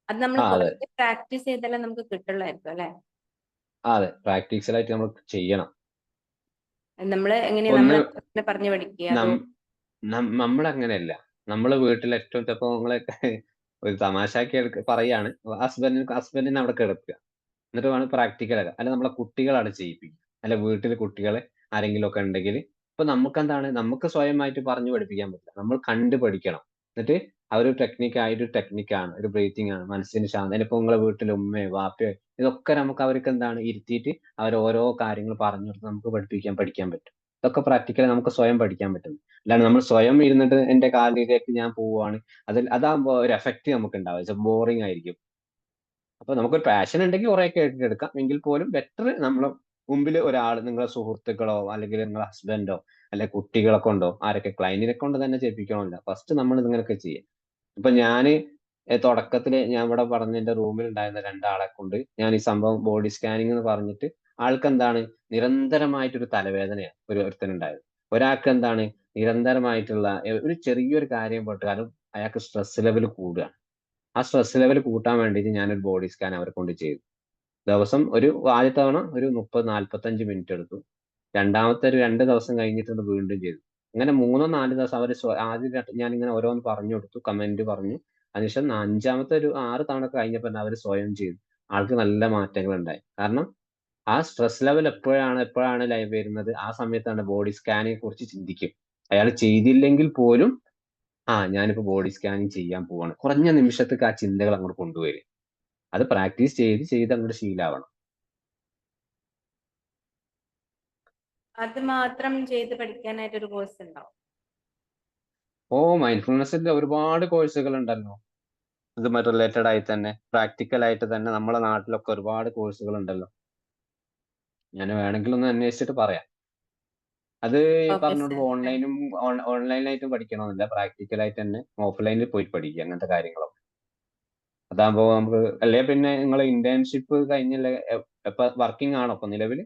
അത് നമ്മൾ അതെ പ്രാക്ടീസ് ചെയ്താലേ നമുക്ക് കിട്ടുള്ളായിരിക്കും അല്ലെ? അതെ പ്രാക്ടീസിലായിട്ട് നമ്മൾ ചെയ്യണം. നമ്മള് എങ്ങനെയാ ഒന്ന് നമ്മളെ പറഞ്ഞു പഠിക്കുക? അതോ നമ്മളങ്ങനെയല്ല. നമ്മള് വീട്ടിൽ ഏറ്റവും ചിലപ്പോ ഒരു തമാശക്ക് പറയാണ്, ഹസ്ബൻഡിനെ അവിടെ കിടക്കുക, എന്നിട്ട് വേണം പ്രാക്ടിക്കൽ അല്ല നമ്മളെ കുട്ടികളാണ് ചെയ്യിപ്പിക്കുക. അല്ല വീട്ടിൽ കുട്ടികളെ ആരെങ്കിലും ഒക്കെ ഉണ്ടെങ്കിൽ ഇപ്പൊ നമുക്കെന്താണ് നമുക്ക് സ്വയമായിട്ട് പറഞ്ഞു പഠിപ്പിക്കാൻ പറ്റില്ല, നമ്മൾ കണ്ട് പഠിക്കണം. എന്നിട്ട് ആ ഒരു ടെക്നിക്കാണ്, ഒരു ബ്രീത്തിങ് ആണ്, മനസ്സിന് ശാന്തം. ഇപ്പൊ നിങ്ങളെ വീട്ടിൽ ഉമ്മയോ വാപ്പയോ ഇതൊക്കെ നമുക്ക് അവർക്ക് എന്താണ് ഇരുത്തിയിട്ട് അവർ ഓരോ കാര്യങ്ങൾ പറഞ്ഞു കൊടുത്ത് നമുക്ക് പഠിക്കാൻ പറ്റും. ഇതൊക്കെ പ്രാക്ടിക്കലി നമുക്ക് സ്വയം പഠിക്കാൻ പറ്റും. അല്ലാണ്ട് നമ്മൾ സ്വയം ഇരുന്നിട്ട് എന്റെ കാലിലേക്ക് ഞാൻ പോവുകയാണ്, അതാകുമ്പോ ഒരു എഫക്റ്റ് നമുക്ക് ഉണ്ടാവും, ബോറിംഗ് ആയിരിക്കും. അപ്പൊ നമുക്കൊരു പാഷൻ ഉണ്ടെങ്കിൽ കുറെയൊക്കെ എടുക്കാം. എങ്കിൽ പോലും ബെറ്റർ നമ്മളെ മുമ്പിൽ ഒരാൾ, നിങ്ങളെ സുഹൃത്തുക്കളോ അല്ലെങ്കിൽ നിങ്ങളെ ഹസ്ബൻഡോ അല്ലെങ്കിൽ കുട്ടികളെ കൊണ്ടോ ആരൊക്കെ, ക്ലയന്റിനെ കൊണ്ട് തന്നെ ചെയ്യിപ്പിക്കണമില്ല. ഫസ്റ്റ് നമ്മൾ ഇങ്ങനെയൊക്കെ ചെയ്യാം. ഇപ്പൊ ഞാന് തുടക്കത്തില് ഞാൻ ഇവിടെ പറഞ്ഞ എന്റെ റൂമിൽ ഉണ്ടായിരുന്ന രണ്ടാളെ കൊണ്ട് ഞാൻ ഈ സംഭവം ബോഡി സ്കാനിങ് എന്ന് പറഞ്ഞിട്ട്, ആൾക്ക് എന്താണ് നിരന്തരമായിട്ടൊരു തലവേദനയാണ് ഒരുത്തനുണ്ടായത്. ഒരാൾക്ക് എന്താണ് നിരന്തരമായിട്ടുള്ള ഒരു ചെറിയൊരു കാര്യം പോയിട്ട് കാരണം അയാൾക്ക് സ്ട്രെസ് ലെവൽ കൂടുകയാണ്. ആ സ്ട്രെസ് ലെവൽ കൂട്ടാൻ വേണ്ടിയിട്ട് ഞാനൊരു ബോഡി സ്കാൻ അവരെ കൊണ്ട് ചെയ്തു. ദിവസം ആദ്യത്തെ തവണ ഒരു 30-45 മിനിറ്റ് എടുത്തു. രണ്ടാമത്തെ ഒരു 2 ദിവസം കഴിഞ്ഞിട്ട് വീണ്ടും ചെയ്തു. അങ്ങനെ 3-4 ദിവസം ആദ്യം ഞാനിങ്ങനെ ഓരോന്ന് പറഞ്ഞു കൊടുത്തു, കമന്റ് പറഞ്ഞു. അതിനുശേഷം 5-മത്തെ ഒരു 6 തവണ കഴിഞ്ഞപ്പോൾ അവർ സ്വയം ചെയ്തു. ആൾക്ക് നല്ല മാറ്റങ്ങൾ ഉണ്ടായി. കാരണം ആ സ്ട്രെസ് ലെവൽ എപ്പോഴാണ് ലൈവ് വരുന്നത്, ആ സമയത്താണ് ബോഡി സ്കാനിനെ കുറിച്ച് ചിന്തിക്കും. അയാൾ ചെയ്തില്ലെങ്കിൽ പോലും ഞാനിപ്പോ ബോഡി സ്കാനിങ് ചെയ്യാൻ പോവാണ്, കുറഞ്ഞ നിമിഷത്തേക്ക് ആ ചിന്തകൾ അങ്ങോട്ട് കൊണ്ടുവരും. അത് പ്രാക്ടീസ് ചെയ്ത് അങ്ങോട്ട് ശീലാവണം. അത് മാത്രം ചെയ്ത് പഠിക്കാനായിട്ട് ഒരു കോഴ്സ് ഉണ്ടാവും? മൈൻഡ്ഫുൾനെസ്സിന്റെ ഒരുപാട് കോഴ്സുകൾ ഉണ്ടല്ലോ. ഇതുമായി റിലേറ്റഡ് ആയി തന്നെ പ്രാക്ടിക്കൽ ആയിട്ട് തന്നെ നമ്മളെ നാട്ടിലൊക്കെ ഒരുപാട് കോഴ്സുകൾ ഉണ്ടല്ലോ. ഞാൻ വേണമെങ്കിൽ ഒന്ന് അന്വേഷിച്ചിട്ട് പറയാം. അത് ഓക്കെ പറഞ്ഞോണ്ട് സർ. ഓൺലൈനായിട്ടും പഠിക്കണമെന്നില്ല, പ്രാക്ടിക്കലായിട്ട് തന്നെ ഓഫ്ലൈനിൽ പോയി പഠിക്കുക അങ്ങനത്തെ കാര്യങ്ങളൊക്കെ. അതാകുമ്പോ നമുക്ക് അല്ലെ പിന്നെ നിങ്ങൾ ഇന്റേൺഷിപ്പ് കഴിഞ്ഞല്ലേ ഇപ്പൊ വർക്കിംഗ് ആണോ ഇപ്പൊ നിലവിൽ?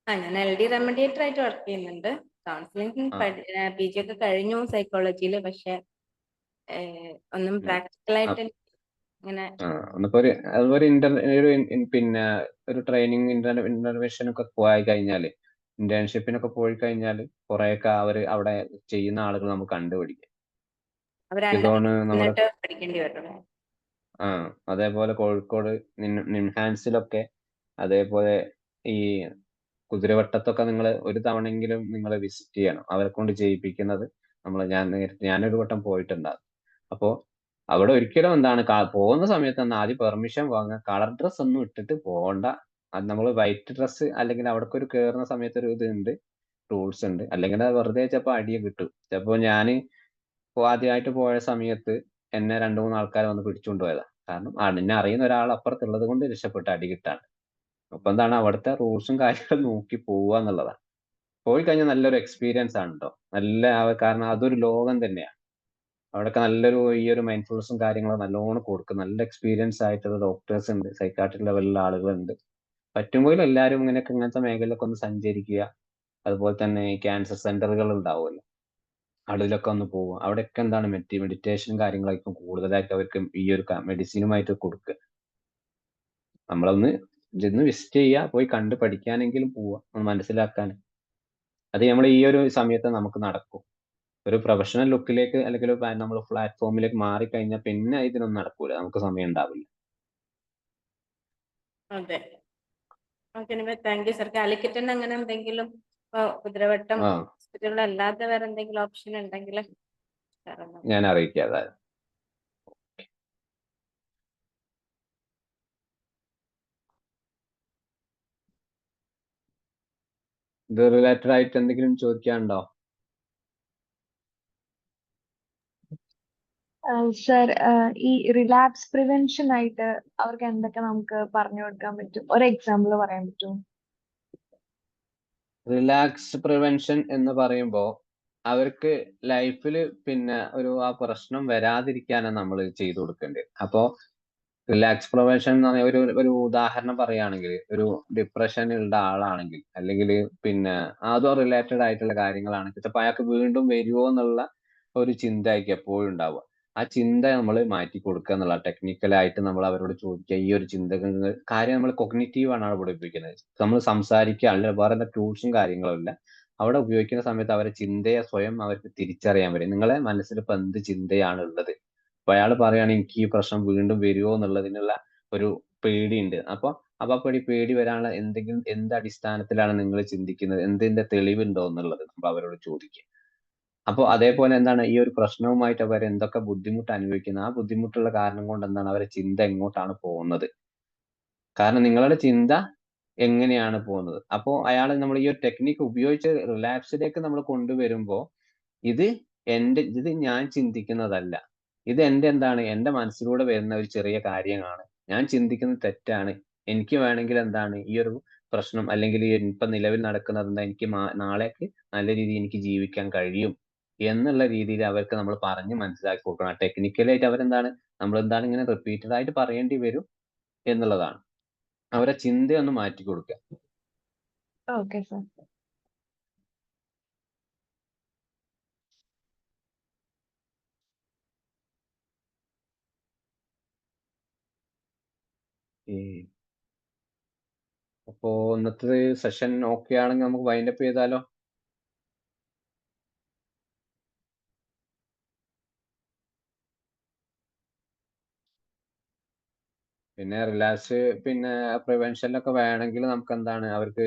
ഞാൻ LD റെമഡിയേറ്റർ ആയിട്ട് വർക്ക് ചെയ്യുന്നുണ്ട്. കൗൺസിലിംഗ് PG ഒക്കെ കഴിഞ്ഞു സൈക്കോളജിയിൽ. പക്ഷെ ഒന്നും പ്രാക്ടിക്കലായിട്ട് ഇങ്ങനെ ഒന്നിപ്പോ പിന്നെ ഒരു ട്രെയിനിങ് ഇന്റർവെൻഷൻ ഒക്കെ പോയി കഴിഞ്ഞാല്, ഇന്റേൺഷിപ്പിനൊക്കെ പോയി കഴിഞ്ഞാൽ കുറെയൊക്കെ അവര് അവിടെ ചെയ്യുന്ന ആളുകൾ നമുക്ക് കണ്ടുപിടിക്കാം. അവർ ഇതോണ് നമ്മുടെ പഠിക്കേണ്ടി വരും. അതേപോലെ കോഴിക്കോട് നിംഹാൻസിലൊക്കെ, അതേപോലെ ഈ കുതിരവട്ടത്തൊക്കെ നിങ്ങൾ ഒരു തവണയെങ്കിലും നിങ്ങൾ വിസിറ്റ് ചെയ്യണം. അവരെ കൊണ്ട് ചെയ്യിപ്പിക്കുന്നത് ഞാനൊരു വട്ടം പോയിട്ടുണ്ടാകും. അപ്പോ അവിടെ ഒരിക്കലും എന്താണ് പോകുന്ന സമയത്ത് ആദ്യം പെർമിഷൻ വാങ്ങുക. കളർ ഡ്രസ് ഒന്നും ഇട്ടിട്ട് പോകണ്ട. അത് നമ്മൾ വൈറ്റ് ഡ്രസ് അല്ലെങ്കിൽ അവിടേക്ക് ഒരു കയറുന്ന സമയത്ത് ഒരു ഇതുണ്ട്, റൂൾസ് ഉണ്ട്. അല്ലെങ്കിൽ അത് വെറുതെ ചിലപ്പോൾ അടിയെ കിട്ടും. ചിലപ്പോൾ ഞാൻ ആദ്യമായിട്ട് പോയ സമയത്ത് എന്നെ 2-3 ആൾക്കാർ വന്ന് പിടിച്ചുകൊണ്ട് പോയതാ. കാരണം എന്നെ അറിയുന്ന ഒരാൾ അപ്പുറത്തുള്ളത് കൊണ്ട് രക്ഷപ്പെട്ട് അടി കിട്ടാണ്ട്. അപ്പൊ എന്താണ് അവിടുത്തെ റൂൾസും കാര്യങ്ങളും നോക്കി പോവുക എന്നുള്ളതാണ്. പോയി കഴിഞ്ഞാൽ നല്ലൊരു എക്സ്പീരിയൻസ് ആണ് കേട്ടോ. കാരണം അതൊരു ലോകം തന്നെയാണ്. അവിടെയൊക്കെ നല്ലൊരു ഈ ഒരു മൈൻഡ്ഫുൾനെസ്സും കാര്യങ്ങളും നല്ലോണം കൊടുക്കും. നല്ല എക്സ്പീരിയൻസ് ആയിട്ടുള്ള ഡോക്ടേഴ്സ് ഉണ്ട്, സൈക്കാട്രിക് ലെവലിലുള്ള ആളുകളുണ്ട്. പറ്റുമ്പോൾ എല്ലാവരും ഇങ്ങനത്തെ മേഖലയിലൊക്കെ ഒന്ന് സഞ്ചരിക്കുക. അതുപോലെ തന്നെ ഈ ക്യാൻസർ സെന്ററുകൾ ഉണ്ടാവുമല്ലോ, അതിലൊക്കെ ഒന്ന് പോവുക. അവിടെയൊക്കെ എന്താണ് മെഡിറ്റേഷൻ കാര്യങ്ങളായിരിക്കും കൂടുതലായിട്ട് അവർക്ക് ഈ ഒരു മെഡിസിനുമായിട്ട് കൊടുക്കുക. നമ്മളൊന്ന് വിസിറ്റ് ചെയ്യുക, പോയി കണ്ട് പഠിക്കാനെങ്കിലും പോവുക, ഒന്ന് മനസ്സിലാക്കാൻ. അത് നമ്മൾ ഈ ഒരു സമയത്ത് നമുക്ക് നടക്കും. ഒരു പ്രൊഫഷണൽ ലുക്കിലേക്ക് അല്ലെങ്കിൽ നമ്മൾ പ്ലാറ്റ്ഫോമിലേക്ക് മാറിക്കഴിഞ്ഞാൽ പിന്നെ ഇതിനൊന്നും നടക്കൂല, നമുക്ക് സമയം ഉണ്ടാവില്ല. അതെ. Okay, thank you sir. Calicut തന്നെ അങ്ങനെ എന്തെങ്കിലും കുതിരവട്ടം ഹോസ്പിറ്റലിൽ അല്ലാതെ വേറെ എന്തെങ്കിലും ഓപ്ഷൻ ഉണ്ടെങ്കിൽ ഞാൻ അറിയിക്കാം. അതായത് ഇത് റിലേറ്റഡ് ആയിട്ട് എന്തെങ്കിലും ചോദിക്കാനുണ്ടോ? സർ, ഈ റിലാപ്സ് പ്രിവെൻഷൻ ആയിട്ട് അവർക്ക് എന്തൊക്കെ നമുക്ക് പറഞ്ഞു കൊടുക്കാൻ പറ്റും? ഒരു എക്സാമ്പിൾ പറയാൻ പറ്റുമോ? റിലാക്സ് പ്രിവെൻഷൻ എന്ന് പറയുമ്പോൾ അവർക്ക് ലൈഫിൽ പിന്നെ ആ പ്രശ്നം വരാതിരിക്കാനാണ് നമ്മൾ ചെയ്തു കൊടുക്കേണ്ടത്. അപ്പോ റിലാക്സ് പ്രിവെൻഷൻ എന്ന് പറഞ്ഞാൽ ഒരു ഉദാഹരണം പറയുകയാണെങ്കിൽ, ഒരു ഡിപ്രഷനുള്ള ആളാണെങ്കിൽ, അല്ലെങ്കിൽ പിന്നെ അതോ റിലേറ്റഡ് ആയിട്ടുള്ള കാര്യങ്ങളാണെങ്കിൽ ചിലപ്പോൾ അയാൾക്ക് വീണ്ടും വരുമോ എന്നുള്ള ഒരു ചിന്ത ആയിരിക്കും എപ്പോഴും ഉണ്ടാവുക. ആ ചിന്ത നമ്മൾ മാറ്റി കൊടുക്കുക എന്നുള്ള ടെക്നിക്കലായിട്ട് നമ്മൾ അവരോട് ചോദിക്കുക. ഈ ഒരു ചിന്തകൾ കാര്യം നമ്മൾ കൊഗ്നിറ്റീവ് ആണ് അവിടെ ഉപയോഗിക്കുന്നത്. നമ്മൾ സംസാരിക്കുക, അല്ലെങ്കിൽ വേറെ ടൂൾസും കാര്യങ്ങളും ഇല്ല. അവിടെ ഉപയോഗിക്കുന്ന സമയത്ത് അവരുടെ ചിന്തയെ സ്വയം അവർക്ക് തിരിച്ചറിയാൻ പറ്റും. നിങ്ങളെ മനസ്സിൽ ഇപ്പൊ എന്ത് ചിന്തയാണ് ഉള്ളത്. അപ്പൊ അയാൾ പറയുകയാണെങ്കിൽ എനിക്ക് ഈ പ്രശ്നം വീണ്ടും വരുമോ എന്നുള്ളതിനുള്ള ഒരു പേടിയുണ്ട്. അപ്പൊ പേടി വരാനുള്ള എന്ത് അടിസ്ഥാനത്തിലാണ് നിങ്ങൾ ചിന്തിക്കുന്നത്, എന്തിന്റെ തെളിവുണ്ടോ എന്നുള്ളത് നമ്മൾ അവരോട് ചോദിക്കുക. അപ്പോൾ അതേപോലെ എന്താണ് ഈ ഒരു പ്രശ്നവുമായിട്ട് അവർ എന്തൊക്കെ ബുദ്ധിമുട്ട് അനുഭവിക്കുന്നത്, ആ ബുദ്ധിമുട്ടുള്ള കാരണം കൊണ്ട് എന്താണ് അവരുടെ ചിന്ത എങ്ങോട്ടാണ് പോകുന്നത്, കാരണം നിങ്ങളുടെ ചിന്ത എങ്ങനെയാണ് പോകുന്നത്. അപ്പോൾ നമ്മൾ ഈ ഒരു ടെക്നിക്ക് ഉപയോഗിച്ച് റിലാപ്സിലേക്ക് നമ്മൾ കൊണ്ടുവരുമ്പോൾ ഇത് ഞാൻ ചിന്തിക്കുന്നതല്ല, ഇത് എന്റെ മനസ്സിലൂടെ വരുന്ന ഒരു ചെറിയ കാര്യമാണ്, ഞാൻ ചിന്തിക്കുന്നത് തെറ്റാണ്, എനിക്ക് വേണമെങ്കിൽ എന്താണ് ഈ ഒരു പ്രശ്നം അല്ലെങ്കിൽ ഇപ്പൊ നിലവിൽ നടക്കുന്നത് എന്താ, എനിക്ക് നാളേക്ക് നല്ല രീതിയിൽ എനിക്ക് ജീവിക്കാൻ കഴിയും എന്നുള്ള രീതിയിൽ അവർക്ക് നമ്മൾ പറഞ്ഞ് മനസ്സിലാക്കി കൊടുക്കണം. ടെക്നിക്കലായിട്ട് നമ്മളെന്താണ് ഇങ്ങനെ റിപ്പീറ്റഡ് ആയിട്ട് പറയേണ്ടി വരും എന്നുള്ളതാണ്. അവരെ ചിന്തയൊന്ന് മാറ്റി കൊടുക്കുക. Okay sir. അപ്പോ ഇന്നത്തെ സെഷൻ ഓക്കെ ആണെങ്കിൽ നമുക്ക് വൈൻഡപ്പ് ചെയ്താലോ? പിന്നെ റിലാക്സ് പ്രിവെൻഷനിലൊക്കെ വേണമെങ്കിൽ നമുക്ക് എന്താണ് അവർക്ക്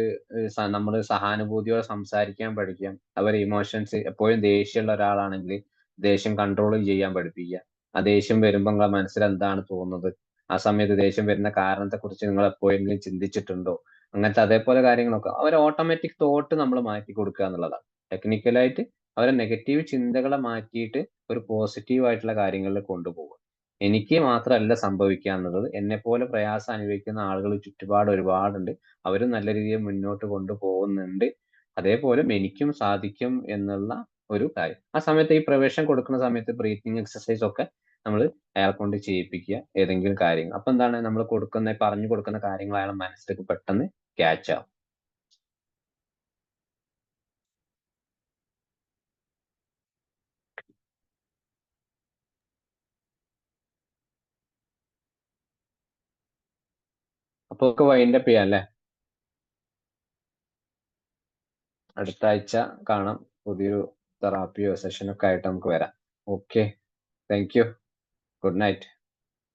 നമ്മൾ സഹാനുഭൂതിയോടെ സംസാരിക്കാൻ പഠിക്കാം. അവർ ഇമോഷൻസ് എപ്പോഴും ദേഷ്യമുള്ള ഒരാളാണെങ്കിൽ ദേഷ്യം കൺട്രോൾ ചെയ്യാൻ പഠിപ്പിക്കുക. ആ ദേഷ്യം വരുമ്പോൾ നിങ്ങളുടെ മനസ്സിൽ എന്താണ് തോന്നുന്നത്, ആ സമയത്ത് ദേഷ്യം വരുന്ന കാരണത്തെ കുറിച്ച് നിങ്ങൾ എപ്പോഴെങ്കിലും ചിന്തിച്ചിട്ടുണ്ടോ, അങ്ങനത്തെ അതേപോലെ കാര്യങ്ങളൊക്കെ അവർ ഓട്ടോമാറ്റിക് തോട്ട് നമ്മൾ മാറ്റി കൊടുക്കുക എന്നുള്ളതാണ്. ടെക്നിക്കലായിട്ട് അവരെ നെഗറ്റീവ് ചിന്തകളെ മാറ്റിയിട്ട് ഒരു പോസിറ്റീവ് ആയിട്ടുള്ള കാര്യങ്ങളിൽ കൊണ്ടുപോകുക. എനിക്ക് മാത്രമല്ല സംഭവിക്കുക എന്നുള്ളത്, എന്നെ പോലെ പ്രയാസം അനുഭവിക്കുന്ന ആളുകൾ ചുറ്റുപാട് ഒരുപാടുണ്ട്. അവരും നല്ല രീതിയിൽ മുന്നോട്ട് കൊണ്ടുപോകുന്നുണ്ട്. അതേപോലെ എനിക്കും സാധിക്കും എന്നുള്ള ഒരു കാര്യം. ആ സമയത്ത് ഈ പ്രവേശനം കൊടുക്കുന്ന സമയത്ത് ബ്രീത്തിങ് എക്സസൈസ് ഒക്കെ നമ്മൾ അയാളെ കൊണ്ട് ചെയ്യിപ്പിക്കുക ഏതെങ്കിലും കാര്യങ്ങൾ. അപ്പൊ എന്താണ് നമ്മൾ പറഞ്ഞു കൊടുക്കുന്ന കാര്യങ്ങൾ അയാളെ മനസ്സിലേക്ക് പെട്ടെന്ന് ക്യാച്ച് ആവും. അപ്പൊ ഒക്കെ വൈൻഡപ്പ് ചെയ്യാം അല്ലേ? അടുത്ത ആഴ്ച കാണാം. പുതിയൊരു തെറാപ്പിയോ സെഷനൊക്കെ ആയിട്ട് നമുക്ക് വരാം. Okay, thank U. Good night.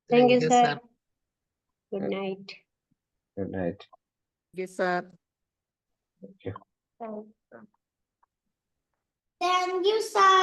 Thank you, sir. Good night. Good night. Yes, sir. Thank you. Thank you, sir.